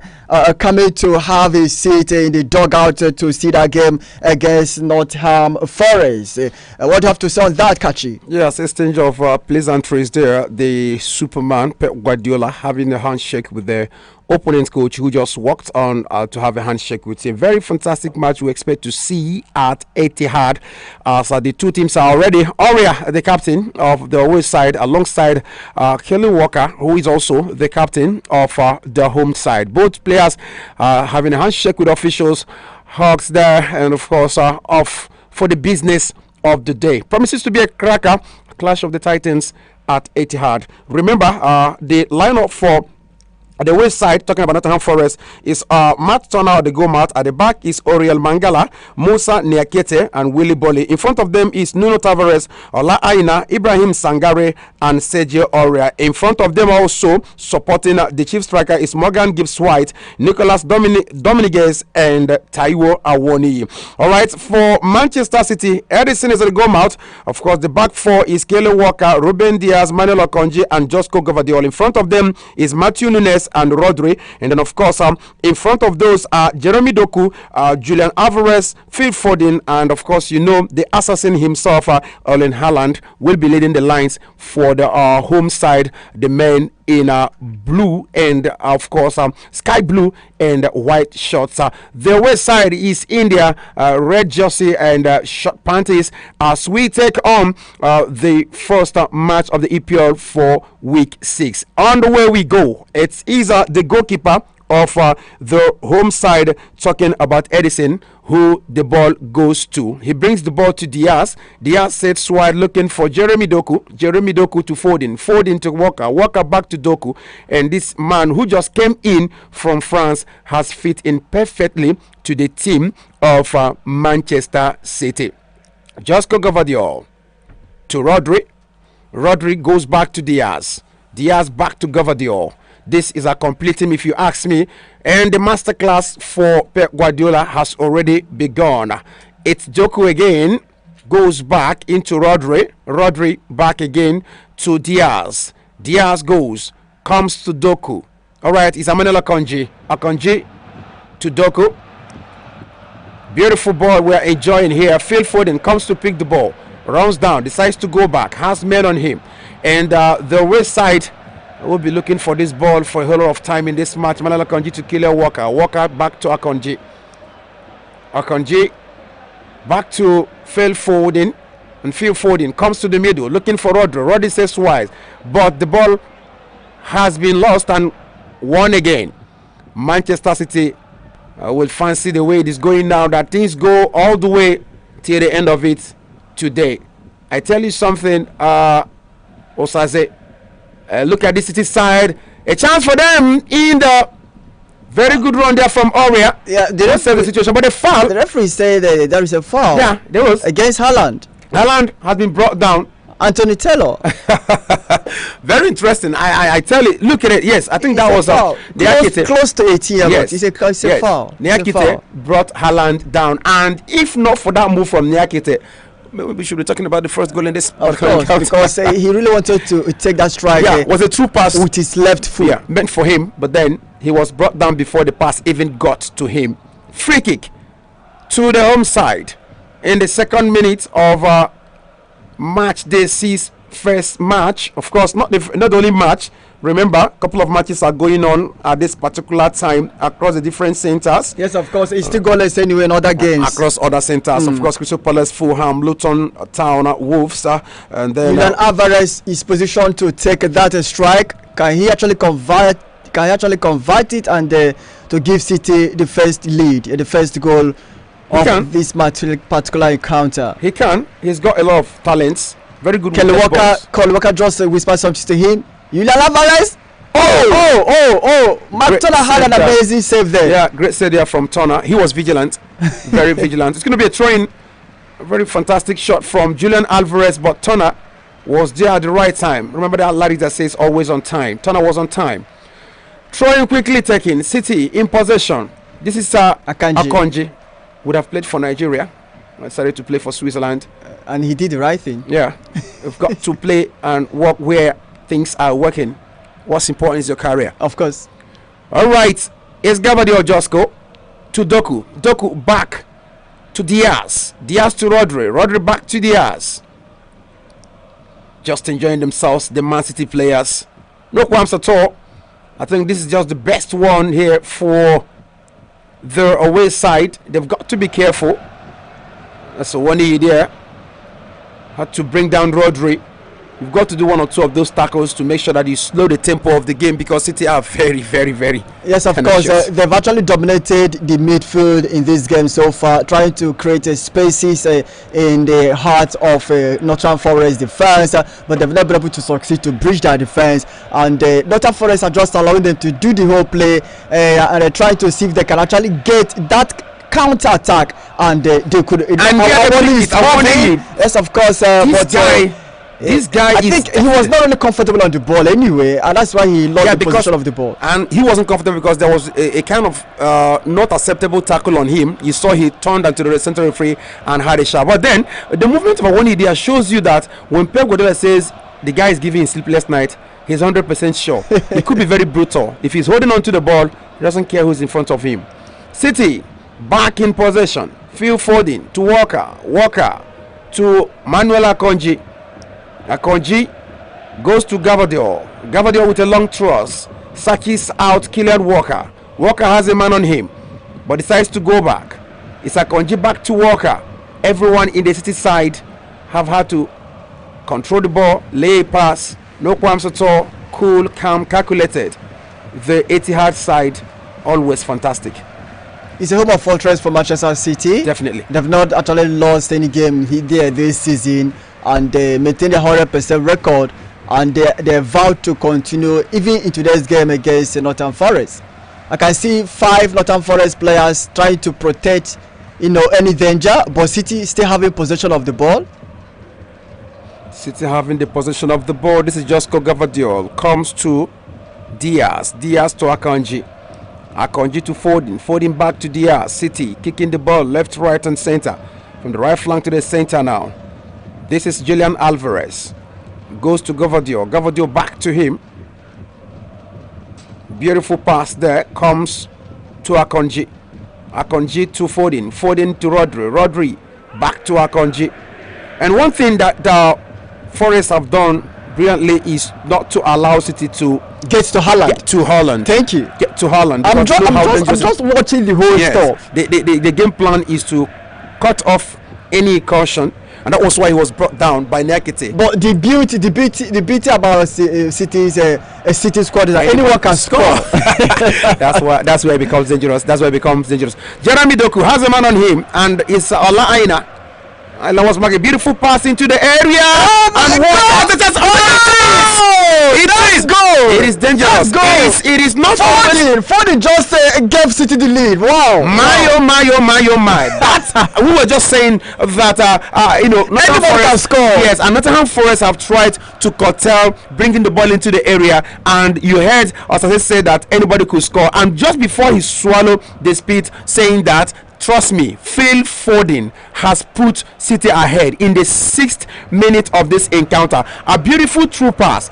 coming to have a seat in the dugout to see that game against Nottingham Forest. What do you have to say on that, Kachi? Yes, exchange of pleasantries there. The Superman, Pep Guardiola, having a handshake with the opponent coach who just walked on to have a handshake with him. Very fantastic match we expect to see at Etihad. So the two teams are already. Owerri, the captain of the away side, alongside Kelly Walker, who is also the captain of the home side. Both players having a handshake with officials, hugs there, and of course off for the business of the day. Promises to be a cracker. Clash of the Titans at Etihad. Remember, the lineup for the west side, talking about Nottingham Forest, is Matt Turner, the goal mat. At the back is Oriel Mangala, Musa Niakete, and Willy Bolly. In front of them is Nuno Tavares, Ola Aina, Ibrahim Sangare, and Sergio Aurier. In front of them also, supporting the chief striker, is Morgan Gibbs-White, Nicolas Dominguez, and Taiwo Awoni. All right, for Manchester City, Edison is at the goal mat. Of course, the back four is Kelly Walker, Ruben Diaz, Manuel Okonji, and Josko Gvardiol. In front of them is Matthew Nunes and Rodri, and then of course in front of those are Jeremy Doku, Julian Alvarez, Phil Foden, and of course the assassin himself, Erling Haaland, will be leading the lines for the home side, the men in blue and of course sky blue and white shorts. The west side is India, red jersey and short panties, as we take on the first match of the EPL for week 6. On the way we go, it's either the goalkeeper of the home side, talking about Edison, who the ball goes to. He brings the ball to Diaz. Diaz sets wide, looking for Jeremy Doku. Jeremy Doku to Foden. Foden to Walker. Walker back to Doku. And this man who just came in from France has fit in perfectly to the team of Manchester City. Josko Gvardiol to Rodri. Rodri goes back to Diaz. Diaz back to Gvardiol. This is a complete team, if you ask me, and the masterclass for Pep Guardiola has already begun. It's Doku again, goes back into Rodri. Rodri back again to Diaz. Diaz comes to Doku. All right, it's Emmanuel Akonji. Akonji to Doku. Beautiful ball we're enjoying here. Phil Foden comes to pick the ball, runs down, decides to go back, has men on him, and the west side will be looking for this ball for a whole lot of time in this match. Manuel Akonji to Kelly Walker. Walker back to Akonji. Akonji Back to Phil Foden. And Phil Foden comes to the middle looking for Rodri. Rodri says wise. But the ball has been lost and won again. Manchester City will fancy the way it is going now, that things go all the way till the end of it today. I tell you something, Osaze, look at the City side. A chance for them in the very good run there from Owerri. Yeah, the situation, but the foul. The referee said there is a foul. Yeah, there was against Haaland. Haaland has been brought down. Anthony Taylor. Very interesting. I tell you, look at it. Yes, I think that was close to 18. Yes, it's a foul. Niakite brought Haaland down, and if not for that move from Niakite, maybe we should be talking about the first goal in this. Of course, because he really wanted to take that strike. Yeah, it was a true pass with his left foot. Yeah, meant for him, but then he was brought down before the pass even got to him. Free kick to the home side in the second minute of match day 6 first match. Of course, not the only match. Remember, a couple of matches are going on at this particular time across the different centers. Yes, of course, it's still goalless anyway in other games. Across other centers, of course, Crystal Palace, Fulham, Luton Town, Wolves, and then Julian Alvarez is positioned to take that strike. Can he actually convert? Can he actually convert it and to give City the first lead, the first goal of this particular encounter? He can. He's got a lot of talents. Very good. Kelly Walker just whispered something to him. Julian Alvarez. Mark Turner had an amazing save there. Yeah, great save there from Turner. He was vigilant, very vigilant. It's going to be a throw-in. A very fantastic shot from Julian Alvarez, but Turner was there at the right time. Remember that Larry that says always on time. Turner was on time. Throw-in quickly taken. City in possession. This is Akanji. Would have played for Nigeria. Decided to play for Switzerland. And he did the right thing. Yeah. You've got to play and work where things are working. What's important is your career. Of course. All right. It's Gabadio Josko to Doku. Doku back to Diaz. Diaz to Rodri. Rodri back to Diaz. Just enjoying themselves, the Man City players. No qualms at all. I think this is just the best one here for the away side. They've got to be careful. That's a 1 there. Had to bring down Rodri. You've got to do one or two of those tackles to make sure that you slow the tempo of the game, because City are very, very, very. Yes, of course. They've actually dominated the midfield in this game so far, trying to create spaces in the heart of Nottingham Forest defense, but they've not been able to succeed to breach that defense. And Nottingham Forest are just allowing them to do the whole play, and they're trying to see if they can actually get that counter attack, and they could. Yes, of course. This guy I think he was not really comfortable on the ball anyway, and that's why he lost the position of the ball. And he wasn't comfortable because there was a kind of not acceptable tackle on him. You saw he turned onto the center referee and had a shot. But then the movement of Awoniyi shows you that when Pep Guardiola says the guy is giving a sleepless night, he's 100% sure. He could be very brutal. If he's holding on to the ball, he doesn't care who's in front of him. City back in possession. Phil Foden to Walker. Walker to Manuel Akanji. Akanji goes to Gabadio. Gabadio with a long thrust. Sakis out Kylian Walker. Walker has a man on him, but decides to go back. It's Akanji back to Walker. Everyone in the City side have had to control the ball, lay a pass, no qualms at all, cool, calm, calculated. The Etihad side, always fantastic. It's a home of fortress for Manchester City. Definitely. They've not actually lost any game there this season, and they maintain a 100% record, and they vowed to continue even in today's game against Nottingham Forest. I can see 5 Nottingham Forest players trying to protect any danger, but City still having possession of the ball. City having the possession of the ball. This is just Gabadio. Comes to Diaz. Diaz to Akanji. Akanji to Foden. Foden back to Diaz. City kicking the ball left, right, and center. From the right flank to the center now. This is Julian Alvarez. Goes to Gabadio. Gabadio back to him. Beautiful pass there. Comes to Akanji. Akanji to Foden. Foden to Rodri. Rodri back to Akanji. And one thing that the Forest have done brilliantly is not to allow City to get to Haaland. Thank you. Get to Haaland. I'm just watching the whole stuff. The game plan is to cut off any caution, and that was why he was brought down by Nyakete. But the beauty about City's City squad is that anyone can score. That's where it becomes dangerous. Jeremy Doku has a man on him, and it's Ola Aina. And that was a beautiful pass into the area. And what? It is goal. It is dangerous. It is not Foden just gave City the lead. Wow. My. That's we were just saying that anyone can score. Yes, and Nottingham Forest have tried to curtail bringing the ball into the area, and you heard Osase say that anybody could score, and just before he swallowed the spit, saying that, trust me, Phil Foden has put City ahead in the 6th minute of this encounter. A beautiful through pass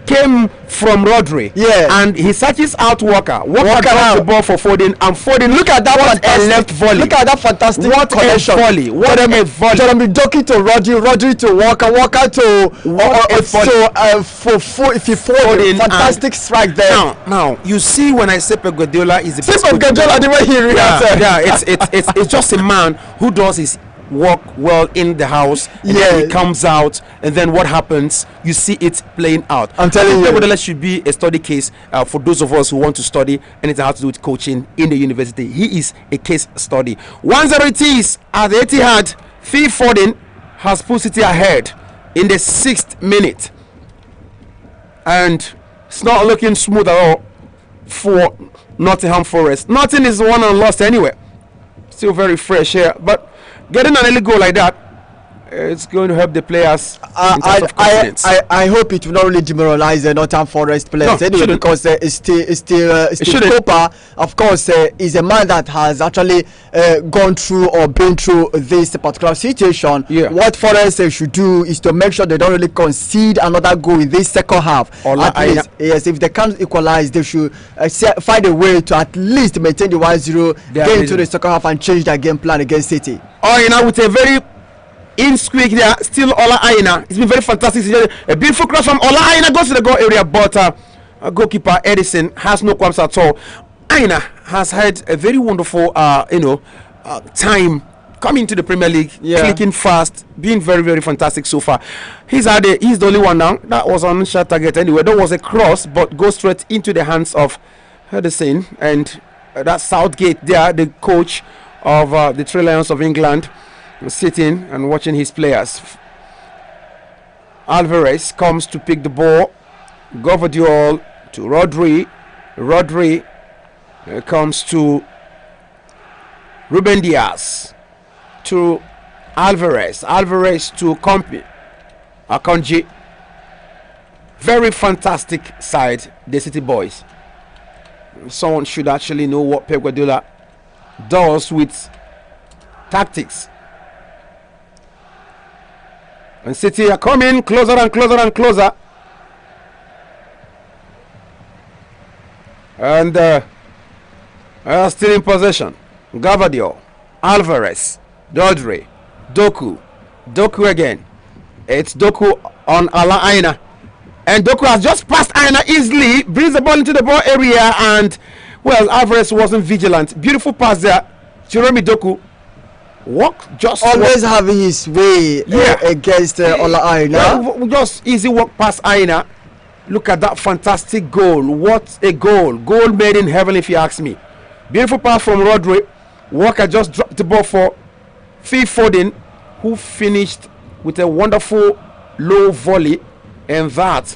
came from Rodri. Yeah. And he searches out Walker. Walker got the ball for Foden, and Foden, look at that fantastic left volley. Look at that fantastic connection. What a volley. Jeremy Doku to Rodri to Walker to Foden. Fantastic strike there. Now you see, when I say Pep Guardiola is the best Pep Guardiola, the way he reacted. It's just a man who does his work well in the house, and then he comes out, and then what happens, you see it playing out. I'm telling you, Guardiola should be a study case for those of us who want to study anything has to do with coaching in the university. He is a case study. 1-0 it is at the Etihad. Phil Foden has put City ahead in the 6th minute, and it's not looking smooth at all for Nottingham Forest. Nothing is won and lost anyway. Still very fresh here, but getting an early goal like that, it's going to help the players in terms of confidence. I hope it will not really demoralize the Nottingham Forest players anyway, because Steve Cooper, of course, is a man that has actually gone through or been through this particular situation. What Forest should do is to make sure they don't really concede another goal in this second half. At least, yes, if they can't equalize, they should find a way to at least maintain the 1-0, get into the second half and change their game plan against City. With a very squeak there, still Ola Aina. It's been very fantastic. A beautiful cross from Ola Aina, goes to the goal area, but goalkeeper Edison has no qualms at all. Aina has had a very wonderful time coming to the Premier League, clicking fast, being very, very fantastic so far. He's the only one now. That was on shot target anyway. That was a cross, but goes straight into the hands of Edison, and that's Southgate there, the coach of the Three Lions of England, sitting and watching his players. Alvarez comes to pick the ball. Gvardiol to Rodri. Rodri comes to Ruben Diaz. To Alvarez. Alvarez to Akanji. Very fantastic side, the City boys. Someone should actually know what Pep Guardiola does with tactics. And City are coming closer and closer and closer. And still in possession. Gvardiol, Alvarez, Rodri, Doku again. It's Doku on Ala Aina. And Doku has just passed Aina easily, brings the ball into the ball area, and Alvarez wasn't vigilant. Beautiful pass there. Jeremy Doku always having his way against Ola Aina. Just easy walk past Aina. Look at that fantastic goal. What a goal. Goal made in heaven, if you ask me. Beautiful pass from Rodri. Walker just dropped the ball for Phil Foden, who finished with a wonderful low volley, and that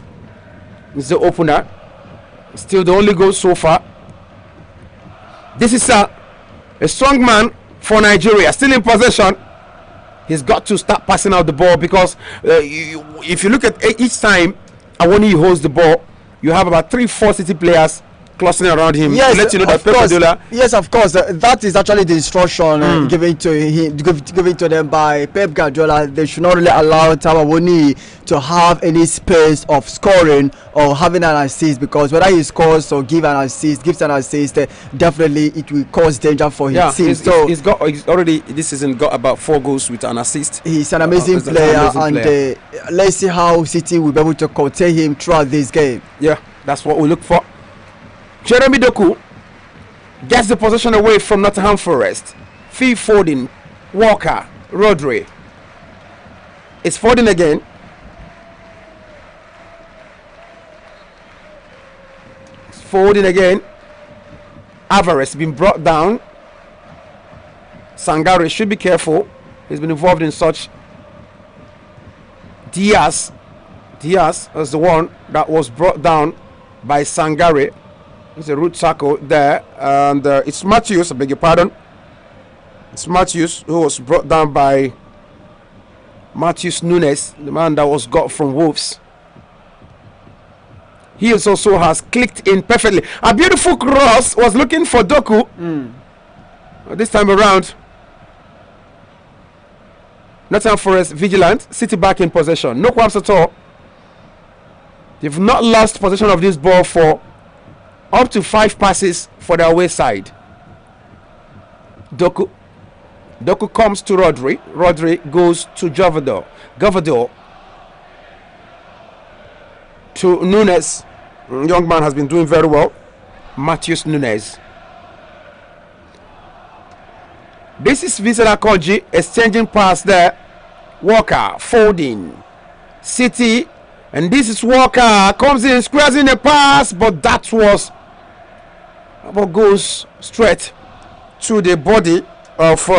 is the opener. Still the only goal so far. This is a strong man for Nigeria, still in possession. He's got to start passing out the ball, because if you look at each time when he holds the ball, you have about 3-4 City players clustering around him. Yes, to let you know that Pep Guardiola. Yes, of course. That is actually the instruction given to them by Pep Guardiola. They should not really allow Tawawoni to have any space of scoring or having an assist, because whether he scores or gives an assist, definitely it will cause danger for his team. He's already this season got about 4 goals with an assist. He's an amazing player, and let's see how City will be able to contain him throughout this game. Yeah, that's what we look for. Jeremy Doku gets the possession away from Nottingham Forest. Phil Foden Walker, Rodri. It's Foden again. It's Foden again. Alvarez been brought down. Sangare should be careful. He's been involved in such. Diaz was the one that was brought down by Sangare. It's a root tackle there. And it's Matthews, I beg your pardon. It's Matthews who was brought down by Matthews Nunes, the man that was got from Wolves. He also has clicked in perfectly. A beautiful cross was looking for Doku. This time around, Nottingham Forest vigilant. City back in possession. No qualms at all. They've not lost possession of this ball for up to 5 passes for their away side. Doku comes to Rodri. Rodri goes to Gavador to Nunes. Young man has been doing very well. Matheus Nunes. This is Vincent Akonji exchanging pass there. Walker, Foden, City, and this is Walker comes in, squares in a pass, but that was what goes straight to the body of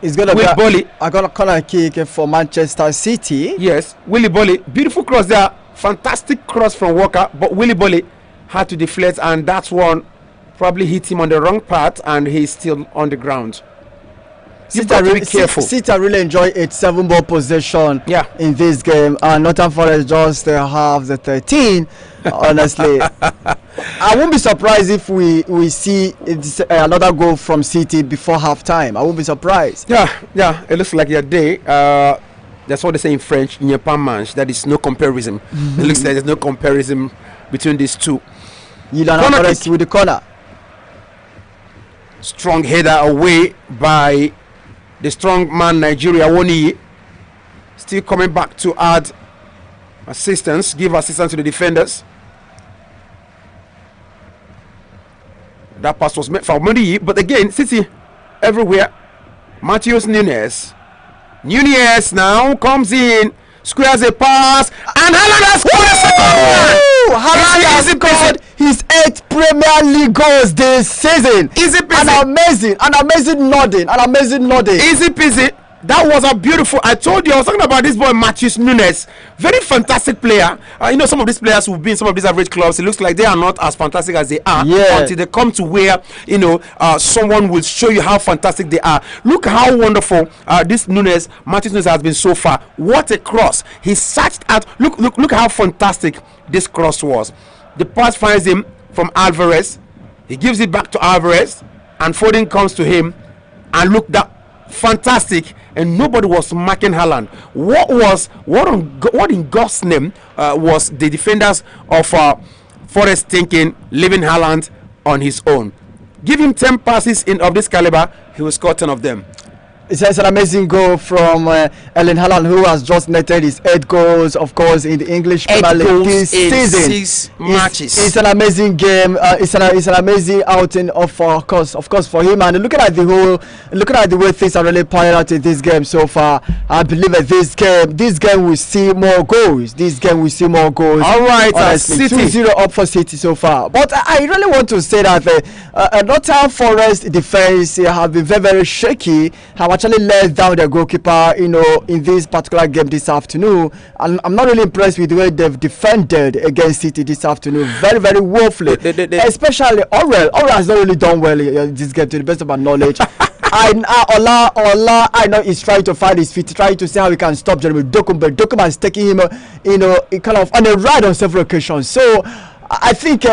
it's gonna Willy Bolly. I got a corner kick for Manchester City. Yes, Willy Bolly, beautiful cross there, fantastic cross from Walker, but Willy Bolly had to deflect, and that's one probably hit him on the wrong part, and he's still on the ground. You've got to be careful. City really enjoy its 7-ball possession in this game, and Nottingham Forest just have the 13. Honestly, I won't be surprised if we see another goal from City before halftime. I won't be surprised. Yeah, it looks like your day. That's what they say in French. In pas manche, that is no comparison. It looks like there's no comparison between these two. You don't have with the corner. Strong header away by the strong man Nigeria Woni. Still coming back to add assistance, give assistance to the defenders. That pass was meant for Modi, but again, City everywhere. Matheus Nunes now comes in, squares a pass, and Haaland has scored a second one. Haaland has scored his 8th Premier League goals this season. Easy peasy. An amazing nodding. Easy peasy. That was a beautiful. I told you I was talking about this boy Matheus Nunes. Very fantastic player. Some of these players who've been in some of these average clubs, it looks like they are not as fantastic as they are until they come to where someone will show you how fantastic they are. Look how wonderful this Matheus Nunes has been so far. What a cross! He searched out. Look how fantastic this cross was. The pass finds him from Alvarez. He gives it back to Alvarez, and Foden comes to him. And look, that fantastic, and nobody was marking Haaland. What in God's name was the defenders of Forest thinking, leaving Haaland on his own? Give him 10 passes of this caliber, he will score 10 of them. It's an amazing goal from Erling Haaland, who has just netted his 8 goals, of course, in the English Premier League this season. 6 matches. It's an amazing game. It's an amazing outing of course for him. And looking at the way things are really playing out in this game so far, I believe that this game will see more goals. All right, City 2-0 up for City so far. But I really want to say that Nottingham Forest defense have been very, very shaky. Have actually let down their goalkeeper, in this particular game this afternoon. And I'm not really impressed with the way they've defended against City this afternoon. Very, very woefully. Especially Owerri. Owerri has not really done well in this game, to the best of my knowledge. Ola, I know he's trying to find his feet, trying to see how he can stop Jeremy Dokum, but Dokum has taken him, kind of on a ride on several occasions. So I think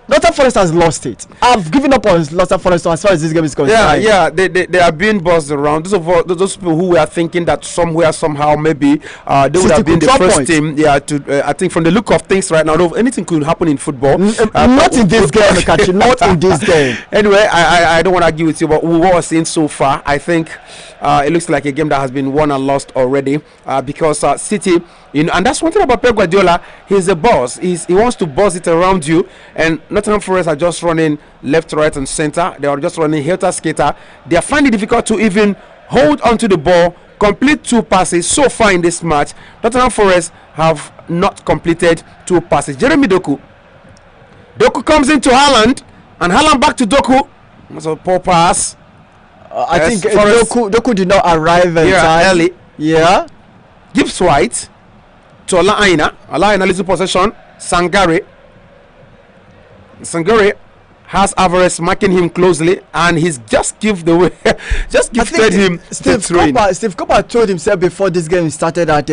Nottingham Forest has lost it. I've given up on Nottingham Forest as far as this game is concerned. They are being buzzed around. Those people who were thinking that somewhere, somehow, maybe they would have been the first team. I think from the look of things right now, anything could happen in football. Not in this game, Kachi. Not in this game. Anyway, I don't want to argue with you, but what we're seeing so far, I think it looks like a game that has been won and lost already because City. And that's one thing about Pep Guardiola. He's a boss. He wants to boss it around you, and Nottingham Forest are just running left, right, and center. They are just running helter-skelter. They are finding it difficult to even hold onto the ball, complete 2 passes. So far in this match, Nottingham Forest have not completed 2 passes. Jeremy Doku comes into Haaland, and Haaland back to Doku. That's a poor pass. I think Doku did not arrive in time. Early. Yeah. Gibbs White to Ola Aina little possession. Sangare has Alvarez marking him closely, and he's just gifted him Steve Cooper told himself before this game started that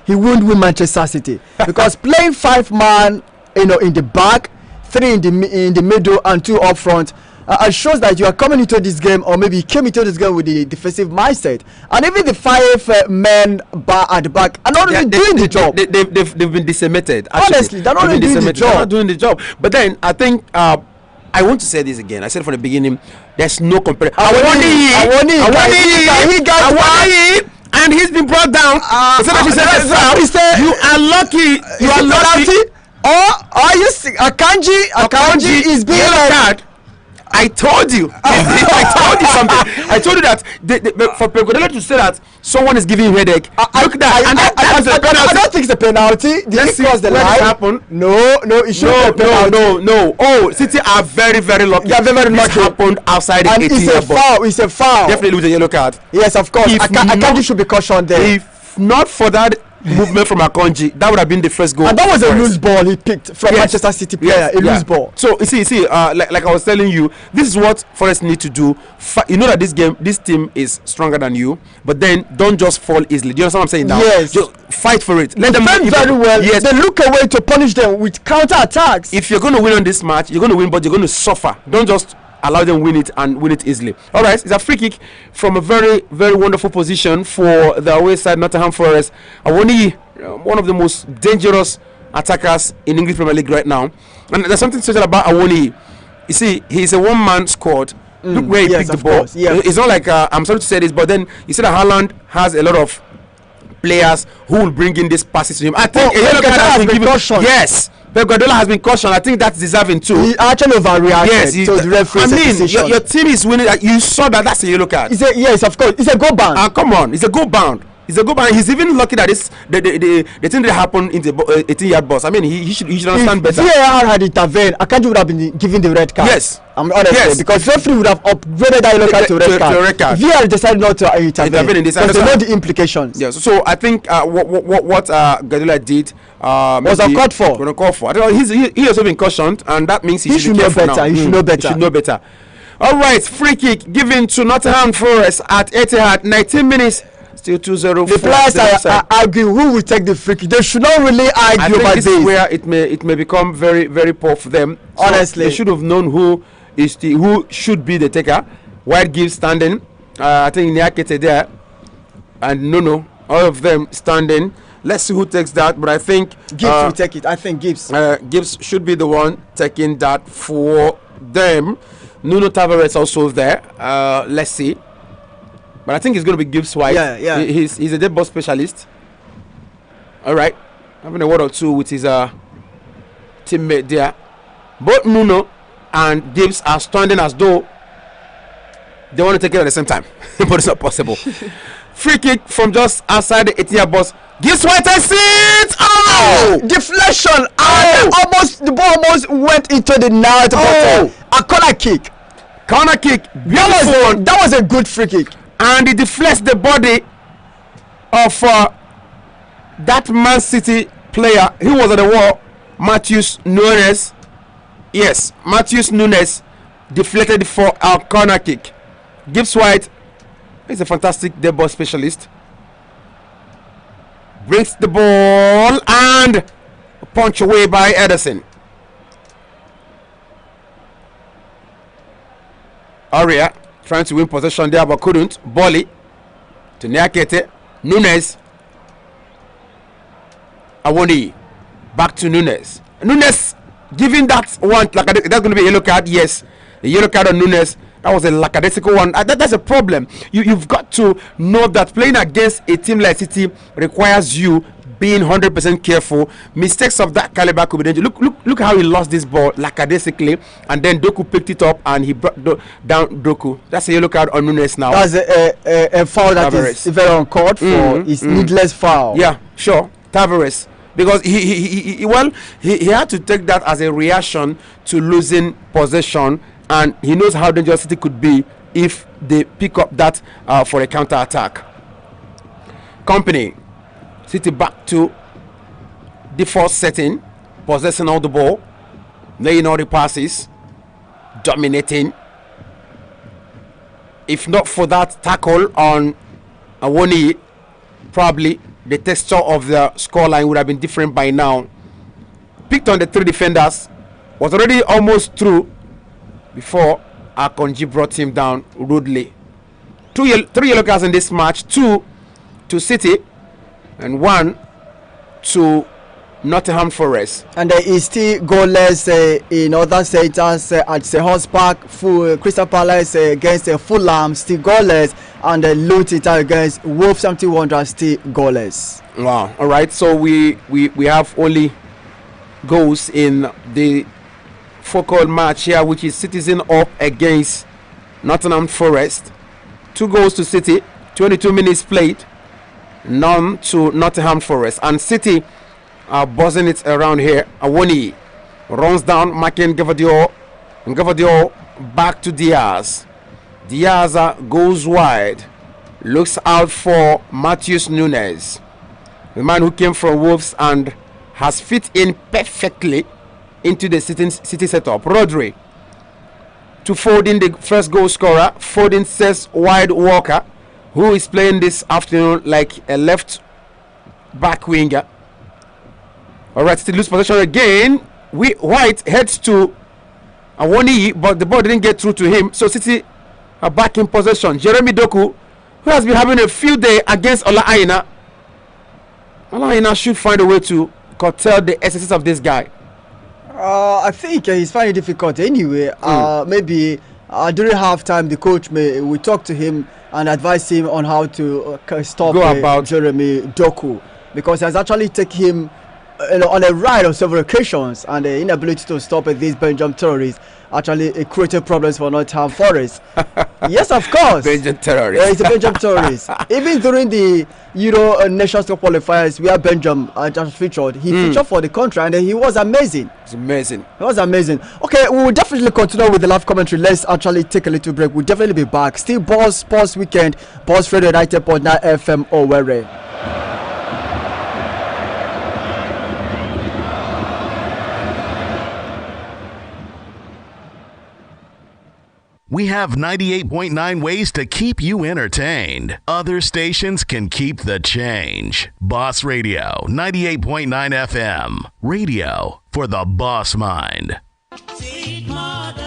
he wouldn't win Manchester City because playing 5 man, in the back, 3 in the middle, and 2 up front. It shows that you are coming into this game, or maybe you came into this game with the defensive mindset, and even the 5 men at the back are not even doing the job. They've been decimated. Honestly, they're not doing the job. They're not doing the job. But then I think I want to say this again. I said from the beginning, there's no comparison. And he's been brought down. You are lucky. You are lucky. Or you see, Akanji is being like. I told you. I told you something. I told you that for Pegodela to say that someone is giving him headache. Look at that. I don't think it's a penalty. Let's see what's the line. Happen. No, it shouldn't be a penalty. No. Oh, City are very, very lucky. They are very lucky. It happened outside the 18-yard box. It's a foul. Definitely with a yellow card. Yes, of course. Akanji should be cautioned there. If not for that movement from Akanji, that would have been the first goal. And that was a loose ball he picked from Manchester City player. Loose ball. So you see, like I was telling you, this is what Forest need to do. You know that this team is stronger than you, but then don't just fall easily. Do you understand what I'm saying now? Yes. Just fight for it. Let them very well. Yes. They look away to punish them with counter attacks. If you're going to win on this match, you're going to win, but you're going to suffer. Don't just allow them win it and win it easily. All right, it's a free kick from a very, very wonderful position for the away side, Nottingham Forest. Awoni, one of the most dangerous attackers in English Premier League right now. And there's something special about Awoni. You see, he's a one-man squad. Look where he picked the ball. It's not like I'm sorry to say this, but then you see that Haaland has a lot of players who will bring in this passes to him. I think a yellow card has been given. Yes. Pep Guardiola has been cautioned. I think that's deserving too. He actually overreacted to the referee's decision. Your team is winning. You saw that's a yellow card. Yes, of course. It's a goal bound. Come on, it's a goal bound. He's even lucky that the thing that happened in the 18-yard box. I mean, he should understand better. If VAR had intervened, Akanji would have been given the red card. Yes. I'm honest, because referee would have upgraded that yellow card to red card. VAR decided not to intervene in this because they know the implications. Yes. So I think what Guardiola did was uncalled for. I don't know, he has been cautioned, and that means he should know better. He should know better. All right, free kick given to Nottingham Forest at Etihad. 19 minutes. Still 2-0. The players are arguing who will take the free kick. They should not really argue about this. Is where it may become very, very poor for them. So honestly, they should have known who should be the taker. White Gibbs standing. I think Nyakete there, and Nuno. All of them standing. Let's see who takes that. But I think Gibbs will take it. I think Gibbs. Gibbs should be the one taking that for them. Nuno Tavares also there. Let's see. But I think it's going to be Gibbs White. Yeah. He's a dead ball specialist. All right. Having a word or two with his teammate there. Both Nuno and Gibbs are standing as though they want to take it at the same time. But it's not possible. Free kick from just outside the 18-yard box. Gibbs White, I see it! Oh! Deflection! The ball almost went into the net. A corner kick. That was a good free kick. And it deflects the body of that Man City player. He was at the wall, Matheus Nunes. Yes, Matheus Nunes deflected for our corner kick. Gibbs White is a fantastic dead ball specialist. Brings the ball and punch away by Ederson. Aria trying to win possession there but couldn't. Bolly to Nyakete. Nunes. Awoni. Back to Nunes. Nunes giving that one. That's going to be a yellow card. Yes. A yellow card on Nunes. That was a lackadaisical one. That's a problem. You've got to know that playing against a team like City requires you being 100% careful, mistakes of that caliber could be dangerous. Look how he lost this ball lackadaisically, and then Doku picked it up and he brought down Doku. That's a yellow card on Nunes now. That's a foul that is very uncalled for. It's needless foul. Yeah, sure. Tavares. Because he had to take that as a reaction to losing possession, and he knows how dangerous City could be if they pick up that for a counter attack. Company, City back to default setting, possessing all the ball, laying all the passes, dominating. If not for that tackle on Awoni, probably the texture of the scoreline would have been different by now. Picked on the 3 defenders, was already almost through before Akonji brought him down rudely. 3 yellow cards in this match, 2 to City and 1 to Nottingham Forest. And there is still goalless in other centers at Sehos Park. Crystal Palace against Fulham, still goalless, and Luton against Wolverhampton Wanderers, still goalless. Wow. All right. So we have only goals in the focal match here, which is Citizen up against Nottingham Forest. 2 goals to City, 22 minutes played, none to Nottingham Forest, and City are buzzing it around here. Awoni runs down, marking Gavadio, and Gavadio back to Diaz. Diaz goes wide, looks out for Matheus Nunes, the man who came from Wolves and has fit in perfectly into the City setup. Rodri to Foden, the first goal scorer. Foden says wide Walker, who is playing this afternoon like a left back winger. All right, still lose possession again. White heads to Awoni, but the ball didn't get through to him. So City are back in possession. Jeremy Doku, who has been having a field day against Ola Aina. Ola Aina should find a way to curtail the excesses of this guy. I think he's finding it difficult anyway. Maybe during halftime, the coach will talk to him and advise him on how to stop Jeremy Doku, because he has actually taken him on a ride on several occasions, and the inability to stop these Belgium terrorists actually created problems for Nottingham Forest. Yes, of course. Belgium terrorists. It's a Belgium terrorist. Even during the Euro Nations Cup qualifiers, where Belgium just featured, he featured for the country, and he was amazing. It's amazing. It was amazing. Okay, we will definitely continue with the live commentary. Let's actually take a little break. We'll definitely be back. Still Boss Sports Weekend, Boss Radio 90.9 FM Owerri. We have 98.9 ways to keep you entertained. Other stations can keep the change. Boss Radio, 98.9 FM. Radio for the boss mind. Sweet mother,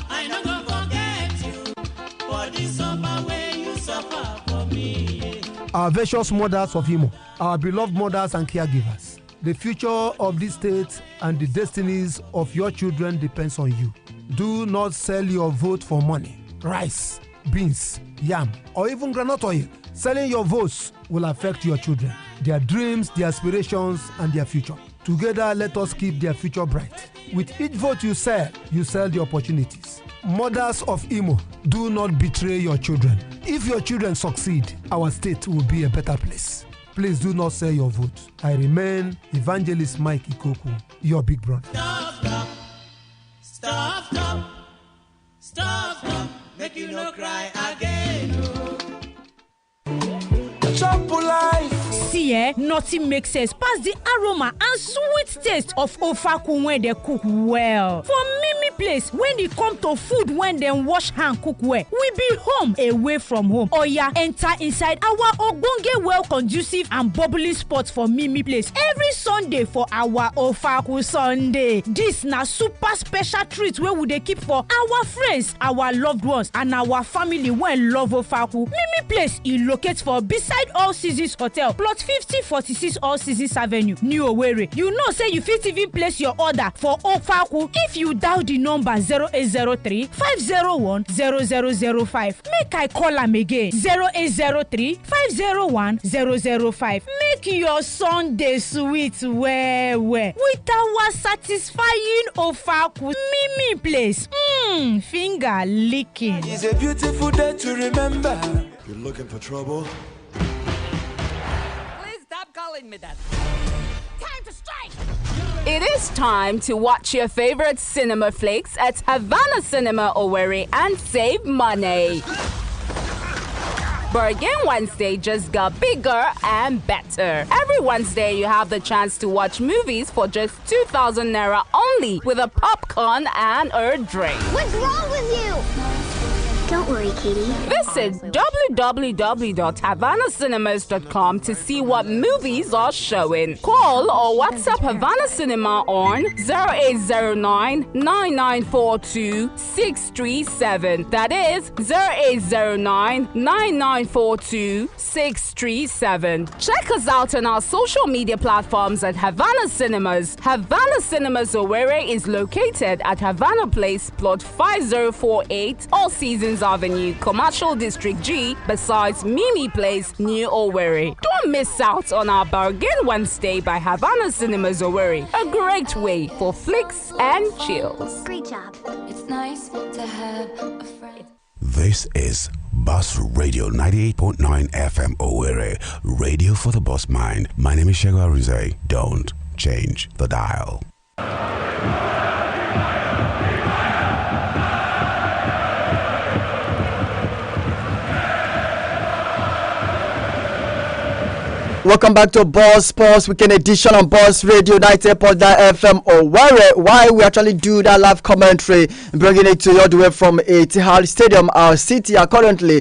I no go forget you for the summer way you suffer for me. Our precious mothers of Imo, our beloved mothers and caregivers, the future of this state and the destinies of your children depends on you. Do not sell your vote for money, rice, beans, yam, or even groundnut oil. Selling your votes will affect your children, their dreams, their aspirations, and their future. Together, let us keep their future bright. With each vote you sell the opportunities. Mothers of Imo, do not betray your children. If your children succeed, our state will be a better place. Please do not sell your vote. I remain Evangelist Mike Ikoku, your big brother. Stop, make you no cry again. Chop life. See, nothing makes sense past the aroma and sweet taste of ofaku when they cook well. For Mimi place, when it come to food when they wash hand cook well, we be home away from home. Oya, enter inside our ogbonge well conducive and bubbling spot for Mimi place every Sunday for our ofaku Sunday. This na super special treat where we dey keep for our friends, our loved ones, and our family when love ofaku. Mimi place is located for beside All Seasons Hotel, plot 5046 All Seasons Avenue, New Owerri. You know say you fit even place your order for Okfaku if you dial the number 0803 501 0005. Make I call am again 0803 501 005. Make your Sunday sweet well with our satisfying Okfaku Mimi place. Finger licking. It's a beautiful day to remember. You're looking for trouble? Please stop calling me that. Time to strike! It is time to watch your favorite cinema flicks at Havana Cinema Owerri and save money. Bargain Wednesday just got bigger and better. Every Wednesday, you have the chance to watch movies for just 2,000 naira only with a popcorn and a drink. What's wrong with you? Don't worry, Katie. Visit www.havanacinemas.com to see what movies are showing. Call or WhatsApp Havana Cinema on 0809 9942 637. That is 0809 9942 637. Check us out on our social media platforms at Havana Cinemas. Havana Cinemas Owerri is located at Havana Place, plot 5048, All Seasons Avenue, Commercial District G, besides Mimi Place, New Owerri. Don't miss out on our Bargain Wednesday by Havana Cinemas Owerri. A great way for flicks and chills. Great job. It's nice to have a friend. This is Boss Radio 98.9 FM Owerri, radio for the boss mind. My name is Shego Aruze. Don't change the dial. Welcome back to Boss Sports Weekend Edition on Boss Radio 98.9 FM Owerri. Why we actually do that live commentary, bringing it to you all the way from Etihad Stadium. Our City are currently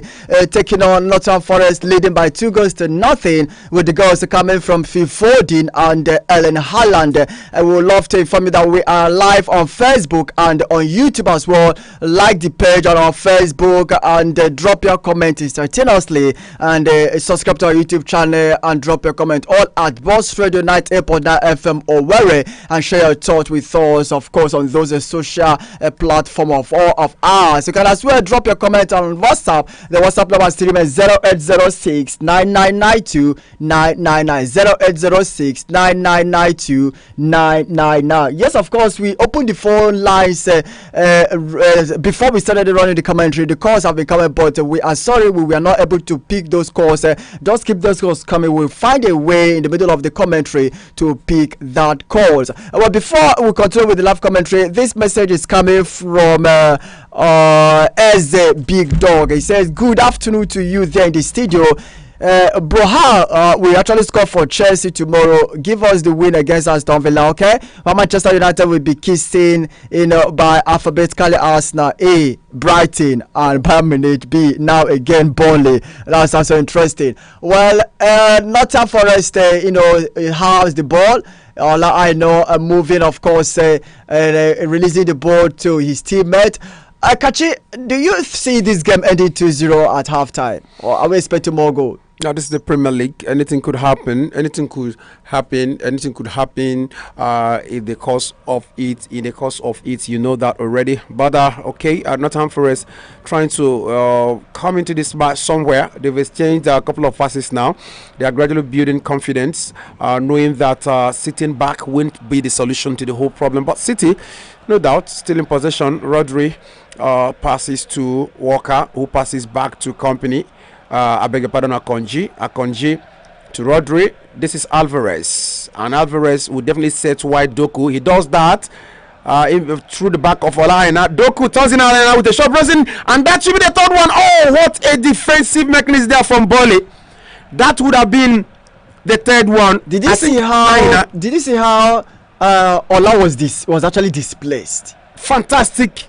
taking on Nottingham Forest, leading by 2-0, with the goals coming from Phil Foden and Ellen Haaland. We would love to inform you that we are live on Facebook and on YouTube as well. Like the page on our Facebook and drop your comment instantaneously, and subscribe to our YouTube channel and drop your comment all at Boss Radio 98.9 FM Owerri, and share your thoughts with us, of course, on those social platform of all of ours. You can as well drop your comment on WhatsApp. The WhatsApp number is 0806 9992 999 0806 9992 999. Yes, of course, we opened the phone lines before we started running the commentary. The calls have been coming, but we are sorry we were not able to pick those calls. Just keep those calls coming. We'll find a way in the middle of the commentary to pick that calls. Well, before we continue with the live commentary, this message is coming from as a big dog. He says, good afternoon to you there in the studio. Broha, we actually score for Chelsea tomorrow. Give us the win against Aston Villa, okay? Manchester United will be kissing by alphabetically Arsenal A, Brighton, and Bayern Munich B. Now again Burnley. That's also interesting. Well, Nottingham Forest, has the ball. All I know, moving, of course, releasing the ball to his teammate. Kachi, do you see this game ending 2-0 at halftime, or are we expecting more goal? Now, this is the Premier League. Anything could happen. Anything could happen. Anything could happen in the course of it. You know that already. But Nottingham Forest trying to come into this match somewhere. They've exchanged a couple of passes now. They are gradually building confidence, knowing that sitting back won't be the solution to the whole problem. But City, no doubt, still in possession. Rodri passes to Walker, who passes back to Company. I beg your pardon, Akonji to Rodri. This is Alvarez, and Alvarez will definitely set wide Doku. He does that through the back of Olaina. Doku turns in Olaina with a shot pressing, and that should be the third one. Oh, what a defensive mechanism there from Boli. That would have been the third one. Did you see how Ola was actually displaced? Fantastic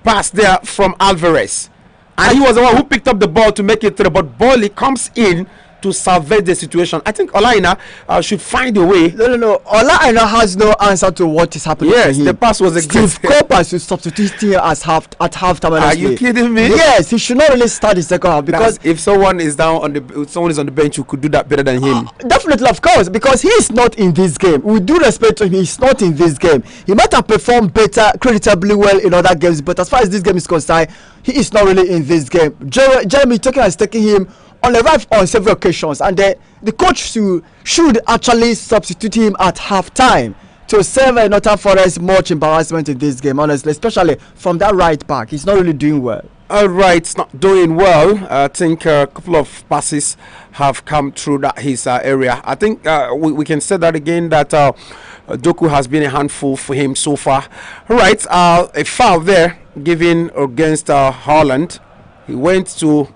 pass there from Alvarez. And he was the one who picked up the ball to make it through. But Boli comes in to salvage the situation. I think Olaina should find a way. No. Olaina has no answer to what is happening. Yes, to him. the pass was a Steve Cooper should substitute him at halftime. Are you kidding me? Yes, he should not really start the second half because if someone is someone is on the bench who could do that better than him. Definitely, of course, because he is not in this game. With due respect to him, he's not in this game. He might have performed better, creditably well in other games, but as far as this game is concerned, he is not really in this game. Jeremy Token has taken him on the right on several occasions, and the coach should actually substitute him at halftime to save Nottingham Forest much embarrassment in this game, honestly, especially from that right back. He's not really doing well. All right, it's not doing well. I think a couple of passes have come through his area. I think we can say that again, that Doku has been a handful for him so far. All right, a foul there given against Holland. He went to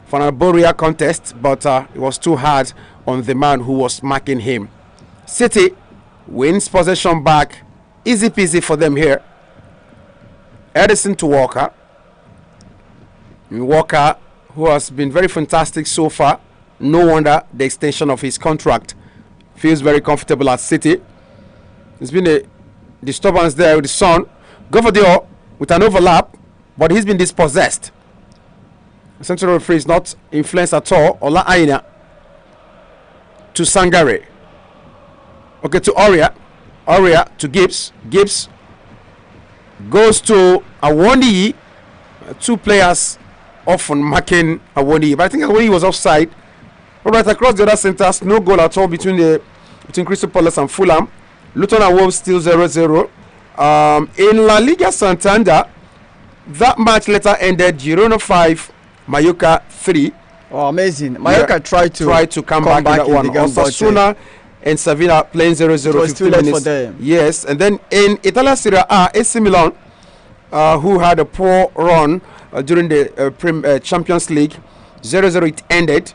for an Borea contest, but it was too hard on the man who was marking him. City wins possession back. Easy peasy for them here. Edison to Walker. Walker, who has been very fantastic so far. No wonder the extension of his contract. Feels very comfortable at City. There's been a disturbance there with the Son. Go for the with an overlap, but he's been dispossessed. The central referee is not influenced at all. Ola Aina to Sangare. Okay, to Oria. Oria to Gibbs. Gibbs goes to Awoniyi. Two players often marking Awoniyi, but I think Awoniyi was offside. All right, across the other centers, no goal at all between Crystal Palace and Fulham. Luton and Wolves still 0-0. In La Liga Santander, that match later ended Girona 5, Mallorca 3. Oh, amazing. Mallorca tried to come back in that one. Osasuna and Sevilla playing 0-0. It was too late for them. Yes, and then in Italian Serie A, AC Milan, who had a poor run during the Champions League, 0-0 it ended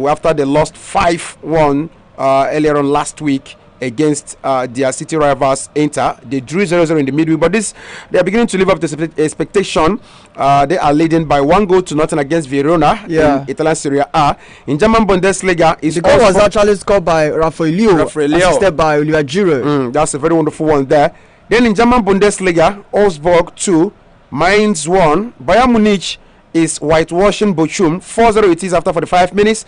after they lost 5-1 earlier on last week against their city rivals Inter. They drew 0-0 in the midweek, but they are beginning to live up to expectation. They are leading by 1-0 against Verona in Italian Serie A. In German Bundesliga, the goal was actually scored by Rafael assisted by Oliver Giroud. That's a very wonderful one there. Then in German Bundesliga, Augsburg 2, Mainz 1. Bayern Munich is whitewashing Bochum. 4-0 it is after 45 minutes.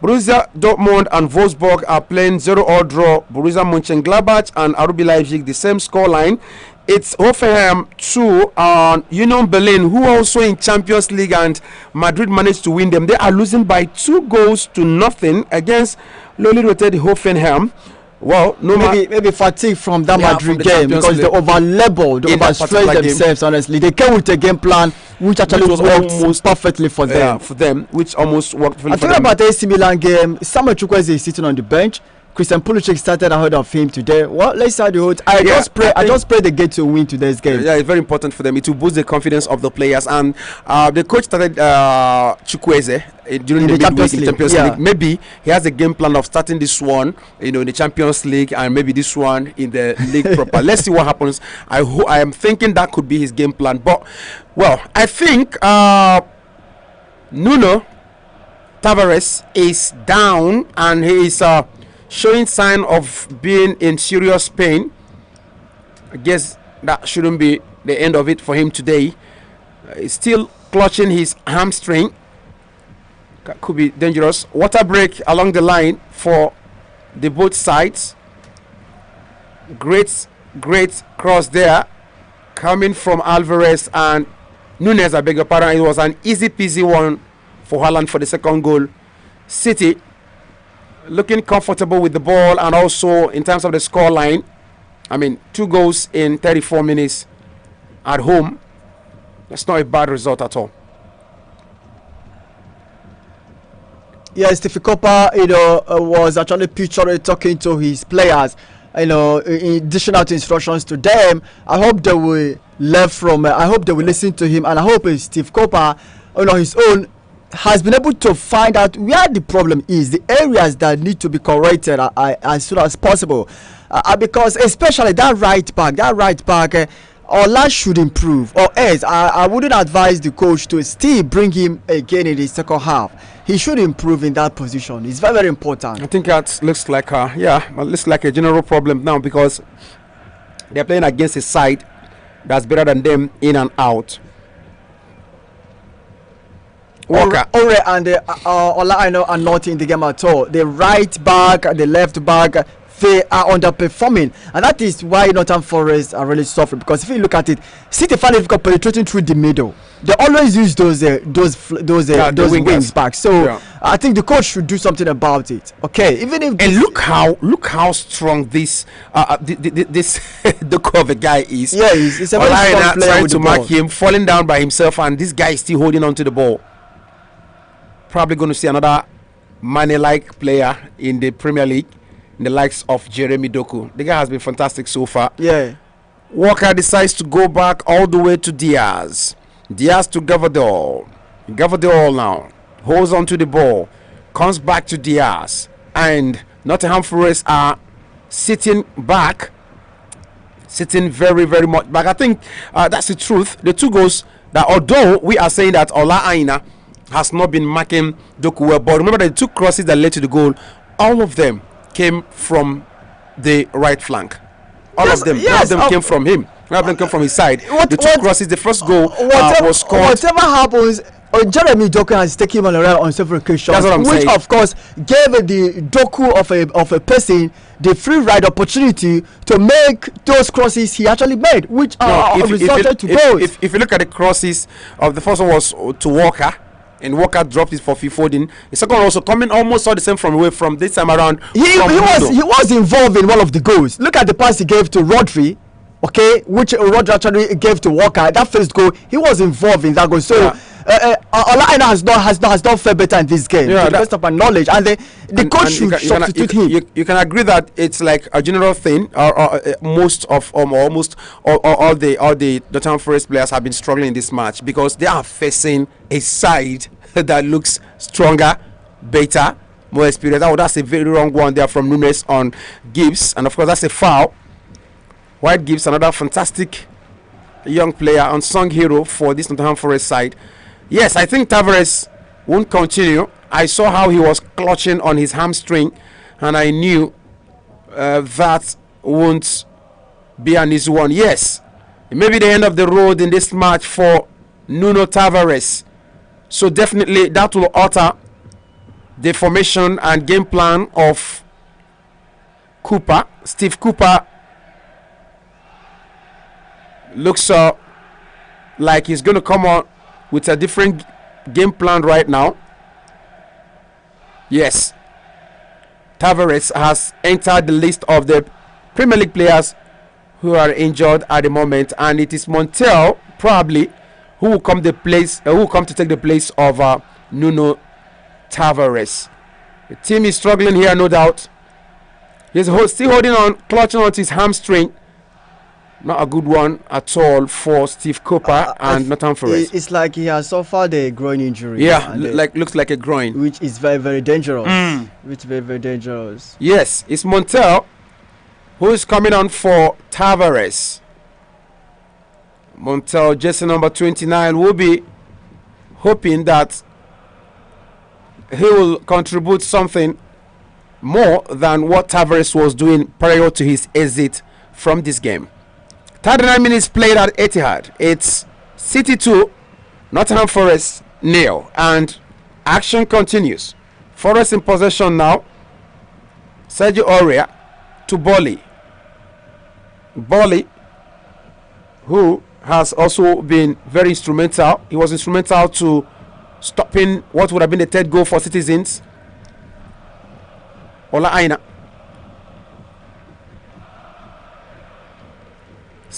Borussia Dortmund and Wolfsburg are playing 0-0 draw. Borussia Mönchengladbach and RB Leipzig the same scoreline. It's Hoffenheim 2 and Union Berlin, who are also in Champions League, and Madrid managed to win them. They are losing by 2-0 against lowly rated Hoffenheim. Well, maybe fatigue from that Madrid game because they over-leveled, overstressed themselves. Honestly, they came with a game plan which actually worked perfectly for them. Which almost worked for them. I think about the AC Milan game. Samuel Chukwueze is sitting on the bench. Christian Pulisic started ahead of him today. Well, let's start the whole. I just pray they get to win today's game. Yeah, it's very important for them. It will boost the confidence of the players. And the coach started Chukwueze during the Champions League. Maybe he has a game plan of starting this one, in the Champions League, and maybe this one in the league proper. Let's see what happens. I am thinking that could be his game plan. But well, I think Nuno Tavares is down and he is showing sign of being in serious pain. I guess that shouldn't be the end of it for him today. He's still clutching his hamstring. That could be dangerous. Water break along the line for the both sides. Great cross there coming from Alvarez and Nunes. I beg your pardon. It was an easy peasy one for Haaland for the second goal. City looking comfortable with the ball, and also in terms of the score line, 2 goals in 34 minutes at home. That's not a bad result at all. Yeah, Steve Cooper, was actually pictured talking to his players, in dishing out instructions to them. I hope they will learn from. I hope they will listen to him, and I hope Steve Cooper, his own, has been able to find out where the problem is, the areas that need to be corrected as soon as possible, because especially that right back, Ola should improve, or else I wouldn't advise the coach to still bring him again in the second half. he should improve in that position. It's very, very important. I think that looks like a general problem now because they're playing against a side that's better than them in and out. Owerri and Ola are not in the game at all. The right back, the left back, they are underperforming, and that is why Nottingham Forest are really suffering. Because if you look at it, City find it difficult penetrating through the middle. They always use those wings back. So I think the coach should do something about it. Okay, even if look how strong this Doku of a guy is. Yeah, he's a very strong player trying with to the mark ball. him, falling down by himself, and this guy is still holding on to the ball. Probably going to see another Mane-like player in the Premier League, in the likes of Jeremy Doku. The guy has been fantastic so far. Yeah. Walker decides to go back all the way to Diaz. Diaz to Gavador. Gavador now holds on to the ball, comes back to Diaz, and Nottingham Forest are sitting back, sitting very, very much back. I think that's the truth. The two goals that, although we are saying that Ola Aina has not been marking Doku well, but remember the two crosses that led to the goal, all of them came from the right flank. All of them came from him. All of them came from his side. The two crosses, the first goal was scored. Whatever happens, Jeremy Doku has taken him on the right on several occasions, That's what I'm which saying. of course gave the Doku of a person the free ride opportunity to make those crosses he actually made, which resulted to goals. If you look at the crosses of the first one was to Walker, and Walker dropped it for Foden. The second one also coming almost all the same from away from this time around. He was involved in one of the goals. Look at the pass he gave to Rodri, okay, which Rodri actually gave to Walker. That first goal, he was involved in that goal. So Olaina has not fared better in this game. Yeah, to the best of my knowledge, and the coach should substitute him. You can agree that it's like a general thing. Almost all the Nottingham Forest players have been struggling in this match because they are facing a side that looks stronger, better, more experienced. That's a very wrong one there from Nunes on Gibbs, and of course that's a foul. White Gibbs, another fantastic young player, unsung hero for this Nottingham Forest side. Yes, I think Tavares won't continue. I saw how he was clutching on his hamstring, and I knew that won't be an easy one. Yes, it may be the end of the road in this match for Nuno Tavares. So definitely that will alter the formation and game plan of Cooper. Steve Cooper looks like he's going to come on with a different game plan right now. Yes, Tavares has entered the list of the Premier League players who are injured at the moment, and it is Montiel probably who will come to take the place of Nuno Tavares. The team is struggling here, no doubt. He's still holding on, clutching onto his hamstring. Not a good one at all for Steve Cooper and Nottingham Forest. It's like he has suffered a groin injury. Yeah, looks like a groin, which is very, very dangerous. Which is very, very dangerous. Yes, it's Montiel who is coming on for Tavares. Montiel, jersey number 29, will be hoping that he will contribute something more than what Tavares was doing prior to his exit from this game. 39 minutes played at Etihad. It's City 2, Nottingham Forest 0, and action continues. Forest in possession now. Sergio Aurier to Bolly. Bolly, who has also been very instrumental. He was instrumental to stopping what would have been the third goal for Citizens. Ola Aina.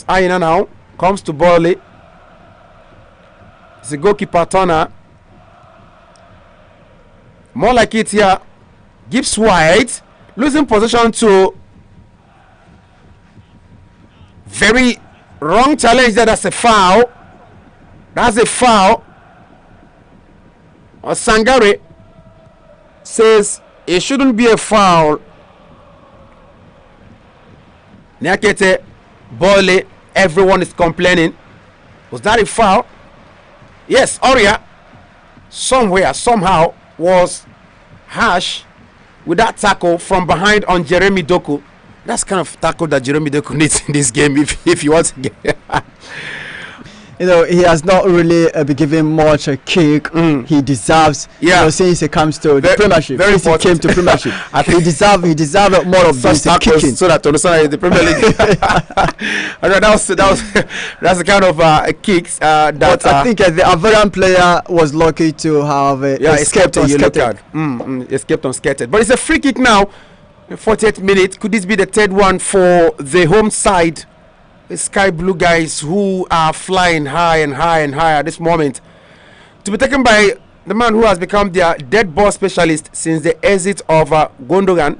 Aina now comes to Bolly. It's a goalkeeper turner. More like it here. Gibbs White losing possession to very wrong challenge there. That's a foul. That's a foul. Sangare says it shouldn't be a foul. Nyakete, Bolly, everyone is complaining. Was that a foul? Yes, Aurier somewhere, somehow was harsh with that tackle from behind on Jeremy Doku. That's kind of tackle that Jeremy Doku needs in this game if you want to get. He has not really been given much a kick. He deserves, since it comes to the Premiership. Very since he came to Premiership, he deserves more of this kicking. So that to understand the Premier League. That's the kind of kicks that. But I think the Ivorian player was lucky to have escaped a yellow card. Escaped unscathed. But it's a free kick now. 48 minutes. Could this be the third one for the home side? The Sky Blue guys who are flying high and high and high at this moment, to be taken by the man who has become their dead ball specialist since the exit of Gundogan,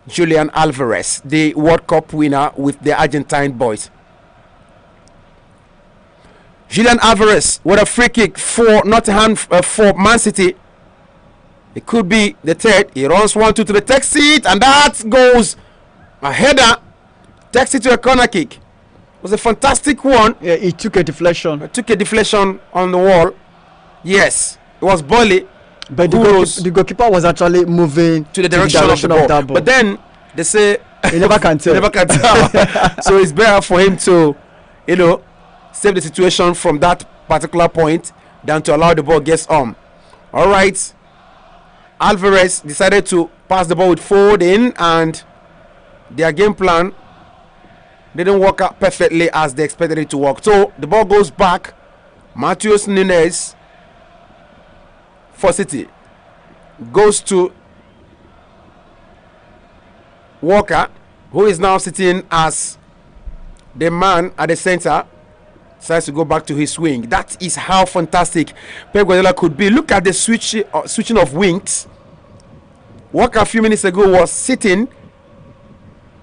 Julian Alvarez, the World Cup winner with the Argentine boys. Julian Alvarez with a free kick for Nottingham, for Man City. It could be the third. He runs 1-2 to the tech seat, and that goes a header. Takes it to a corner kick. It was a fantastic one. Yeah, he took a deflection. On the wall. Yes, it was Bolly. But the goalkeeper was actually moving to the direction of that ball. But then they say he never can tell. So it's better for him to, save the situation from that particular point than to allow the ball gets on. All right. Alvarez decided to pass the ball with Foden, and their game plan didn't work out perfectly as they expected it to work. So the ball goes back. Matheus Nunes for City goes to Walker, who is now sitting as the man at the center. Decides to go back to his wing. That is how fantastic Pep Guardiola could be. Look at the switching of wings. Walker a few minutes ago was sitting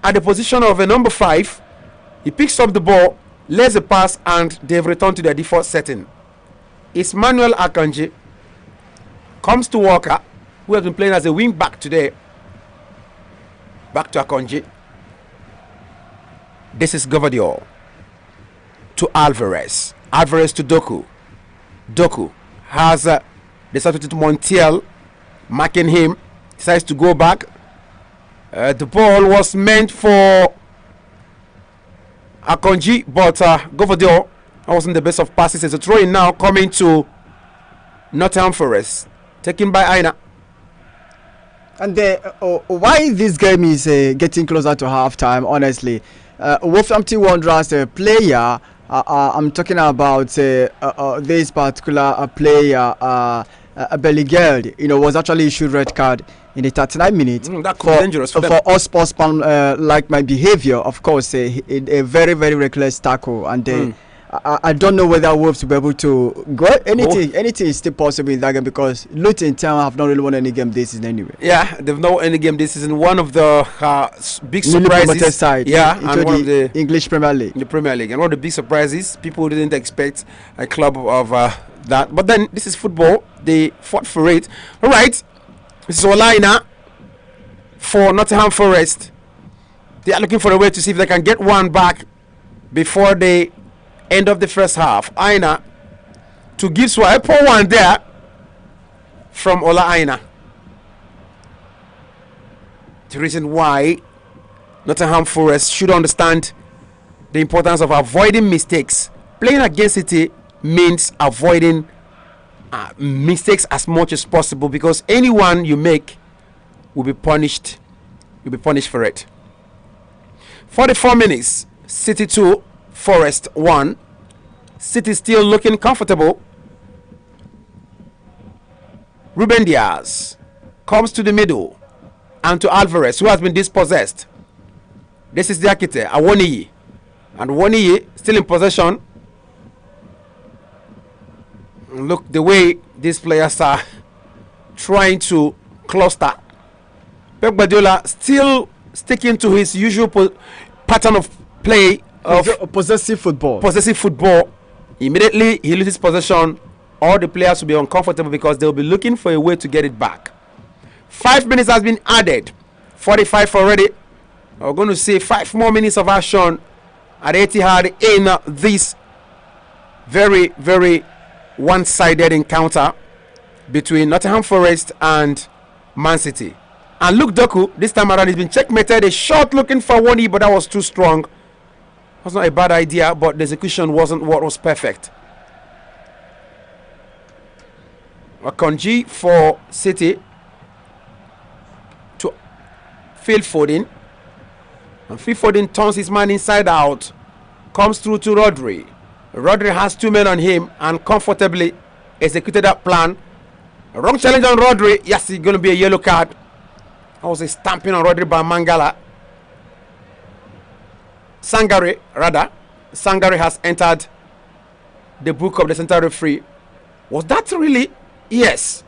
at the position of a number 5. He picks up the ball, lays a pass, and they've returned to their default setting. It's Manuel Akanji. Comes to Walker, who has been playing as a wing back today. Back to Akanji. This is Gvardiol to Alvarez. Alvarez to Doku. Doku has the substitute Montiel marking him. Decides to go back. The ball was meant for Akanji, but Gvardiol wasn't the best of passes. It's a throw in now coming to Nottingham Forest, taken by Aina. And why this game is getting closer to halftime, honestly, Wolverhampton Wanderers player, I'm talking about this particular player, Bellegarde, was actually issued red card in the 39 minutes that could be dangerous for us sportsmen like my behavior. Of course, a very, very reckless tackle, and I don't know whether Wolves will be able to go. Anything is still possible in that game, because Luton Town have not really won any game this season anyway. Yeah, they've not won any game this season. One of the big surprises side, and one of the English Premier League. The Premier League, and one of the big surprises, people didn't expect a club of that. But then this is football. They fought for it. All right. This is Olaina for Nottingham Forest. They are looking for a way to see if they can get one back before the end of the first half. Aina to Giswa. I pour one there from Ola Aina. The reason why Nottingham Forest should understand the importance of avoiding mistakes. Playing against City means avoiding mistakes as much as possible, because anyone you make will be punished. You'll be punished for it. 44 minutes. City 2, Forest 1. City still looking comfortable. Ruben Diaz comes to the middle and to Alvarez, who has been dispossessed. This is the Akite, Awoniyi. And Awoniyi still in possession. Look the way these players are trying to cluster. Pep Guardiola still sticking to his usual pattern of play of possessive football. Immediately he loses possession, all the players will be uncomfortable because they'll be looking for a way to get it back. 5 minutes has been added. 45 already. We're going to see 5 more minutes of action at Etihad in this very, very one-sided encounter. between Nottingham Forest and Man City. And Luke Doku, this time around, he's been checkmated. A shot looking for Wani, but that was too strong. Was not a bad idea, but the execution wasn't what was perfect. Akonji for City to Phil Foden. And Phil Foden turns his man inside out. Comes through to Rodri. Rodri has 2 men on him and comfortably executed that plan. A wrong challenge on Rodri. Yes, it's going to be a yellow card. That was a stamping on Rodri by Mangala. Sangare has entered the book of the central referee. Was that really? Yes.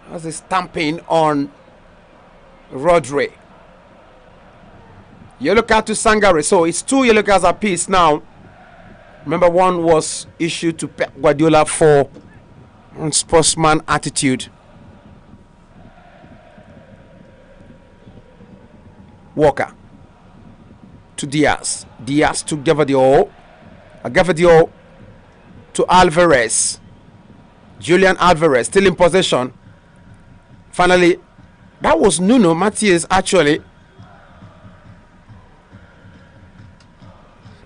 That was a stamping on Rodri. Yellow card to Sangare. So it's 2 yellow cards apiece now. Remember, one was issued to Pep Guardiola for unsportsman attitude. Walker to Diaz. Diaz to Gavadio. Gavadio to Alvarez. Julian Alvarez still in possession. Finally, that was Nuno Matias actually.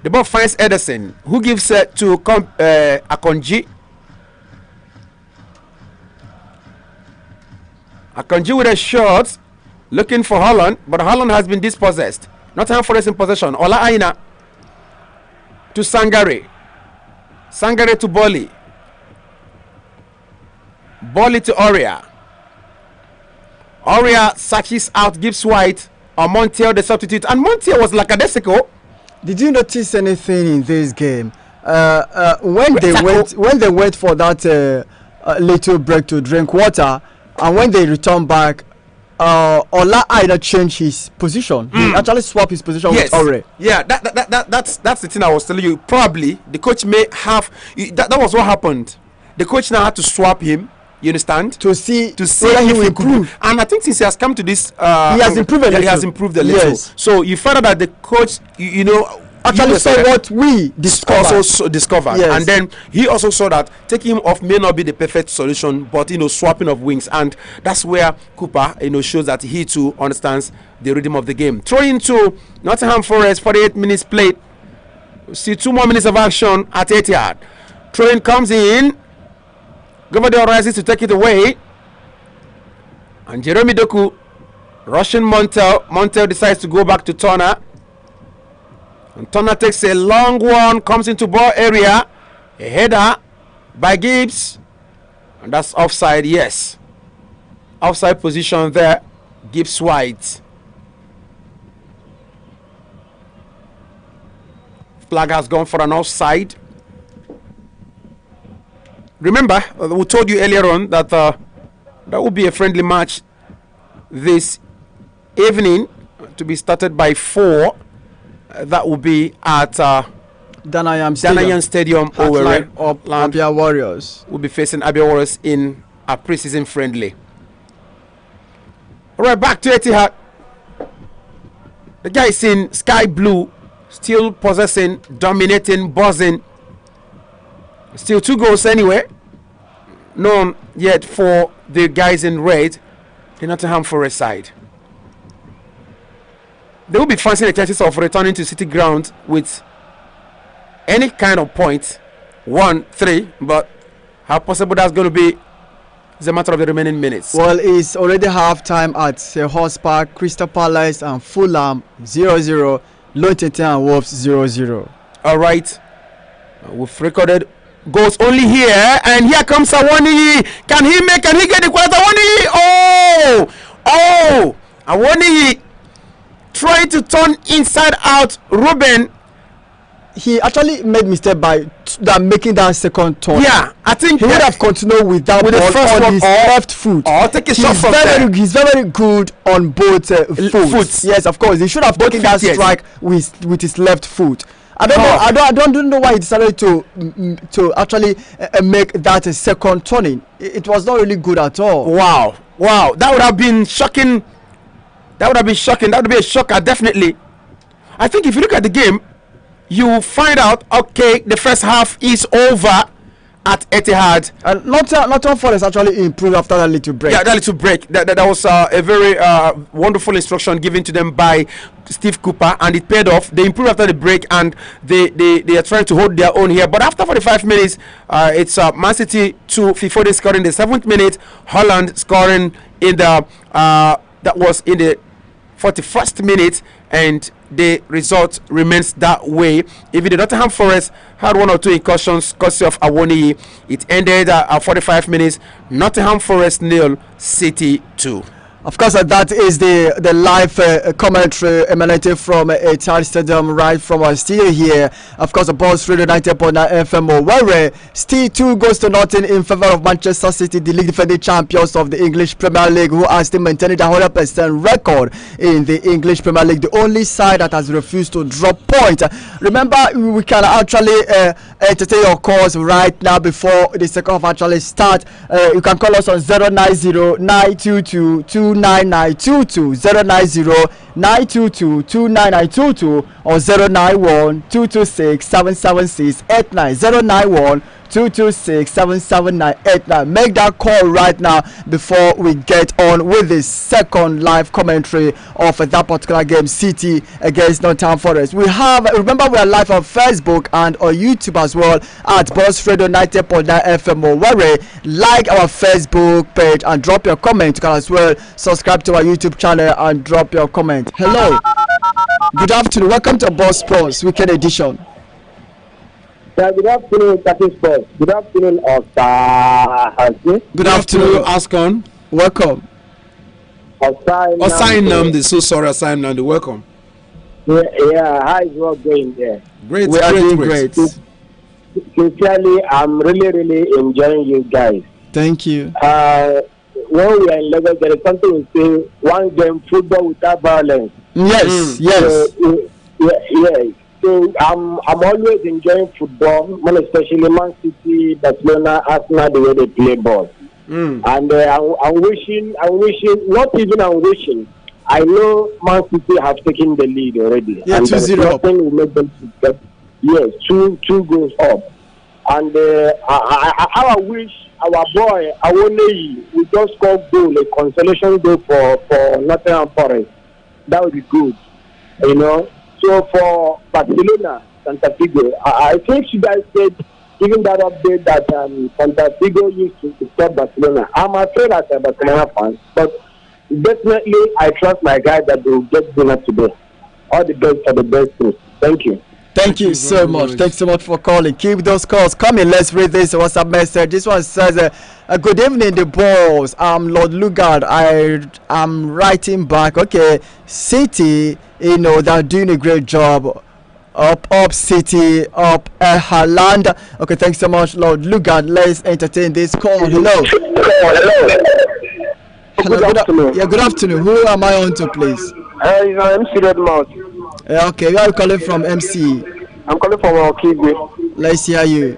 The ball finds Ederson, who gives it to Akonji. Akonji with a shot, looking for Holland, but Holland has been dispossessed. Nottingham Forest in possession. Ola Aina to Sangare. Sangare to Bolly. Bolly to Oria. Oria searches out, gives White or Montiel the substitute, and Montiel was lackadaisical. Did you notice anything in this game? When they went for that little break to drink water, and when they returned back, Ola Aina changed his position. He actually swapped his position with Owerri. Yeah, that's the thing I was telling you. Probably the coach may have that was what happened. The coach now had to swap him. You understand? To see whether he will improve. And I think since he has come to this, he has improved a little. He has improved a little. Yes. So you found out that the coach, actually saw what we discovered. Also discovered. Yes. And then he also saw that taking him off may not be the perfect solution, but swapping of wings, and that's where Cooper shows that he too understands the rhythm of the game. Throw into Nottingham Forest, 48 minutes played. See 2 more minutes of action at Etihad. Throw-in comes in. Gavadio rises to take it away, and Jeremy Doku rushing Montel. Montel decides to go back to Turner, and Turner takes a long one, comes into ball area, a header by Gibbs, and that's offside. Yes, offside position there. Gibbs White. Flag has gone for an offside. Remember, we told you earlier on that that will be a friendly match this evening to be started by 4. That will be at Danayam Stadium. Owerri. Abia Warriors will be facing Abia Warriors in a preseason friendly. All right, back to Etihad. The guy is in sky blue, still possessing, dominating, buzzing. Still 2 goals anyway. None yet for the guys in red, the Nottingham Forest side. They will be fancying the chances of returning to City ground with any kind of point, 1-3, but how possible that's going to be is a matter of the remaining minutes. Well, it's already half time at Horse Park. Crystal Palace and Fulham 0-0, Luton and Wolves 0-0. All right, we've recorded goes only here, and here comes Awoniyi. Can he get the quarter? Awoniyi! Awoniyi trying to turn inside out. Ruben, he actually made mistake by making that second turn. Yeah, I think he would have continued with that ball on his left foot. Or take a shot from there. He's very good on both foot. Yes, of course. He should have taken that strike with his left foot. I don't know why he decided to actually make that a second turning. It was not really good at all. Wow, that would have been shocking. That would be a shocker, definitely. I think if you look at the game, you find out, okay, the first half is over, at Etihad. And Nottingham Forest actually improved after that little break. Yeah, that little break. That was a very wonderful instruction given to them by Steve Cooper, and it paid off. They improved after the break, and they are trying to hold their own here. But after 45 minutes, it's Man City 2, before they scored in the 7th minute. Holland scoring in the that was in the 41st minute, and the result remains that way. Even the Nottingham Forest had 1 or 2 incursions courtesy of Awoniyi. It ended at 45 minutes. Nottingham Forest 0, City 2. Of course, that is the live commentary emanating from Etihad Stadium right from our studio here. Of course, the Boss Radio 90.9 FM Owerri. Still 2 goes to nothing in favor of Manchester City, the league defending champions of the English Premier League, who are still maintaining the 100% record in the English Premier League. The only side that has refused to drop point. Remember, we can actually entertain your calls right now before the second half actually start. You can call us on 090-922-29922, 090-922-29922, or 091-226-77689, 091-226-77989. Make that call right now before we get on with the second live commentary of that particular game, City against Nottingham Forest. Remember, we are live on Facebook and on YouTube as well at Boss Radio 90.9 FM Owerri. Like our Facebook page and drop your comment. You can as well subscribe to our YouTube channel and drop your comment. Hello, good afternoon, welcome to Boss Sports Weekend Edition. Yeah, good afternoon, Captain Sports. Good afternoon, Oscar. Good afternoon, Ascon. Welcome. Osai so sorry, Osai Namdi. Welcome. Yeah, how is work going there? Great, we are doing great. Sincerely, I'm really enjoying you guys. Thank you. When we are in Lagos, there is something we say, one game, football without violence. Yes. Yeah. So I'm always enjoying football, more especially Man City, Barcelona, Arsenal, the way they play ball. And I'm wishing. I know Man City have taken the lead already. Yeah, 2-0 up. Will make them get, yes, two goals up. And I wish our boy Awoniyi would just score goal, a consolation goal for Nottingham Forest. That would be good, you know. So for Barcelona, Santa Figo, I think you guys said, even that update that Santa Figo used to stop Barcelona. I'm afraid as a Barcelona fan, but definitely I trust my guys that they will get dinner today. All the best for the best team. Thank you. Thank you so much. Thanks so much for calling. Keep those calls coming. Let's read this WhatsApp message. This one says, good evening, the boss. I'm Lord Lugard. I'm writing back. Okay, City, they're doing a great job. Up City, up Haaland. Okay, thanks so much, Lord Lugard. Let's entertain this call. Hello. Good afternoon. Good afternoon. Who am I on to, please? MC Redmouth. Okay, where are you calling from, MC? I'm calling from Okigwe. Let's hear you.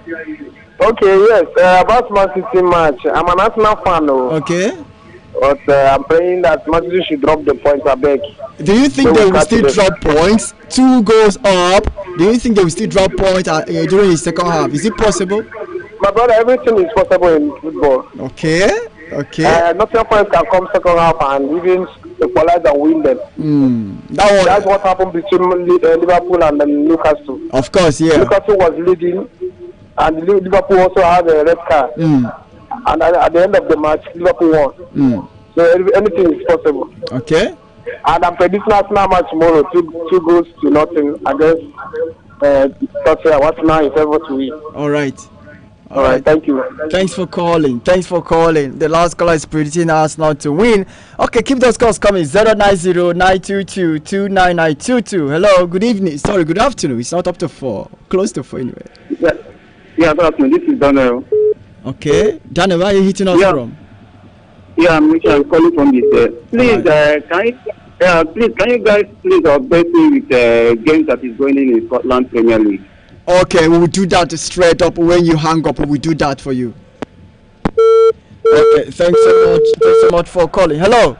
Okay, yes. About Man City match, I'm an Arsenal fan. Okay. But I'm praying that Man City should drop the points, I beg. Do you think they will still drop points? 2 goals up. Do you think they will still drop points during the second half? Is it possible? My brother, everything is possible in football. Okay. Nottingham Forest can come second half and even equalize and win them. That's what happened between Liverpool and Newcastle. Of course, yeah. Newcastle was leading, and Liverpool also had a red card. And at the end of the match, Liverpool won. So anything is possible. Okay. And I'm predicting Arsenal match tomorrow, 2 goals to nothing against Tottenham. Arsenal is able to win. All right. All right, thank you. Thanks for calling. The last caller is predicting Arsenal to win. Okay, keep those calls coming. 090-922-29922. Hello, good evening. Sorry, good afternoon. It's not up to 4. Close to 4 anyway. Yeah, good afternoon. This is Daniel. Okay. Daniel, where are you hitting us from? Yeah, I'm calling from this. Please, can you guys please update me with the game that is going in Scotland Premier League? Okay, we will do that straight up when you hang up. We will do that for you. Okay, thanks so much for calling. Hello.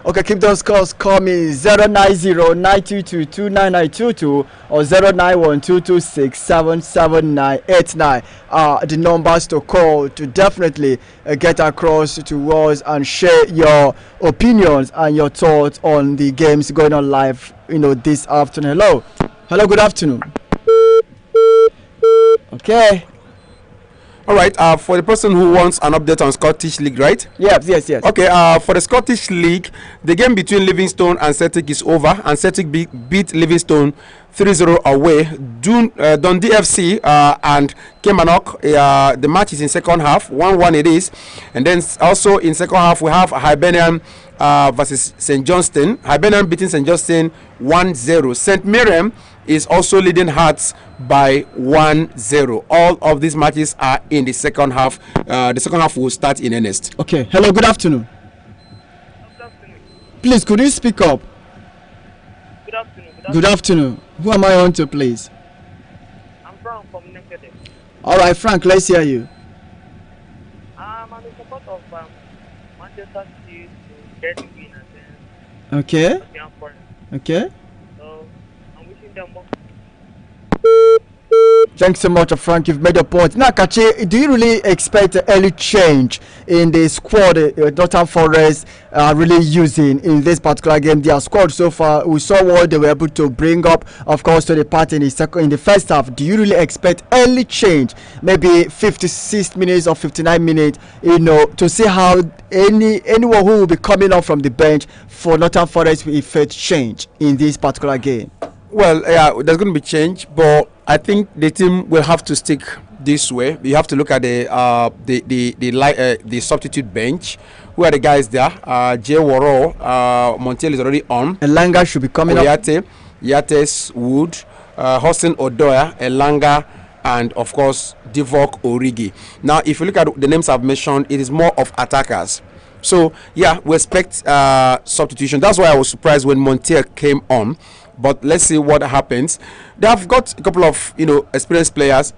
Okay, keep those calls. Call me 090-922-29922 or 091-226-77989. The numbers to call to definitely get across to us and share your opinions and your thoughts on the games going on live, this afternoon. Hello, good afternoon. Okay. All right. For the person who wants an update on Scottish League, right? Yes. Okay. For the Scottish League, the game between Livingston and Celtic is over, and Celtic beat Livingston 3-0 away. Dundee FC and Kilmarnock. The match is in second half. 1-1 it is, and then also in second half we have Hibernian versus St Johnstone. Hibernian beating St Johnstone 1-0. St Mirren is also leading Hearts by 1-0. All of these matches are in the second half. The second half will start in earnest. Okay. Hello, good afternoon. Please, could you speak up? Good afternoon. Who am I on to, please? I'm Frank from Nekede. All right, Frank, let's hear you. I'm in support of Manchester City to get the win against Okay. Nottingham Forest. Okay. So I'm wishing them more. Thanks so much, Frank. You've made a point. Now, Kachi, do you really expect early change in the squad Nottingham Forest really using in this particular game? Their squad so far, we saw what they were able to bring up, of course, to the party in the first half. Do you really expect early change, maybe 56 minutes or 59 minutes, to see how anyone who will be coming up from the bench for Nottingham Forest will effect change in this particular game? Well, yeah, there's going to be change, but I think the team will have to stick this way. You have to look at the substitute bench. Who are the guys there? Jay Waro, Montiel is already on. Elanga should be coming up. Yates, Wood, Hossein Odoya, Elanga, and of course Divock Origi. Now, if you look at the names I've mentioned, it is more of attackers. So yeah, we expect substitution. That's why I was surprised when Montiel came on. But let's see what happens. They have got a couple of experienced players.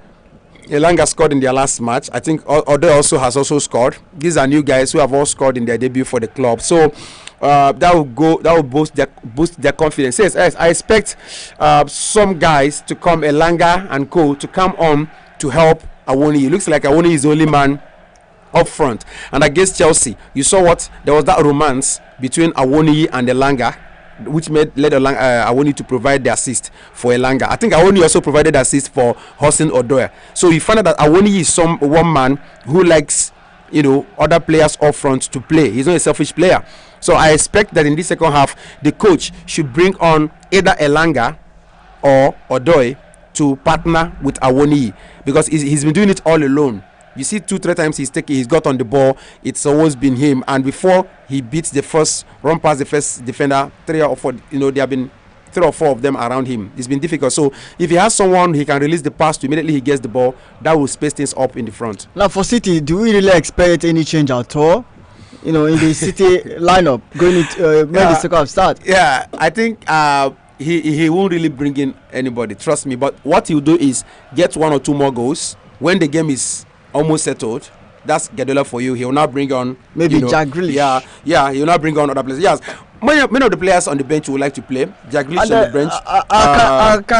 Elanga scored in their last match. I think Odoy has also scored. These are new guys who have all scored in their debut for the club. So that will boost their confidence. Yes, I expect some guys to come, Elanga and co, to come on to help Awoni. It looks like Awoni is the only man up front. And against Chelsea, you saw there was that romance between Awoni and Elanga, which led Awoni to provide the assist for Elanga. I think Awoni also provided assist for Hossein Odoya. So you find out that Awoni is one man who likes other players up front to play. He's not a selfish player. So I expect that in this second half, the coach should bring on either Elanga or Odoy to partner with Awoni, because he's been doing it all alone. You see, 2-3 times he's got on the ball. It's always been him. And before he beats the first run past the first defender, 3 or 4, there have been 3 or 4 of them around him. It's been difficult. So if he has someone he can release the pass to, immediately he gets the ball, that will space things up in the front. Now for City, do we really expect any change at all? In the City lineup going into when the second half start? Yeah, I think he won't really bring in anybody. Trust me. But what he'll do is get 1 or 2 more goals when the game is almost settled. That's Guardiola for you. He will not bring on maybe Jack Grealish. Yeah, he will not bring on other players. Yes, many of the players on the bench would like to play. Jack Grealish on the bench.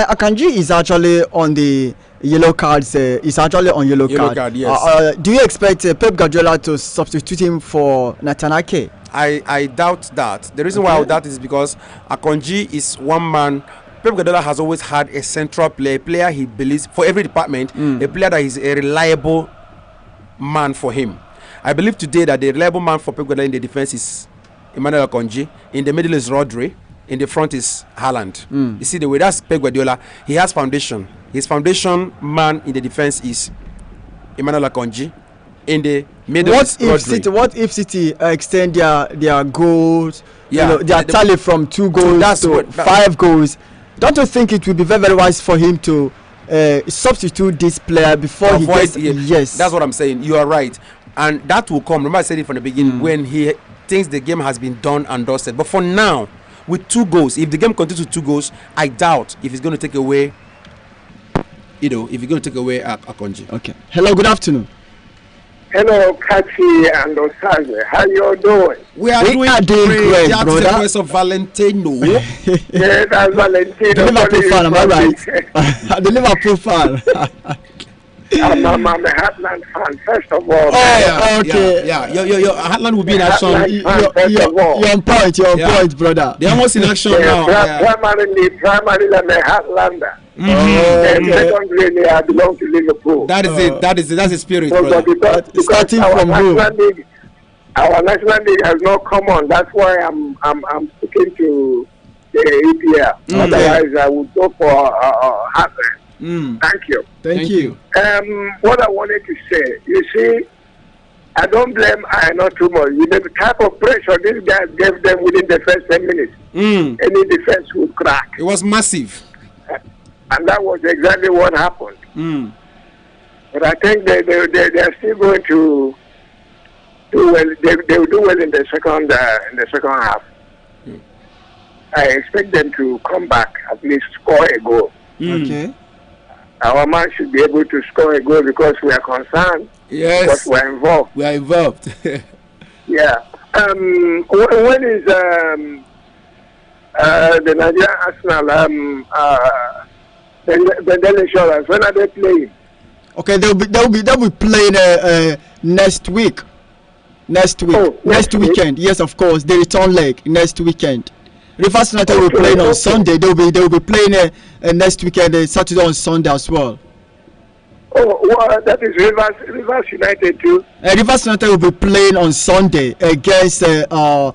Akanji is actually on the yellow cards. He's actually on yellow card. Yes. Do you expect Pep Guardiola to substitute him for Nathan Ake? I doubt that. The reason why I doubt is because Akanji is one man. Pep Guardiola has always had a central player he believes for every department, a player that is a reliable man for him. I believe today that the reliable man for Pep Guardiola in the defense is Emmanuel Akanji. In the middle is Rodri. In the front is Haaland. You see the way that's Pep Guardiola. He has foundation. His foundation man in the defense is Emmanuel Akanji. In the middle is Rodri. What if City extend their goals? Their tally from 2 goals to 5 goals? Don't you think it would be very, very wise for him to substitute this player before he gets? Yes, that's what I'm saying. You are right, and that will come. Remember, I said it from the beginning when he thinks the game has been done and dusted. But for now, with 2 goals, if the game continues with 2 goals, I doubt if he's going to take away. If he's going to take away Akanji. Okay. Hello. Good afternoon. Hello, Kachi and Osaze. How you doing? We are doing great. That's the voice of Valentino. Yeah, that's Valentino. The Liverpool fan, am I right? The Liverpool fan. I'm a Heartland fan, first of all. Oh, okay. Yeah. Your Heartland will be in action. You're on point, brother. They're almost in action now. Primarily, I'm a Heartlander. Secondly, I belong to Liverpool. That is it. That's the spirit, brother. Because starting our from National League, our National League has not come on. That's why I'm sticking to the EPL. Otherwise, I would go for Heartland. Thank you. Thank you. What I wanted to say, you see, I don't blame not too much. With the type of pressure these guys gave them within the first 10 minutes, any defense would crack. It was massive. And that was exactly what happened. But I think they are still going to do well. They will do well in the second half. I expect them to come back, at least score a goal. Okay. Our man should be able to score a goal because we are concerned. Yes. Because we are involved. We are involved. Yeah. When is the Nigerian Arsenal the insurance? When are they playing? Okay, they'll be playing next week. Next weekend. Yes, of course. The return leg next weekend. Rivers United will be playing on Sunday. They'll be playing next weekend, Saturday on Sunday as well. Oh, well, that is Rivers United too. Rivers United will be playing on Sunday against Etoile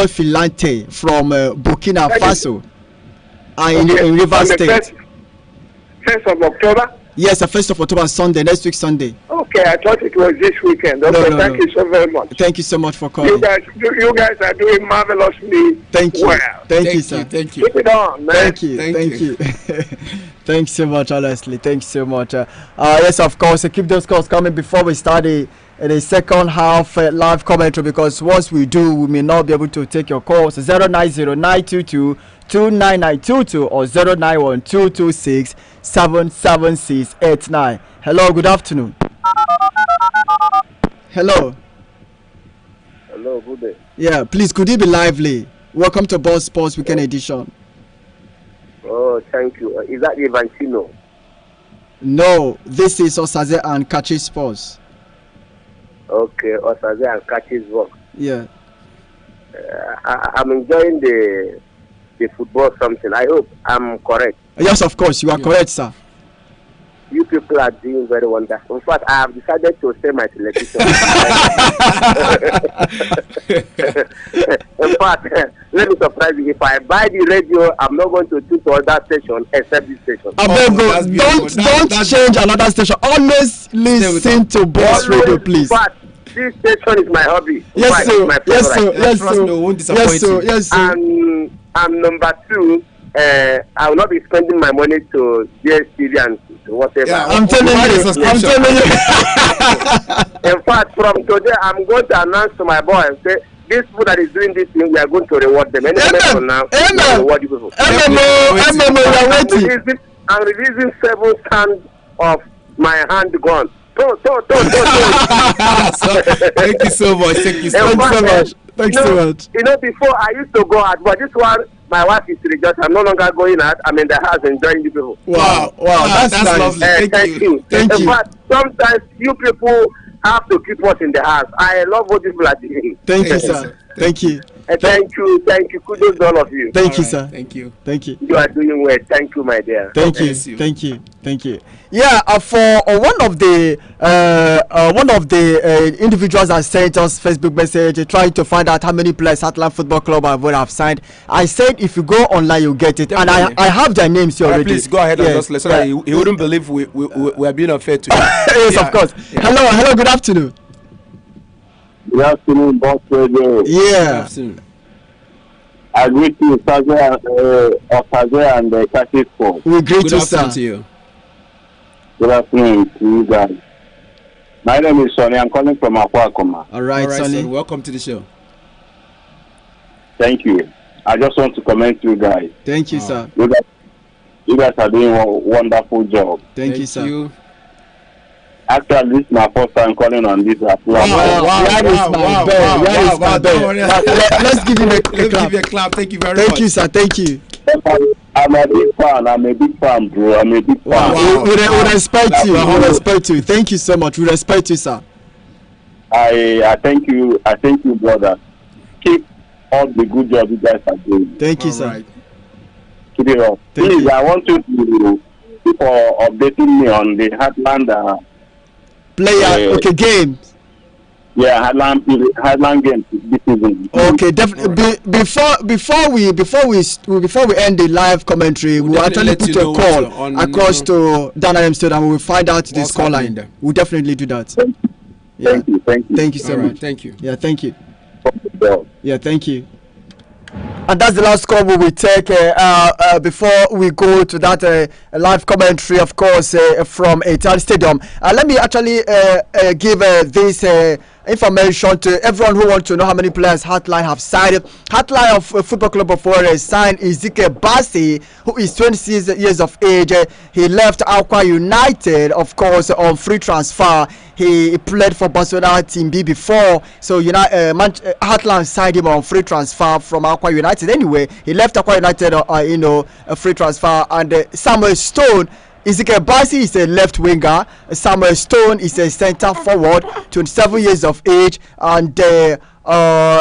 Filante from Burkina Faso. In Rivers State. 1st of October? Yes, the 1st of October, Sunday, next week Sunday. Okay, I thought it was this weekend. Okay, thank you so very much. Thank you so much for calling. You guys are doing marvelously. Thank you. Well. Thank you, sir. Thank you. Keep it on, man. Thank you. Thanks so much, honestly. Thanks so much. Yes, of course. Keep those calls coming before we start the second half live commentary, because once we do, we may not be able to take your calls. 090-922-29922 or 091-226-77689. Hello, good afternoon. Hello, good day. Yeah, please, could you be lively? Welcome to Boss Sports Weekend Edition. Oh, thank you. Is that Evantino? No, this is Osaze and Kachi Sports. Okay, Osaze and Kachi's work. Yeah. I'm enjoying the football something. I hope I'm correct. Yes, of course, you are correct, sir. You people are doing very wonderful. In fact, I have decided to sell my television. In fact, let me surprise you. If I buy the radio, I'm not going to choose other station except this station. Don't change another station. Always listen to Boss Radio, please. In fact, this station is my hobby. Yes, sir. Yes, sir. And number two, I will not be spending my money to DSTV and whatever. Yeah, I'm telling you. In fact, from today, I'm going to announce to my boy and say, this people that is doing this thing, we are going to reward them. Any moment from now, we will reward you people. I'm releasing 7 stands of my hand gun. Thank you so much. Thanks so much. You know, before I used to go out, but this one, my wife is religious. I'm no longer going out. I'm in the house enjoying the people. Wow, that's nice. Lovely. Thank you. In fact, sometimes you people have to keep us in the house. I love what people are doing. Thank you, sir. Thank you. Thank you. Kudos to all of you. Thank you, sir. Thank you. You are doing well. Thank you, my dear. Thank you. Yeah, for one of the individuals that sent us Facebook message trying to find out how many players Atlanta Football Club have signed. I said if you go online you'll get it, and I have their names here already. Please go ahead and just listen. He wouldn't believe we are being unfair to him. Yes, of course. Yeah. Hello. Good afternoon. Good afternoon, Boss Radio. Yeah. Good afternoon. I greet you, Osaze and Kachi Sports. We greet you, sir. To you. Good afternoon to you guys. My name is Sonny. I'm calling from Akwakoma. All right, Sonny. Welcome to the show. Thank you. I just want to commend you guys. Thank you, sir. You guys are doing a wonderful job. Thank you, sir. Actually, this is my first time calling on this platform. Where is my bell? Let's give him a clap. Give you a clap. Thank you very much. Thank you, sir. Thank you. I'm a big fan, bro. I'm a big fan. Wow. We respect you. We respect you. Thank you so much. We respect you, sir. I thank you. I thank you, brother. Keep all the good job you guys are doing. Thank you, sir. Right. Keep it up. Please, I want you to for updating me on the Heartland player. Games. Yeah, Heartland games this season. Okay, definitely. Before we end the live commentary, we'll actually put a call across to Dan Stadium and we will find out this call line. We'll definitely do that. Thank you so much. Thank you. Yeah, thank you. Yeah, thank you. And that's the last call we will take before we go to that live commentary, of course, from Etihad Stadium. Let me actually give this information to everyone who wants to know how many players Heartland have signed. Heartland of Football Club of Owerri signed Ezekiel Bassi, who is 26 years of age. He left Aqua United, of course, on free transfer. He played for Barcelona Team B before, so Heartland signed him on free transfer from Aqua United. Anyway, he left Aqua United, a free transfer. And Samuel Stone, Ezekiel Bassi is a left winger. Samuel Stone is a centre forward, 27 years of age, and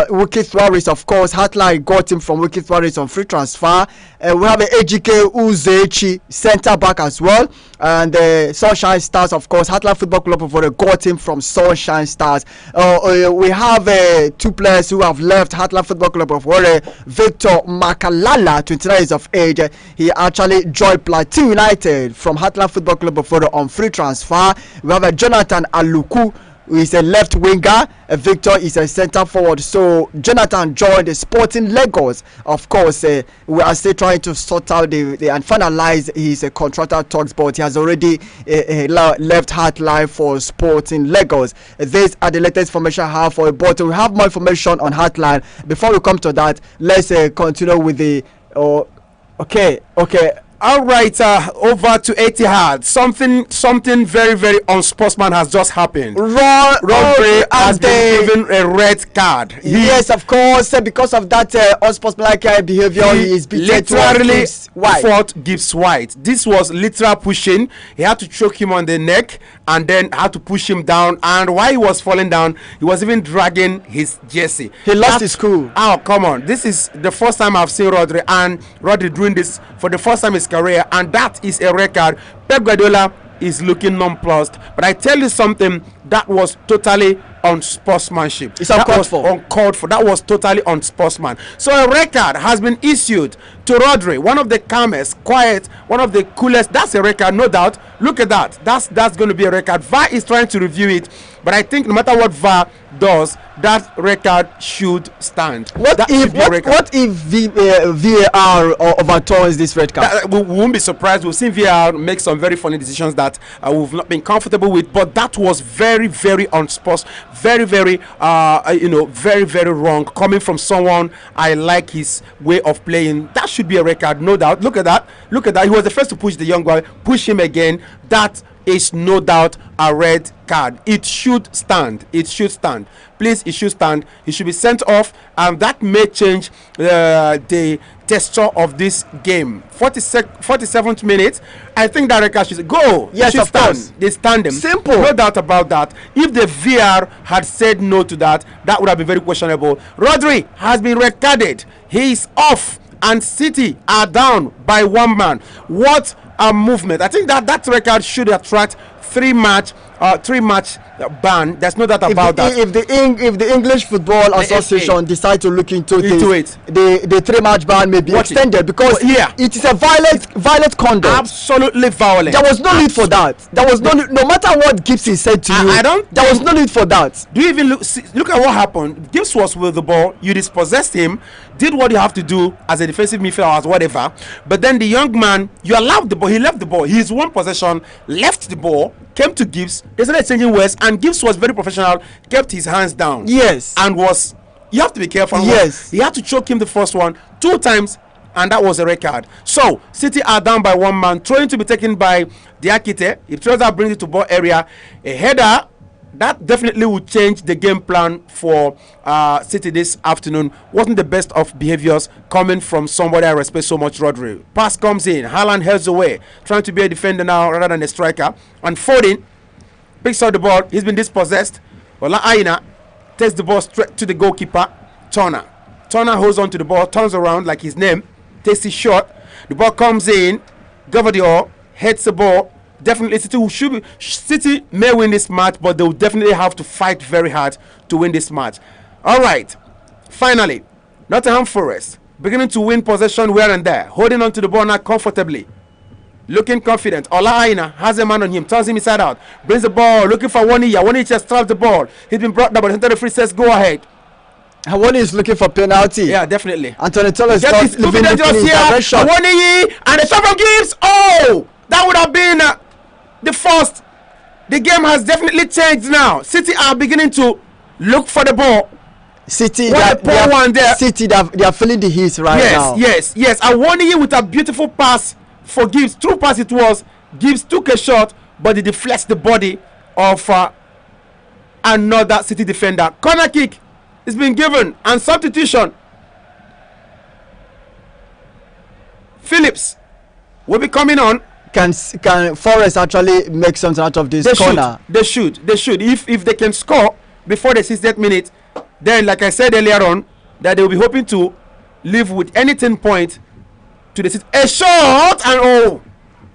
Wiki Suarez, of course, Heartland got him from Wiki Suarez on free transfer. We have Ejike Uzechi, centre back as well, and Sunshine Stars, of course, Heartland Football Club of Owerri got him from Sunshine Stars. We have two players who have left Heartland Football Club of Owerri. Victor Makalala, 29 years of age, he actually joined Plateau United from Heartland Football Club of Owerri on free transfer. We have Jonathan Aluku, who is a left winger. Victor is a centre forward. So Jonathan joined the Sporting Lagos. Of course, we are still trying to sort out and finalize his contractual talks, but he has already left Heartland for Sporting Lagos. These are the latest information I have for you, but we have more information on Heartland. Before we come to that, let's continue with the okay. All right, over to Etihad. Something very, very unsportsman has just happened. Rodri has been given a red card. Yes, of course, because of that unsportsmanlike behavior, he is literally fought Gibbs White. This was literal pushing. He had to choke him on the neck and then had to push him down. And while he was falling down, he was even dragging his jersey. He lost his cool. Oh, come on. This is the first time I've seen Rodri, and Rodri doing this for the first time in his career, and that is a record. Pep Guardiola is looking nonplussed, but I tell you something, that was totally unsportsmanship. It's uncalled for. Uncalled for. That was totally unsportsman. So a record has been issued to Rodri, one of the calmest, quiet, one of the coolest. That's a record, no doubt. Look at that. That's going to be a record. VAR is trying to review it, but I think no matter what VAR does, that record should stand. What if VAR overturns this red card? We won't be surprised. We've seen VAR make some very funny decisions that we've not been comfortable with, but that was very, very unsportsmanlike, very, very very, very wrong, coming from someone I like his way of playing. That should be a record, no doubt. Look at that. He was the first to push the young boy, push him again. That is no doubt a red card. It should stand. Please, it should stand. He should be sent off, and that may change the texture of this game. 47th minute, I think that record should go. Yes, of course. They stand them. Simple. No doubt about that. If the VR had said no to that, that would have been very questionable. Rodri has been red carded. He is off, and City are down by one man. What a movement. I think that record should attract three match ban. There's no doubt about that. If the English Football Association decide to look into it, the 3-match ban may be extended, because it is a violent conduct. Absolutely violent. There was no need for that. There was no matter what Gibson said to you. There was no need for that. Do you even look at what happened? Gibbs was with the ball. You dispossessed him, did what you have to do as a defensive midfielder, as whatever. But then the young man, you allowed the ball. He left the ball. His one possession, left the ball, came to Gibbs. They started changing words, and Gibbs was very professional, kept his hands down. Yes. And you have to be careful. Yes. He had to choke him the first one. 2 times, and that was a red card. So City are down by 1 man. Throwing to be taken by Diakite. If Trezor brings it to ball area, a header. That definitely would change the game plan for City this afternoon. Wasn't the best of behaviors coming from somebody I respect so much, Rodri. Pass comes in. Haaland heads away, trying to be a defender now rather than a striker. And Foden picks up the ball. He's been dispossessed. Ola Aina takes the ball straight to the goalkeeper, Turner. Turner holds on to the ball, turns around like his name, takes his shot. The ball comes in. Gavadio heads the ball. Definitely City may win this match, but they will definitely have to fight very hard to win this match. All right, finally, Nottingham Forest beginning to win possession here and there, holding on to the ball now comfortably, looking confident. Ola Aina has a man on him, turns him inside out, brings the ball, looking for Waniyi just traps the ball. He's been brought down, but the referee says go ahead. Waniyi is looking for penalty. Yeah, definitely. Anthony Taylor is not leaving the direction. Waniyi and the shot from Gibbs. Oh, that would have been the first. The game has definitely changed now. City are beginning to look for the ball. City, they are feeling the heat now. Yes. Awoniyi with a beautiful pass for Gibbs. True pass it was. Gibbs took a shot, but it deflects the body of another City defender. Corner kick is being given and substitution. Phillips will be coming on. Can Forest actually make something out of this corner? They should. If they can score before the 60th minute, then like I said earlier on, that they will be hoping to leave with any 10 point to the city. A shot and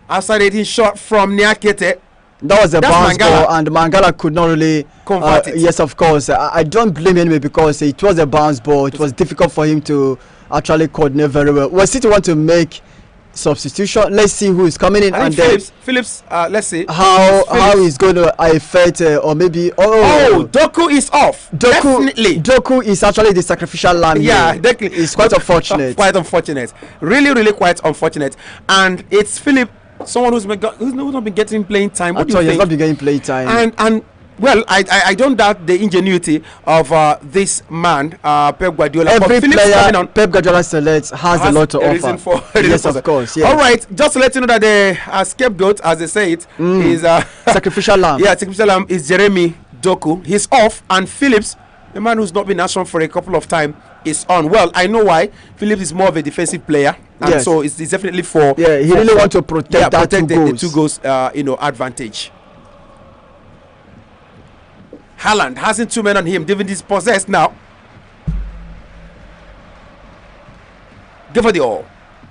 outside 18 shot from Niakete. That was a bounce ball, and Mangala could not really convert it. Yes, of course. I don't blame him because it was a bounce ball. It was difficult for him to actually coordinate very well. Well, City want to make substitution. Let's see who is coming in. And Phillips, let's see how he's going to affect or maybe Doku is off. Definitely Doku is actually the sacrificial lamb. Yeah, definitely. It's quite unfortunate. Really quite unfortunate. And it's Philip, someone who's not been getting playing time. What do you think? He's not been getting playing time. And well, I don't doubt the ingenuity of this man, Pep Guardiola. Every player Pep Guardiola selects has a lot to offer. Yes, of course. Yes. All right, just to let you know that the scapegoat, as they say it, is sacrificial lamb. Yeah, sacrificial lamb is Jeremy Doku. He's off, and Phillips, the man who's not been asked for a couple of times, is on. Well, I know why. Phillips is more of a defensive player, and so it's definitely for. Yeah, he really wants to protect the 2 goals. Advantage. Haaland hasn't 2 men on him. David is possessed now. Gavadio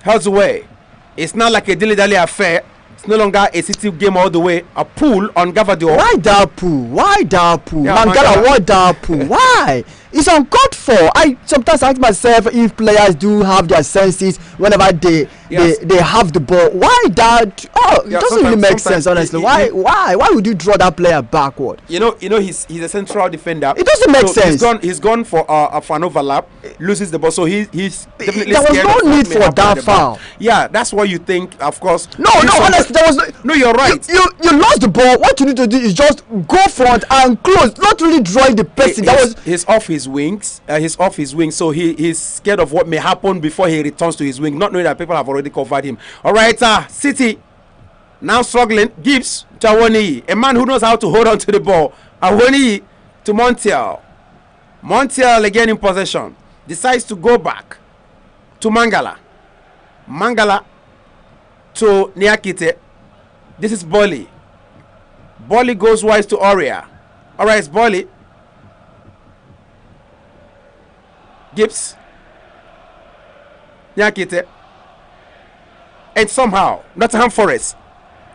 heads away. It's not like a dilly-dally affair. It's no longer a City game all the way. A pull on Gavadio. Why that pull? Yeah, Mangala, what that pull? Why? It's uncalled for. I sometimes ask myself if players do have their senses whenever they have the ball. Why that? It doesn't really make sense, honestly. Why would you draw that player backward? You know he's a central defender. It doesn't make sense. He's gone for an overlap, loses the ball, so he's definitely there was no need for that foul. Yeah, that's what you think, of course. No, honestly, there was no. You're right. You lost the ball. What you need to do is just go front and close, not really drawing the person. He's off his wings. He's off his wings, so he's scared of what may happen before he returns to his wing, not knowing that people have already covered him. All right, City now struggling. Gibbs to Awoniyi, a man who knows how to hold on to the ball. Awoniyi to Montiel. Montiel again in possession, decides to go back to Mangala. Mangala to Niakite. This is Bolly. Bolly goes wide to Oria. All right, it's Bolly. Gibbs, Niakite, and somehow Nottingham Forest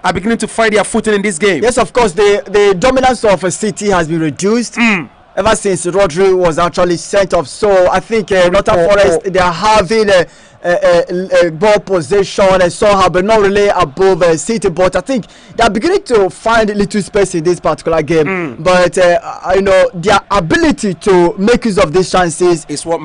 are beginning to find their footing in this game. Yes, of course, the dominance of a City has been reduced ever since Rodri was actually sent off. So I think Nottingham Forest, they are having a ball possession and somehow, but not really above City. But I think they are beginning to find a little space in this particular game. But their ability to make use of these chances is what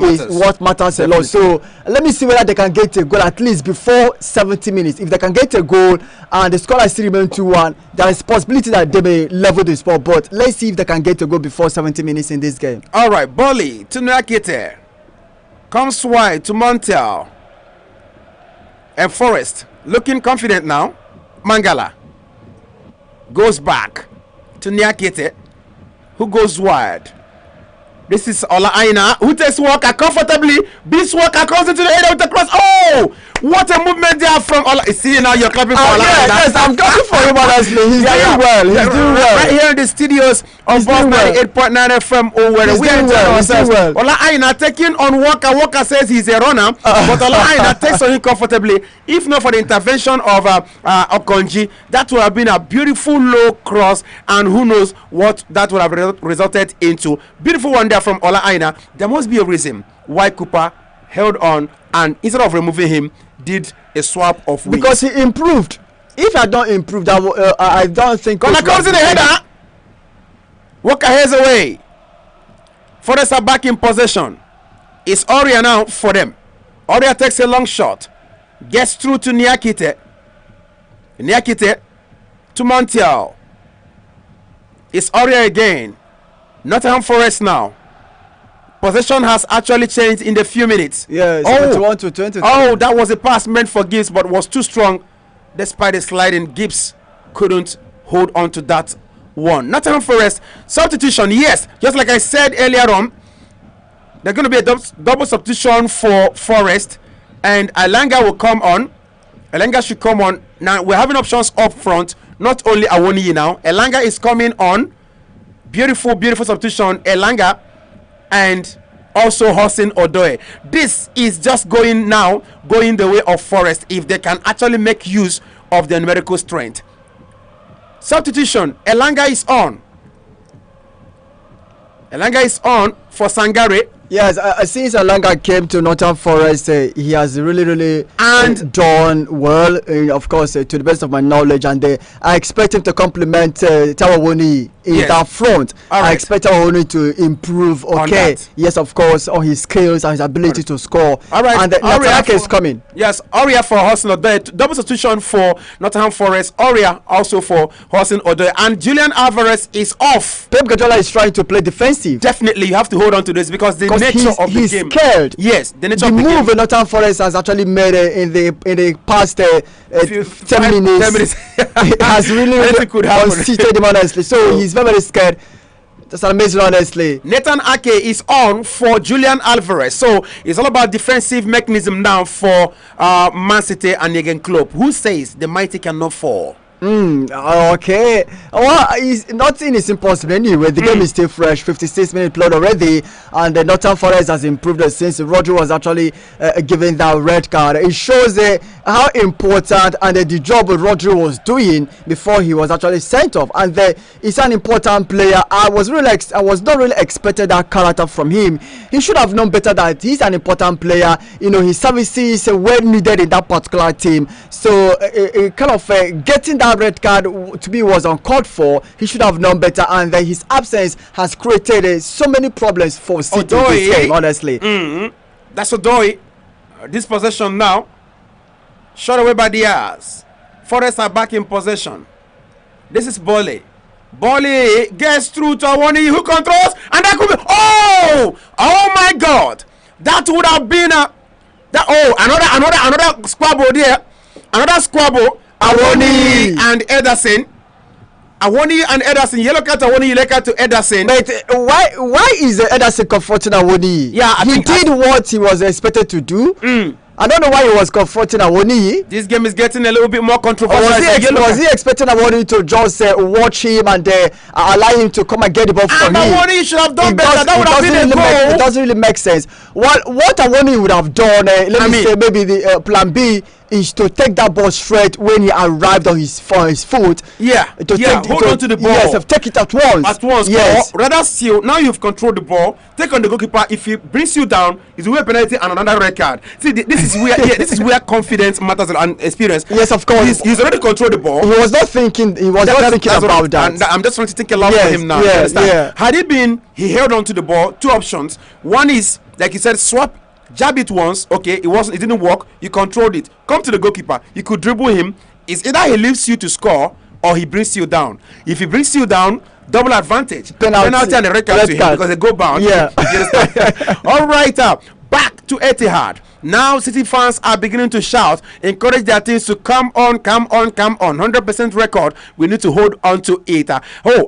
matters a lot. So let me see whether they can get a goal at least before 70 minutes. If they can get a goal and the score is still remain 2-1, there is possibility that they may level the score. But let's see if they can get a goal before 70 minutes in this game. All right, Bolly to Niakite, comes wide to Montiel. And Forest looking confident now. Mangala goes back to Nyakete, who goes wide. This is Ola Aina, who takes Walker comfortably. Beats Walker, comes into the area with the cross. Oh, what a movement there from Ola. See, now you're clapping for Ola Aina. Yes, I'm clapping for him, honestly. He's doing well. He's doing well. Right here in the studios of Boss 98.9 FM Owerri. We enjoy ourselves. Ola Aina taking on Walker. Walker says he's a runner, but Ola Aina takes on him comfortably. If not for the intervention of Okonji, that would have been a beautiful low cross, and who knows what that would have resulted into. Beautiful one there from Ola Aina. There must be a reason why Cooper held on and instead of removing him, did a swap of wings. Because he improved. If I don't improve, I don't think. Gonna comes in the header. Walker heads away. Forest are back in possession. It's Oria now for them. Oria takes a long shot. Gets through to Nyakite. Nyakite to Montiel. It's Oria again. Nottingham Forest now. Possession has actually changed in the few minutes. Yeah, 21 to 20. Oh, that was a pass meant for Gibbs, but was too strong. Despite the sliding, Gibbs couldn't hold on to that one. Nottingham Forest substitution, yes. Just like I said earlier on, there's going to be a double substitution for Forest, and Elanga will come on. Elanga should come on. Now, we're having options up front. Not only Awoniyi now. Elanga is coming on. Beautiful, beautiful substitution. Elanga and also Hossein Odoi. This is just going the way of Forest if they can actually make use of their numerical strength. Substitution. Elanga is on. Elanga is on for Sangare. Yes, since Elanga came to Nottingham Forest, he has really done well, of course, to the best of my knowledge, and I expect him to complement Tawawoni in that front. I expect Tawawoni to improve, yes, of course, on his skills and his ability to score. All right, and Nataka is coming. Yes, Oria for Hossein Odoi, double substitution for Nottingham Forest, Oria also for Hossein Odoi, and Julian Alvarez is off. Pep Guardiola is trying to play defensive. Definitely, you have to hold on to this because the nature of the game. He's scared. Yes, the nature of the move Nottingham Forest has actually made in the past 10 minutes. It has really unseated him, honestly. So he's very scared. That's amazing, honestly. Nathan Ake is on for Julian Alvarez. So it's all about defensive mechanism now for Man City and Jurgen Klopp, who says the mighty cannot fall. Okay. Well, nothing is impossible anyway. The game is still fresh. 56 minutes played already, and the Nottingham Forest has improved since Rodri was actually given that red card. It shows how important and the job Rodri was doing before he was actually sent off. And he's an important player. I was not really expecting that character from him. He should have known better that he's an important player. You know, his services are well needed in that particular team. So kind of getting that red card to me was uncalled for. He should have known better, and his absence has created so many problems for City this game, honestly. That's Odoi. This possession now shot away by Diaz. Forest are back in possession. This is Bole. Bole gets through to Awoniyi, who controls, and that could be oh my God, that would have been another squabble there, another squabble. Awoniyi and Ederson. Yellow card to Awoniyi, yellow card to Ederson. But why is Ederson confronting Awoniyi? Yeah, he did what he was expected to do. I don't know why he was confronting Awoniyi. This game is getting a little bit more controversial. Was he expecting Awoniyi to just watch him and allow him to come and get the ball from him? Awoniyi should have done better. That would have been a goal. It doesn't really make sense. What Awoniyi would have done, let me say, maybe the plan B is to take that ball straight when he arrived on his foot. Hold on to the ball. Yes, take it at once. Yes. Rather still, now you've controlled the ball. Take on the goalkeeper. If he brings you down, it's a penalty and another red card. See, this is where confidence matters and experience. Yes, of course. He's already controlled the ball. He was not thinking. He was not thinking about that. And I'm just trying to take a lot for him now. Had it been, he held on to the ball. Two options. One is, like you said, swap. Jab it once, it didn't work, you controlled it. Come to the goalkeeper, you could dribble him. It's either he leaves you to score or he brings you down. If he brings you down, double advantage. Penalty and a red card to him because they go bound. Yeah. All right, back to Etihad. Now City fans are beginning to shout, encourage their teams to come on. 100% record. We need to hold on to it.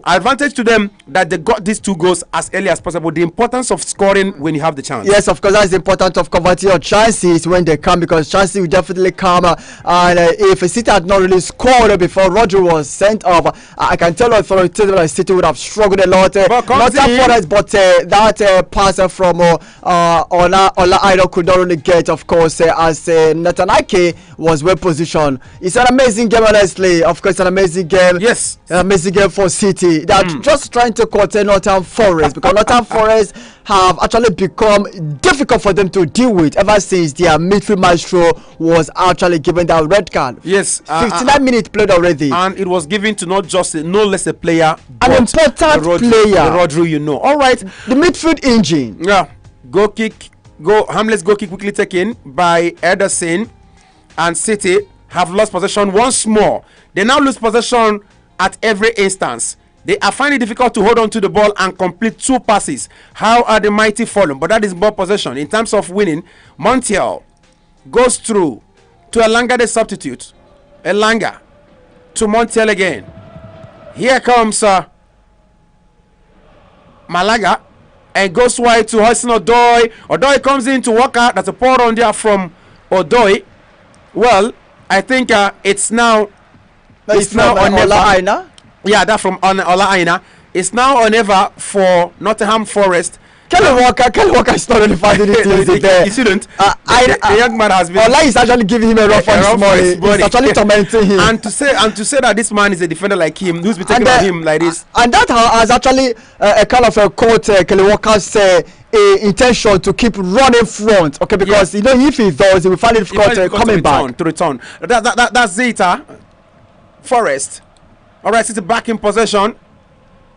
Advantage to them that they got these 2 goals as early as possible. The importance of scoring when you have the chance. Yes, of course, that's the importance of converting your chances when they come, because chances will definitely come. And if City had not really scored before Rodri was sent off, I can tell authoritatively that City would have struggled a lot. Not that Forest, but that pass from Ola Aina could not really get, of course, as Nathan Ake was well positioned. It's an amazing game, honestly. Of course, an amazing game. Yes, an amazing game for City. They're just trying to contain Nottingham Forest, because Nottingham Forest have actually become difficult for them to deal with ever since their midfield maestro was actually given that red card. Yes, 59 minutes played already, and it was given to no less a player, an important player, Rodri. All right, the midfield engine. Yeah, harmless goal kick quickly taken by Ederson, and City have lost possession once more. They now lose possession at every instance. They are finding it difficult to hold on to the ball and complete 2 passes. How are the mighty fallen? But that is ball possession. In terms of winning, Montiel goes through to Elanga, the substitute. Elanga to Montiel again. Here comes Malaga, and goes wide to Hudson Odoi. Odoi comes in to work out. That's a poor run there from Odoi. Well, I think it's now on Ola Aina. Yeah, that from Ola Aina. It's now or never for Nottingham Forest. Kelly Walker is not really finding it easy there. He shouldn't. The young man has been. Ola is actually giving him a rough on his body. He's actually tormenting him. And to say that this man is a defender like him, who's been taking on him like this. And that has actually a kind of a quote Kelly Walker's intention to keep running front. Okay, because you know if he does, he will find it difficult coming back. To return. That's it. Forest. All right, City back in possession,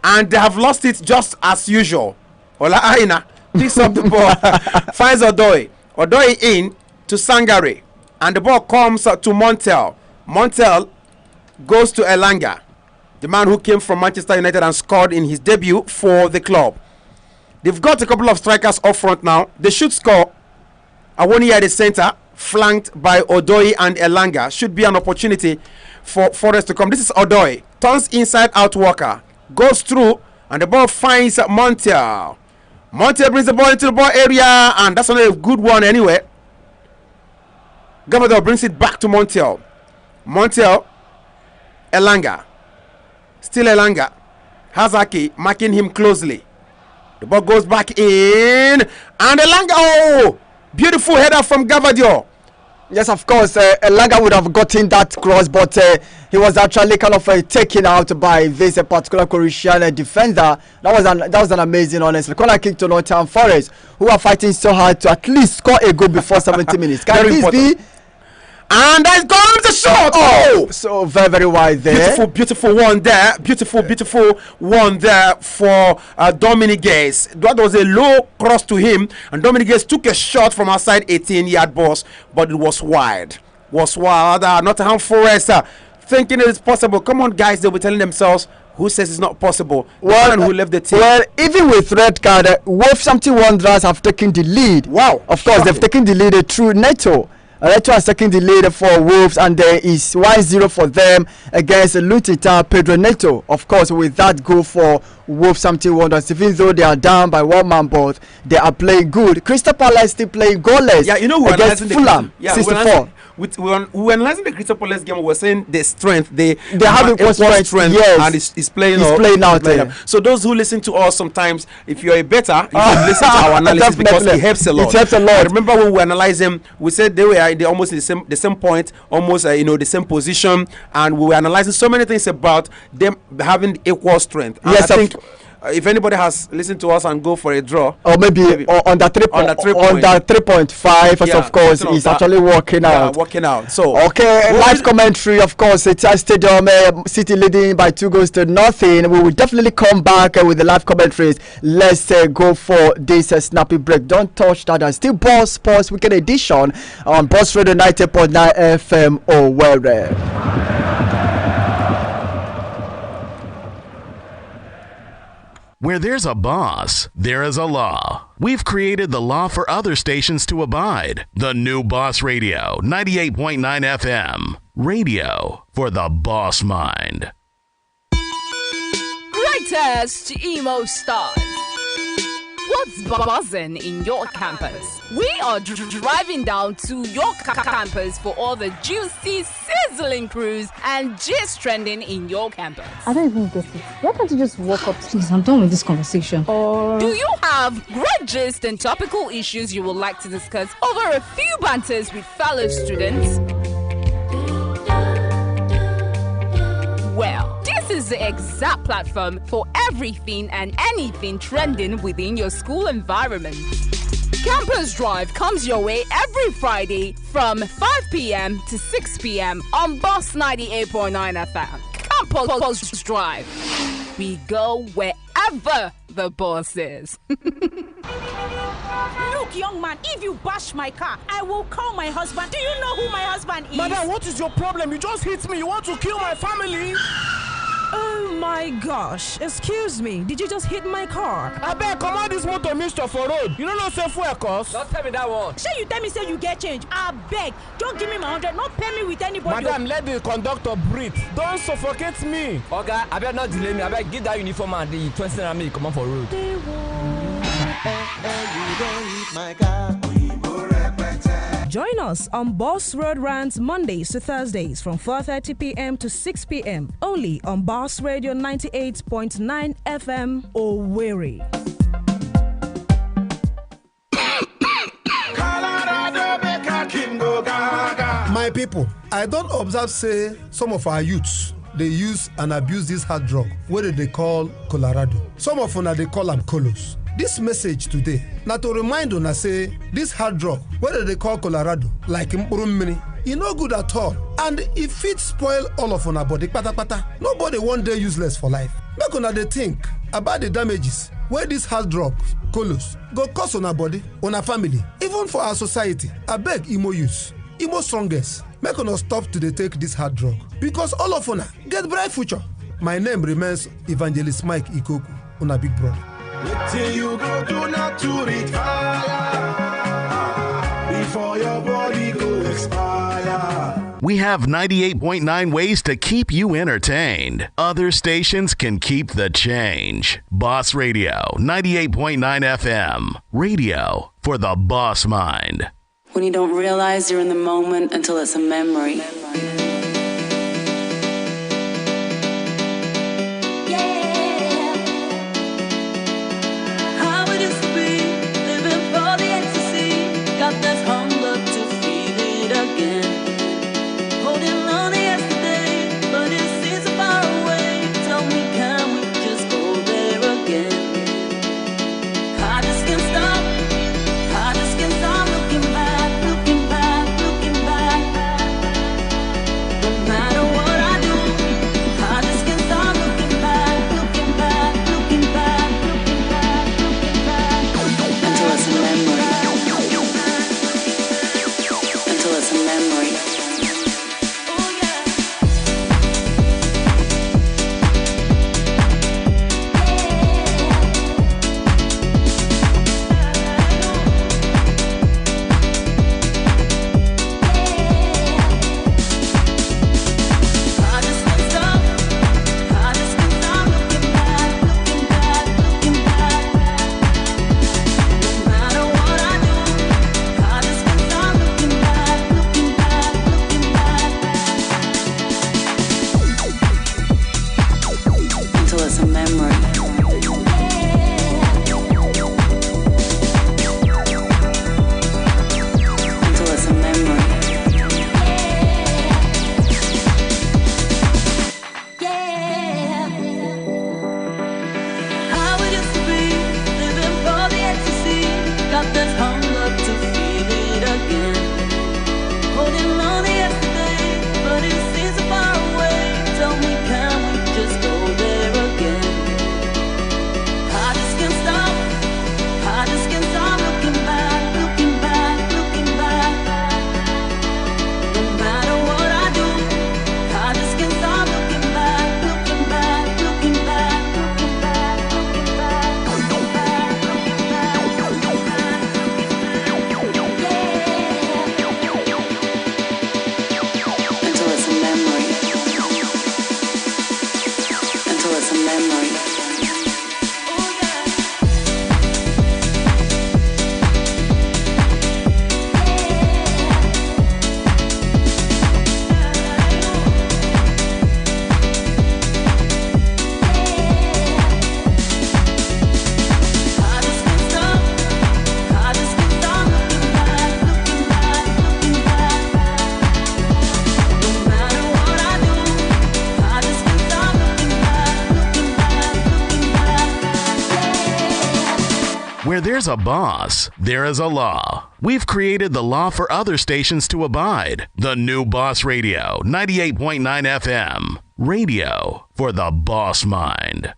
and they have lost it just as usual. Ola Aina picks up the ball, finds Odoi in to Sangare, and the ball comes to Montiel. Montiel goes to Elanga, the man who came from Manchester United and scored in his debut for the club. They've got a couple of strikers up front now. They should score. Awoniyi at the center, flanked by Odoi and Elanga. Should be an opportunity for Forest to come. This is Odoi. Turns inside out Walker. Goes through, and the ball finds Montiel. Montiel brings the ball into the ball area, and that's not a good one anyway. Gavador brings it back to Montiel. Montiel, Elanga. Still Elanga. Hazaki marking him closely. The ball goes back in, and Elanga, oh! Beautiful header from Gavadio. Yes, of course, Elanga would have gotten that cross, but he was actually kind of taken out by this particular Croatian defender. That was an amazing, honestly, corner kick to Nottingham Forest, who are fighting so hard to at least score a goal before 70 minutes. Can this be? And that comes the shot. Oh, so very wide there. Beautiful one there. Beautiful one there for Dominic Gaze. That was a low cross to him, and Dominic Gaze took a shot from outside 18-yard box, but it was wide. Nottingham Forest thinking it is possible. Come on, guys, they'll be telling themselves, who says it's not possible? Who left the team? Well, even with red card, Wolverhampton Wanderers have taken the lead. Wow. Of course, they've taken the lead through Neto. Neto has taken the lead for Wolves, and there is 1-0 for them against Luton Town. Pedro Neto, of course, with that goal for Wolverhampton Wanderers. Even though they are down by 1 man, but they are playing good. Crystal Palace still playing goalless. Yeah, you know, against Fulham, 64. We were analyzing the Crystal Palace game. We were saying the strength, they have equal strength, yes, and it's playing. It's playing out. So those who listen to us sometimes, if you're a better, you should listen to our analysis because it helps a lot. It helps a lot. I remember when we were analyzing, we said they were almost the same point, almost the same position, and we were analyzing so many things about them having equal strength. And yes, I think. If anybody has listened to us and go for a draw, or maybe on that 3.5, of course, is actually working out. So okay, live commentary, of course. It's a stadium, City leading by 2-0. We will definitely come back with the live commentaries. Let's go for this snappy break. Don't touch that. And still Boss Sports Weekend Edition on Boss Radio 90.9 FM Owerri. Where there's a boss, there is a law. We've created the law for other stations to abide. The new Boss Radio, 98.9 FM. Radio for the boss mind. Greatest emo stars. What's buzzing in your campus? We are driving down to your campus for all the juicy, sizzling crews and gist trending in your campus. I don't even get it. Why can't you just walk up? Please, I'm done with this conversation. Do you have great gist and topical issues you would like to discuss over a few banters with fellow students? Well, this is the exact platform for everything and anything trending within your school environment. Campus Drive comes your way every Friday from 5 p.m. to 6 p.m. on Boss 98.9 FM. Campus Drive. We go wherever the boss is. Look, young man, if you bash my car, I will call my husband. Do you know who my husband is? Madam, what is your problem? You just hit me. You want to kill my family? Oh my gosh, excuse me, did you just hit my car? I beg, come on this motor mixture for road. You don't know say fuel cost? Don't tell me that one. Say you tell me say you get change. I beg, don't give me my 100, not pay me with anybody. Madam, let the conductor breathe. Don't suffocate me. Okay, I better not delay me. I better give that uniform and the 20 naira me come on for road. Join us on Boss Road Rants Mondays to Thursdays from 4:30 p.m. to 6 p.m. only on Boss Radio 98.9 FM Owerri. My people, I don't observe say some of our youths they use and abuse this hard drug wey they call Colorado. Some of una they call them colos. This message today na to remind una say this hard drug wey they call Colorado like mkpụrụ mmiri e no good at all and e fit spoil all of una body kpatakpata. Nobody one day useless for life. Make una dey think about the damages wey this hard drug colos go cause una body, una family, even for our society. Abeg emo use, emo strongest. Make una stop to dey take this hard drug because all of una get bright future. My name remains Evangelist Mike Ikoku, una big brother. Till you go do not to retire before your body go expire. We have 98.9 ways to keep you entertained. Other stations can keep the change. Boss Radio, 98.9 FM. Radio for the boss mind. When you don't realize you're in the moment until it's a memory. Where there's a boss, there is a law. We've created the law for other stations to abide. The new Boss Radio, 98.9 FM. Radio for the boss mind.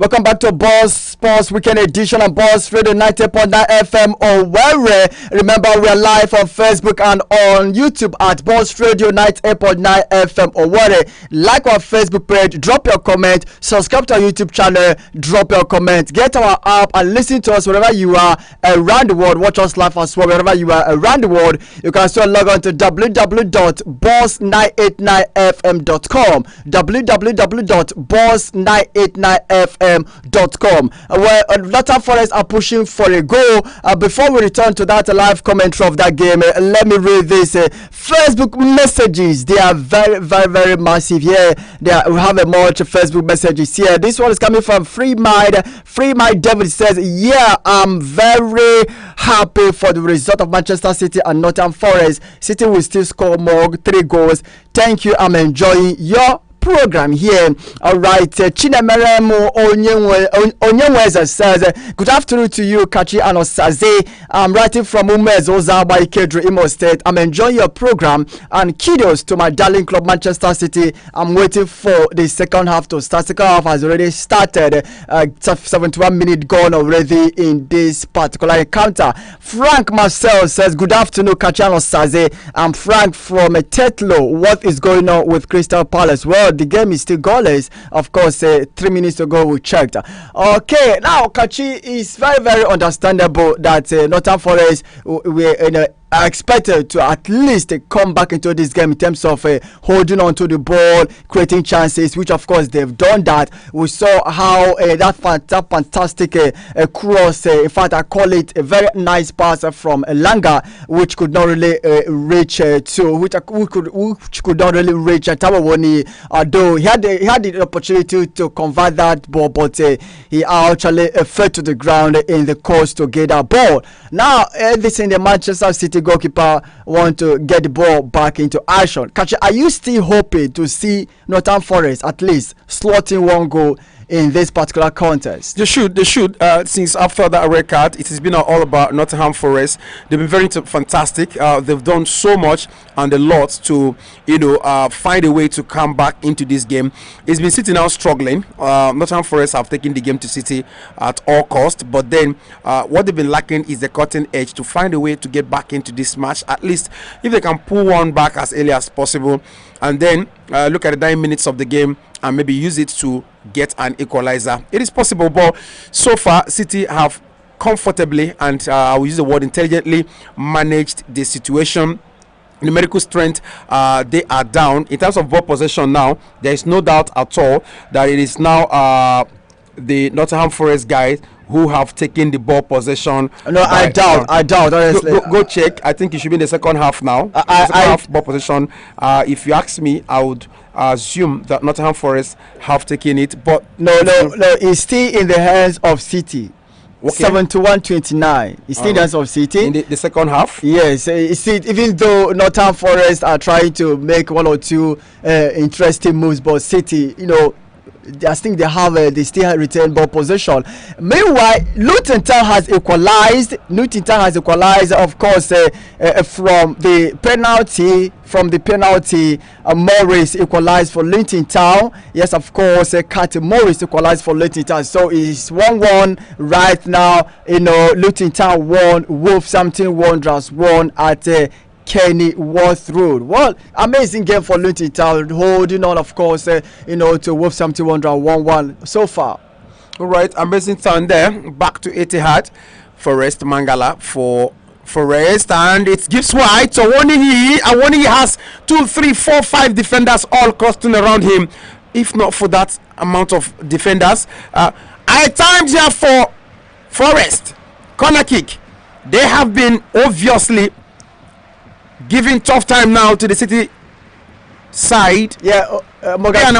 Welcome back to Boss Sports Weekend Edition on Boss Radio 90.9 FM Owerri. Remember, we are live on Facebook and on YouTube at Boss Radio 98.9 FM Owerri. Like our Facebook page, drop your comment, subscribe to our YouTube channel, drop your comment, get our app and listen to us wherever you are around the world. Watch us live as well wherever you are around the world. You can still log on to www.boss989fm.com www.boss989fm.com where Nottingham Forest are pushing for a goal. Before we return to that live commentary of that game, let me read this Facebook messages. They are very, very, very massive here. We have a much Facebook messages here. This one is coming from Free Mind. Free Mind David says, yeah, I'm very happy for the result of Manchester City and Nottingham Forest. City will still score more, 3 goals. Thank you. I'm enjoying your program here. All right, Chinemeremo Onyenweza says, good afternoon to you, Kachi Anosaze. I'm writing from Umezoza by Kedro, Imo State. I'm enjoying your program and kudos to my darling club Manchester City. I'm waiting for the second half to start. Second half has already started. 71 minutes gone already in this particular encounter. Frank Marcel says, good afternoon, Kachi Anosaze. I'm Frank from Tetlo. What is going on with Crystal Palace? Well, the game is still goalless. Of course, 3 minutes ago we checked. Okay, now Kachi is very, very understandable that Nottingham Forest were expected to at least come back into this game in terms of holding on to the ball, creating chances, which of course they've done that. We saw how that fantastic cross, in fact I call it a very nice pass from Langa, which could not really reach which could not really reach Tabawoni, although he had the opportunity to convert that ball, but he actually fell to the ground in the course to get that ball. Now this in the Manchester City goalkeeper want to get the ball back into action. Kachi, are you still hoping to see Nottingham Forest at least slotting 1 goal in this particular contest? They should. Since after that red card, it has been all about Nottingham Forest. They've been very fantastic. They've done so much and a lot to, find a way to come back into this game. It's been City now struggling. Nottingham Forest have taken the game to City at all cost, but then what they've been lacking is the cutting edge to find a way to get back into this match. At least if they can pull one back as early as possible, and then look at the 9 minutes of the game and maybe use it to get an equalizer. It is possible, but so far City have comfortably and I will use the word intelligently managed the situation. Numerical strength, they are down. In terms of ball possession now, there is no doubt at all that it is now the Nottingham Forest guys who have taken the ball possession. No, I doubt honestly. Go check. I think it should be in the second half now. Second half ball possession. If you ask me, I would assume that Nottingham Forest have taken it, but no, it's still in the hands of City. Okay. 71-29. It's still in the hands of City in the second half. Yes, even though Nottingham Forest are trying to make 1 or 2 interesting moves, but City, I think they still retain ball possession. Meanwhile, Luton Town has equalized. Of course, from the penalty. Morris equalized for Luton Town. Yes, of course, Kat Morris equalized for Luton Town. So it's 1-1 right now. Luton Town won. Wolverhampton Wanderers won at Kenny Worth Road. Well, amazing game for Luton Town, holding on, of course, to Wolverhampton Wanderers 1-1 so far. All right, amazing turn there. Back to Etihad. Forest Mangala for Forest, and it gives White. So Awoniyi has 2, 3, 4, 5 defenders all clustering around him. If not for that amount of defenders, at times here for Forest corner kick, they have been obviously giving tough time now to the City side. Yeah, Morgan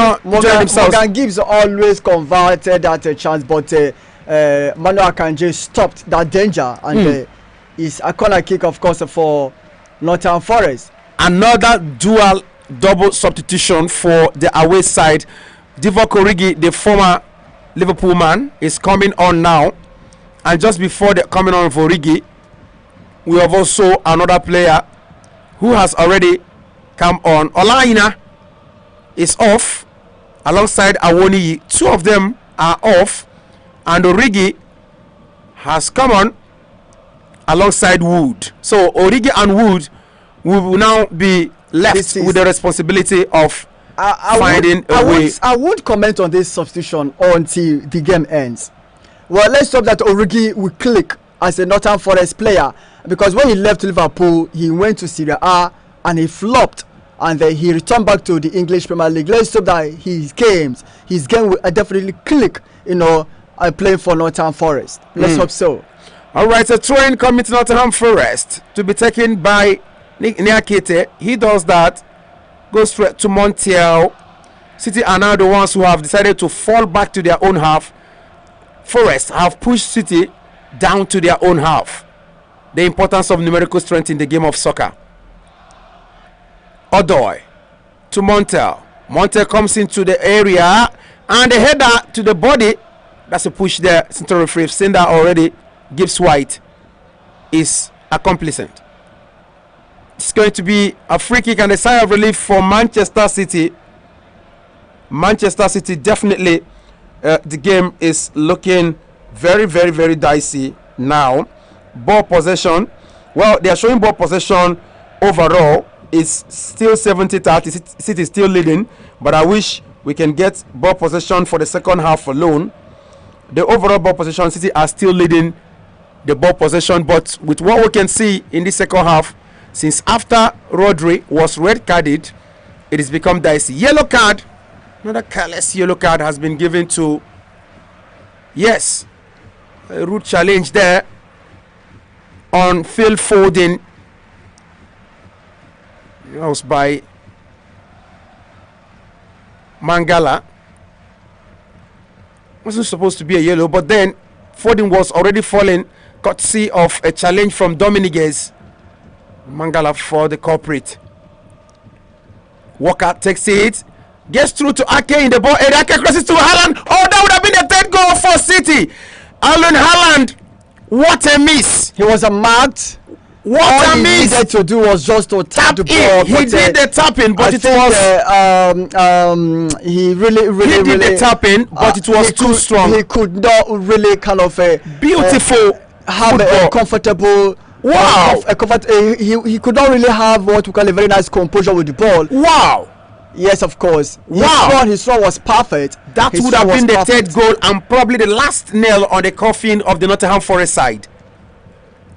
Gibbs always converted that chance, but Manuel Akanji stopped that danger, and it's a corner kick, of course, for Nottingham Forest. Another double substitution for the away side. Divock Origi, the former Liverpool man, is coming on now, and just before the coming on for Origi, we have also another player who has already come on. Olaina is off alongside Awoniyi. Two of them are off, and Origi has come on alongside Wood. So Origi and Wood will now be left with the responsibility of finding a way. I won't comment on this substitution until the game ends. Well, let's hope that Origi will click as a Nottingham Forest player, because when he left Liverpool, he went to Serie A and he flopped, and then he returned back to the English Premier League. Let's hope that his game will definitely click, playing for Nottingham Forest. Let's hope so. All right, a throw-in coming to Nottingham Forest to be taken by Niakite. He does that, goes straight to Montiel. City are now the ones who have decided to fall back to their own half. Forest have pushed City down to their own half. The importance of numerical strength in the game of soccer. Odoi to Montiel. Montiel comes into the area, and the header to the body. That's a push there. Central referee seen that already. Gibbs White is a complacent. It's going to be a free kick and a sigh of relief for Manchester City. Manchester City definitely, the game is looking very, very, very dicey now. Ball possession, well, they are showing ball possession overall is still 70-30. City is still leading, but I wish we can get ball possession for the second half alone. The overall ball possession, City are still leading the ball possession, but with what we can see in the second half, since after Rodri was red carded, it has become dicey. Yellow card, another careless yellow card has been given to, yes, a rude challenge there on Phil Foden. That was by Mangala. Wasn't supposed to be a yellow, but then Foden was already falling, courtesy of a challenge from Dominguez. Mangala for the culprit. Walker takes it, gets through to Ake in the ball area. Ake crosses to Haaland. Oh, that would have been the third goal for City. Erling Haaland, what a miss! He was marked. What all a he miss! needed to do was just to tap the ball. He did the tapping, but it was he really did the tapping, but it was too strong. He could not really kind of beautiful have football. a comfortable. Wow! He could not really have what we call a very nice composure with the ball. Wow! Yes, of course. Wow! His throw was perfect. That would have been the third goal and probably the last nail on the coffin of the Nottingham Forest side.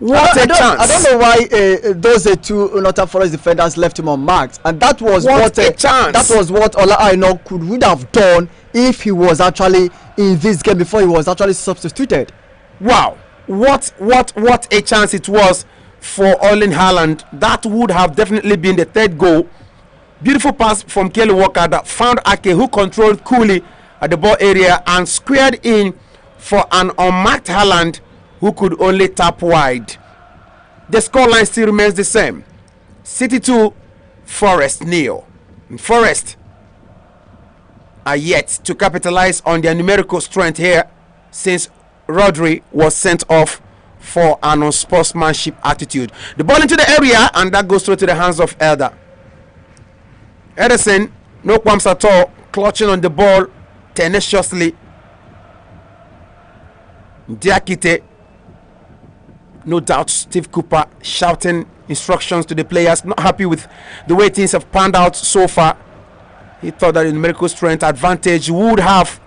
What a chance! I don't know why those two Nottingham Forest defenders left him unmarked, and that was what a chance. That was what Ola Aina would have done if he was actually in this game before he was actually substituted. Wow! What a chance it was for Erling Haaland. That would have definitely been the third goal. Beautiful pass from Kelly Walker that found Ake, who controlled coolly at the ball area and squared in for an unmarked Haaland, who could only tap wide. The scoreline still remains the same. City 2, Forest 0. Forest are yet to capitalize on their numerical strength here, since Rodri was sent off for an unsportsmanship attitude. The ball into the area, and that goes straight to the hands of Elder. Ederson, no qualms at all, clutching on the ball tenaciously. Diakite, no doubt Steve Cooper shouting instructions to the players, not happy with the way things have panned out so far. He thought that the numerical strength advantage would have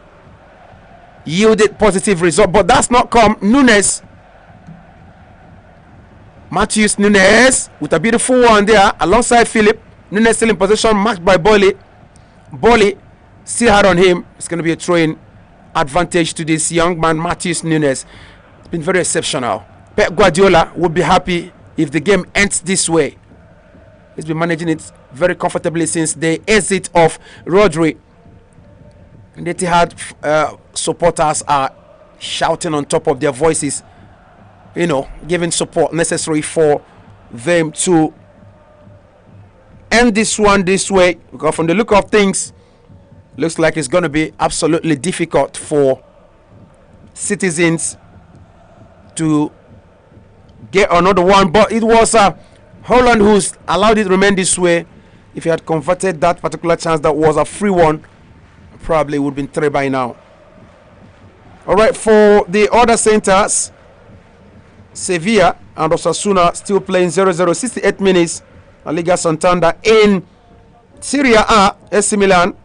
yielded positive result, but that's not come. Nunes, Matheus Nunes with a beautiful one there alongside Philip. Nunes still in position, marked by Bolly. Bolly still hard on him. It's going to be a throw-in advantage to this young man, Matheus Nunes. It's been very exceptional. Pep Guardiola would be happy if the game ends this way. He's been managing it very comfortably since the exit of Rodri. And the Etihad supporters are shouting on top of their voices, giving support necessary for them to end this one this way. Because from the look of things, looks like it's going to be absolutely difficult for Citizens to get another one. But it was Holland who's allowed it to remain this way. If he had converted that particular chance, that was a free one, probably would have been 3 by now. All right, for the other centers, Sevilla and Osasuna still playing 0-0, 68 minutes. La Liga Santander. In Serie A, AC Milan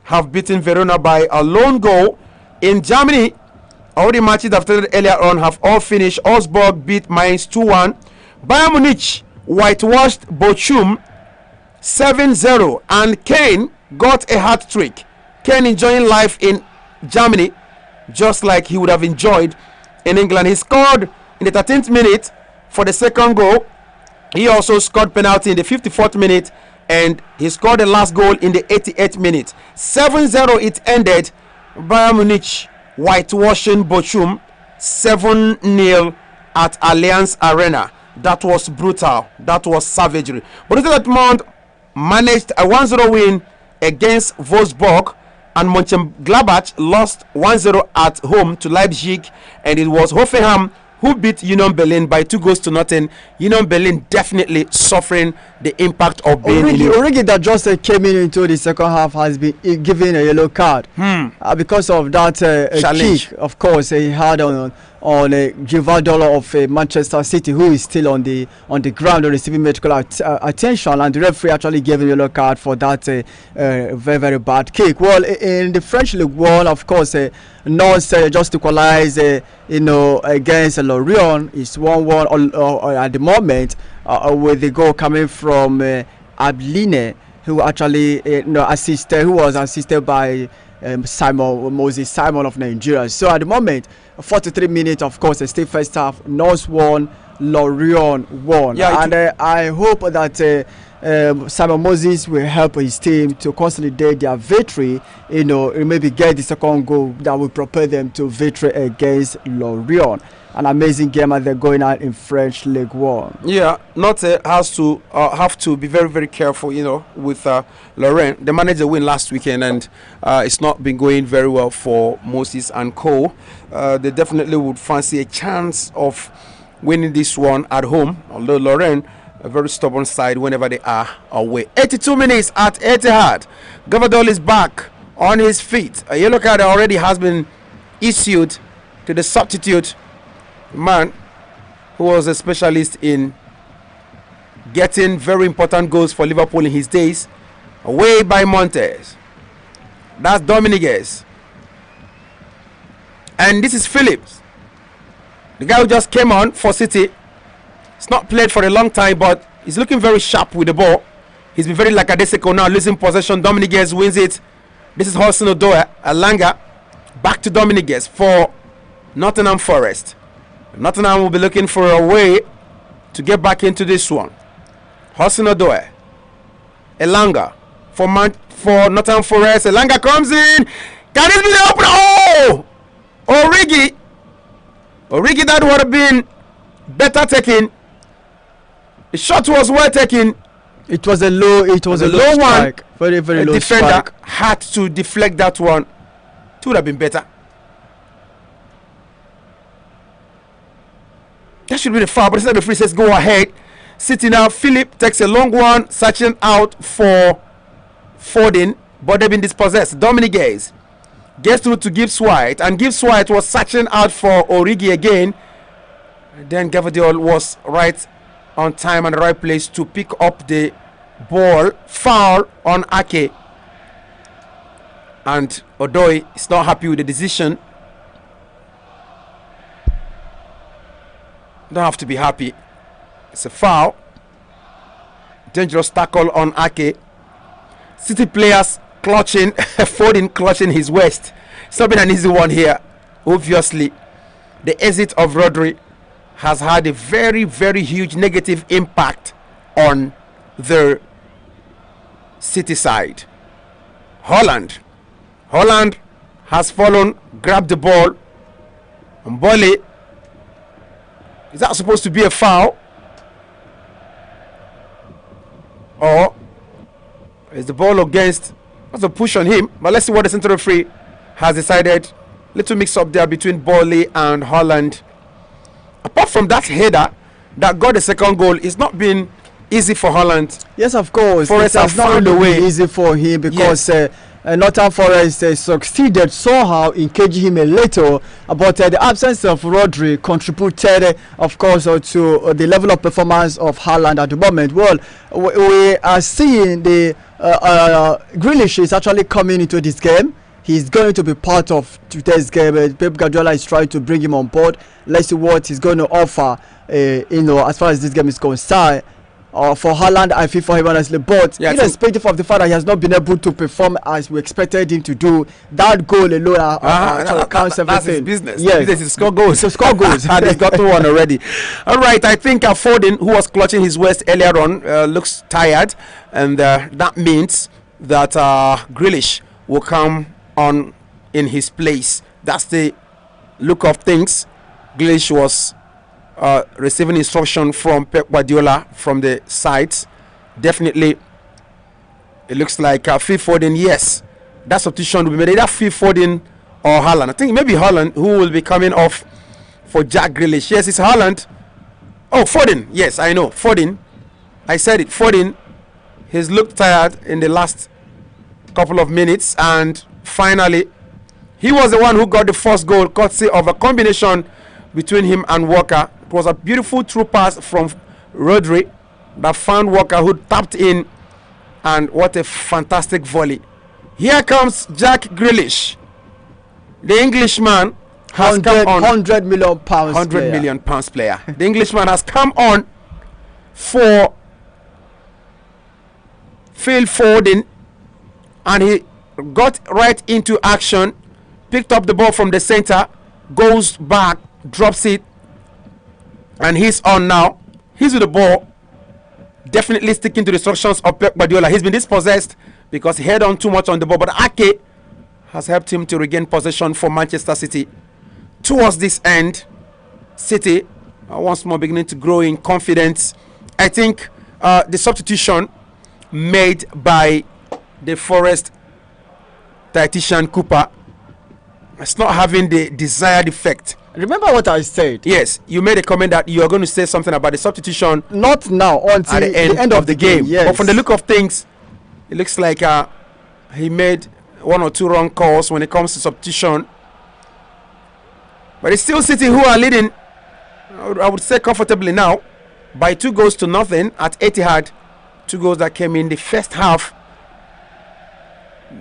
have beaten Verona by a lone goal. In Germany, all the matches that started earlier on have all finished. Augsburg beat Mainz 2-1. Bayern Munich whitewashed Bochum 7-0. And Kane got a hat-trick. Kane enjoying life in Germany just like he would have enjoyed in England. He scored in the 13th minute for the second goal. He also scored penalty in the 54th minute, and he scored the last goal in the 88th minute. 7-0 it ended. Bayern Munich whitewashing Bochum 7-0 at Allianz Arena. That was brutal. That was savagery. Borussia Dortmund managed a 1-0 win against Wolfsburg, and Mönchengladbach lost 1-0 at home to Leipzig, and it was Hoffenheim who beat Union Berlin by 2-0. Union Berlin definitely suffering the impact of being Origi that just came into the second half has been given a yellow card because of that kick, of course, he had on Givardolo of Manchester City, who is still on the ground receiving medical attention, and the referee actually gave him a yellow card for that very, very bad kick. Well, in the French League One, of course, Nantes just equalized against Lorient. It's 1-1 at the moment, with the goal coming from Abline, who actually who was assisted by Moses Simon of Nigeria. So at the moment, 43 minutes, of course, still first half. Nantes won, Lorient won. Yeah, and I hope that Simon Moses will help his team to consolidate their victory, maybe get the second goal that will propel them to victory against Lorient. An amazing game as they're going out in French League One. Yeah, Nantes have to be very, very careful, with Lorient. They managed a win last weekend, and it's not been going very well for Moses and co. They definitely would fancy a chance of winning this one at home, although Lorient, a very stubborn side whenever they are away. 82 minutes at Etihad. Gavadol is back on his feet. A yellow card already has been issued to the substitute man who was a specialist in getting very important goals for Liverpool in his days. Away by Montes. That's Dominguez. And this is Phillips, the guy who just came on for City. It's not played for a long time, but he's looking very sharp with the ball. He's been very lackadaisical now, losing possession. Dominguez wins it. This is Hudson Odoi, Alanga. Back to Dominguez for Nottingham Forest. Nottingham will be looking for a way to get back into this one. Hudson Odoi, Elanga for Nottingham Forest. Elanga comes in. Can it be the opener? Oh! Origi, that would have been better taken. The shot was well taken. It was a low one. Strike. Very, very low defender strike. had to deflect that one. It would have been better. That should be the foul, but instead the free says go ahead. City now. Philip takes a long one, searching out for Foden, but they've been dispossessed. Dominguez gets through to Gibbs White, and Gibbs White was searching out for Origi again. And then Gavadiol was right on time and the right place to pick up the ball. Foul on Ake, and Odoi is not happy with the decision. Don't have to be happy. It's a foul. Dangerous tackle on Ake. City players clutching, Foden clutching his waist. It's not been an easy one here. Obviously, the exit of Rodri has had a very, very huge negative impact on the City side. Holland has fallen, grabbed the ball, And Bole, is that supposed to be a foul? Or is the ball against? That's a push on him. But let's see what the central referee has decided. Little mix up there between Bole and Holland. Apart from that header that got the second goal, it's not been easy for Holland. Yes, of course. Forest it has have not found really a way. been easy for him because Yes. Northern Forest succeeded somehow in caging him a little, but the absence of Rodri contributed, of course, to the level of performance of Haaland at the moment. Well, we are seeing the Grealish is actually coming into this game. He's going to be part of today's game. Pep Guardiola is trying to bring him on board. Let's see what he's going to offer, as far as this game is concerned. For Haaland, I feel for him honestly, but irrespective of the fact that he has not been able to perform as we expected him to do, that goal alone counts everything. That's his business. Yes. His business is score goals. So score goals. And he's got one already. All right, I think Foden, who was clutching his waist earlier on, looks tired, and that means that Grealish will come on in his place. That's the look of things. Grealish was receiving instruction from Pep Guardiola from the sides. Definitely, it looks like Phil Foden. Yes, that substitution will be made either Phil Foden or Haaland. I think maybe Haaland, who will be coming off for Jack Grealish. Yes, it's Haaland. Oh, Foden. Yes, I know Foden. I said it. Foden. He's looked tired in the last couple of minutes, and finally, he was the one who got the first goal, courtesy of a combination between him and Walker. It was a beautiful through pass from Rodri that found Walker, who tapped in, and what a fantastic volley. Here comes Jack Grealish. The Englishman has come on. £100 million £100 player. million player. The Englishman has come on for Phil Foden, and he got right into action, picked up the ball from the center, goes back, drops it, and he's on now. He's with the ball, definitely sticking to the instructions of Pep Guardiola. He's been dispossessed because he held on too much on the ball, but Ake has helped him to regain possession for Manchester City. Towards this end, City once more beginning to grow in confidence. I think the substitution made by the Forest dietitian Cooper is not having the desired effect. Remember what I said? Yes, you made a comment that you are going to say something about the substitution. Not now, until at the end of the game. Yes. But from the look of things, it looks like he made one or two wrong calls when it comes to substitution. But it's still City who are leading, I would say comfortably now, by 2-0 at Etihad. 2 goals that came in the first half.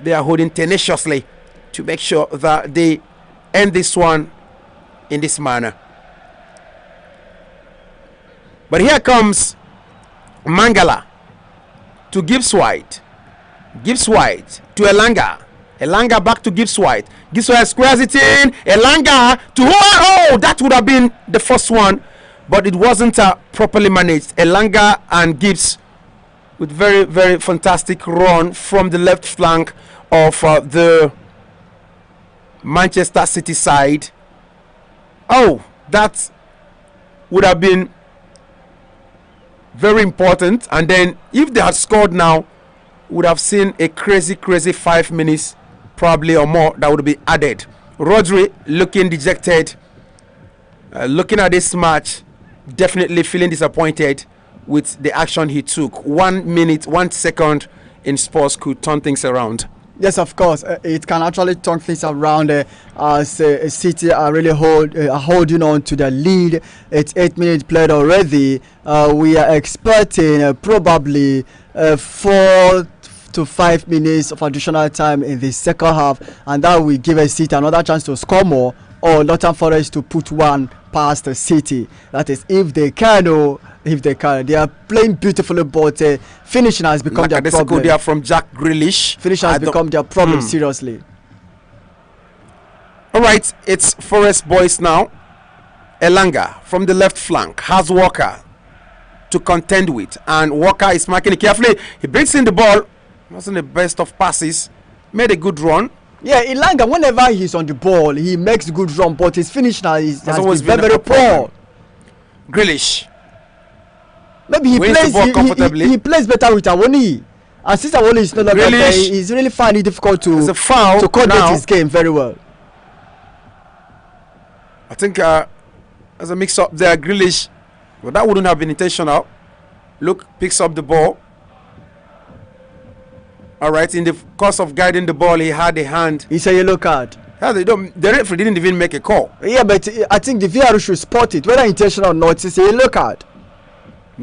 They are holding tenaciously to make sure that they end this one in this manner. But here comes Mangala to Gibbs White. Gibbs White to Elanga. Elanga back to Gibbs White. Gibbs White squares it in. Elanga to oh, that would have been the first one, but it wasn't properly managed. Elanga and Gibbs with very, very fantastic run from the left flank of the Manchester City side. Oh, that would have been very important. And then if they had scored now, would have seen a crazy 5 minutes probably or more that would be added. Rodri looking dejected, looking at this match, definitely feeling disappointed with the action he took. 1 minute, 1 second in sports could turn things around. Yes, of course, it can actually turn things around as City are really holding on to the lead. It's 8 minutes played already. We are expecting probably 4 to 5 minutes of additional time in the second half, and that will give a City another chance to score more, or Northern Forest to put one past the City. That is, if they can, or if they can. They are playing beautifully, but finishing has become their problem. They are from Jack Grealish. Finishing has become their problem, seriously. All right, it's Forest boys now. Elanga from the left flank has Walker to contend with, and Walker is marking it carefully. He brings in the ball. Wasn't the best of passes. Made a good run. Yeah, Ilanga, whenever he's on the ball, he makes good run, but his finish now has always been been very a poor. problem. Grealish. Maybe he Wins the ball comfortably. he plays better with Awoni. And since Awoni is no longer there, he's really finding it difficult to coordinate his game very well. I think there's a mix up there. Grealish, but that wouldn't have been intentional. Look, picks up the ball. All right, in the course of guiding the ball, he had a hand. It's a yellow card. Yeah, the referee didn't even make a call. Yeah, but I think the VAR should spot it, whether intentional or not. It's a yellow card.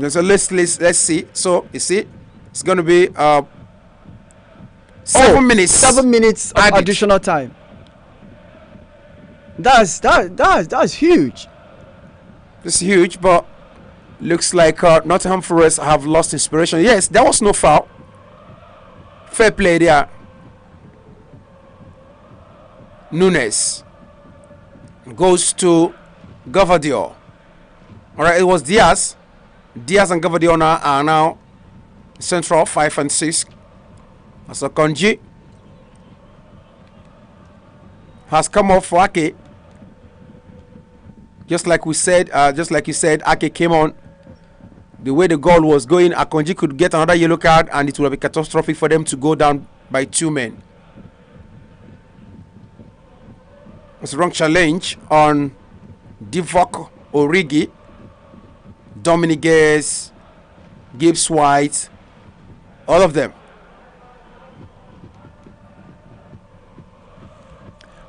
So let's see. So you see, it's going to be 7 minutes. 7 minutes of additional time. That's huge. It's huge, but looks like Nottingham Forest have lost inspiration. Yes, there was no foul. Fair play there. Nunes goes to Gavadio. All right, it was Diaz. Diaz and Gavadio are now central 5 and 6. So Konji has come off for Ake. Just like you said, Ake came on. The way the goal was going, Akonji could get another yellow card and it would be catastrophic for them to go down by 2 men. It's a wrong challenge on Divock Origi, Dominic Gibbs White, all of them.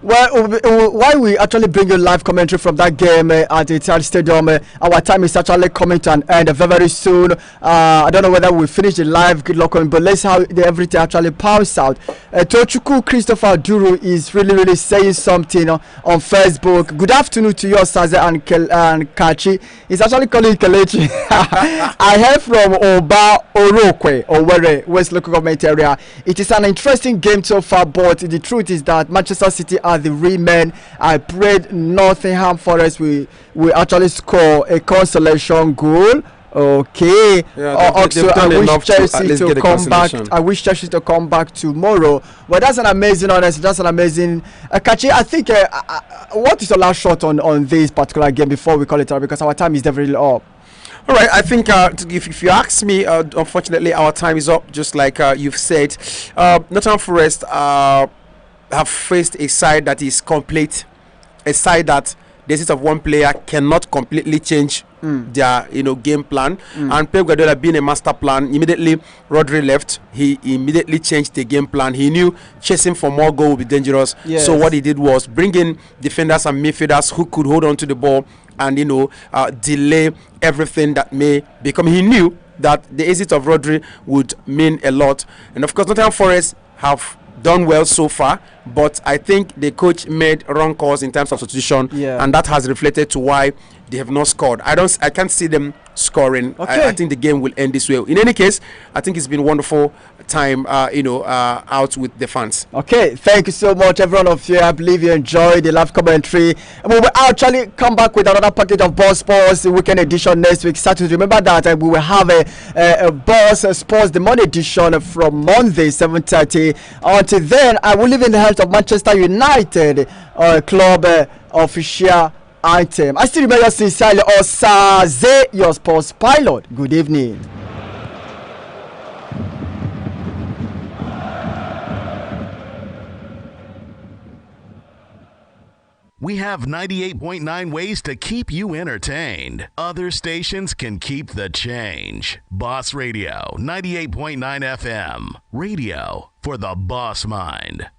Well, while we actually bring you live commentary from that game at the Etihad Stadium, our time is actually coming to an end very, very soon. I don't know whether we finish the live good luck, but let's see how everything actually pans out. Tochukwu Christopher Duru is really saying something on Facebook. Good afternoon to you, Saze and Kachi. He's actually calling Kelechi. I heard from Oba Orokwe, Owerri, West Local Government Area. It is an interesting game so far, but the truth is that Manchester City are the real men. I prayed Nottingham Forest will actually score a consolation goal. Okay. Yeah, also, I wish Chelsea to come back. I wish Chelsea to come back tomorrow. But that's an amazing, honestly. That's an amazing. Kachi, I think. What is your last shot on this particular game before we call it out? Because our time is definitely up. All right, I think if you ask me, unfortunately, our time is up. Just like you've said, Nottingham Forest have faced a side that is complete, a side that the exit of one player cannot completely change their game plan. And Pep Guardiola, being a master plan, immediately Rodri left, he immediately changed the game plan. He knew chasing for more goal would be dangerous. Yes. So what he did was bring in defenders and midfielders who could hold on to the ball and delay everything that may become. He knew that the exit of Rodri would mean a lot. And of course, Nottingham Forest have done well so far, but I think the coach made wrong calls in terms of substitution, and that has reflected to why they have not scored. I can't see them scoring. Okay. I think the game will end this way. In any case, I think it's been a wonderful time out with the fans. Okay, thank you so much, everyone of you. I believe you enjoyed the live commentary. We will actually come back with another package of Boss Sports weekend edition next week Saturday. Remember that we will have a Boss Sports the Monday edition from Monday 7:30. Until then, I will live in the hands of Manchester United club official item. I still remember sincerely Osaze, your sports pilot. Good evening. We have 98.9 ways to keep you entertained. Other stations can keep the change. Boss Radio, 98.9 FM. Radio for the boss mind.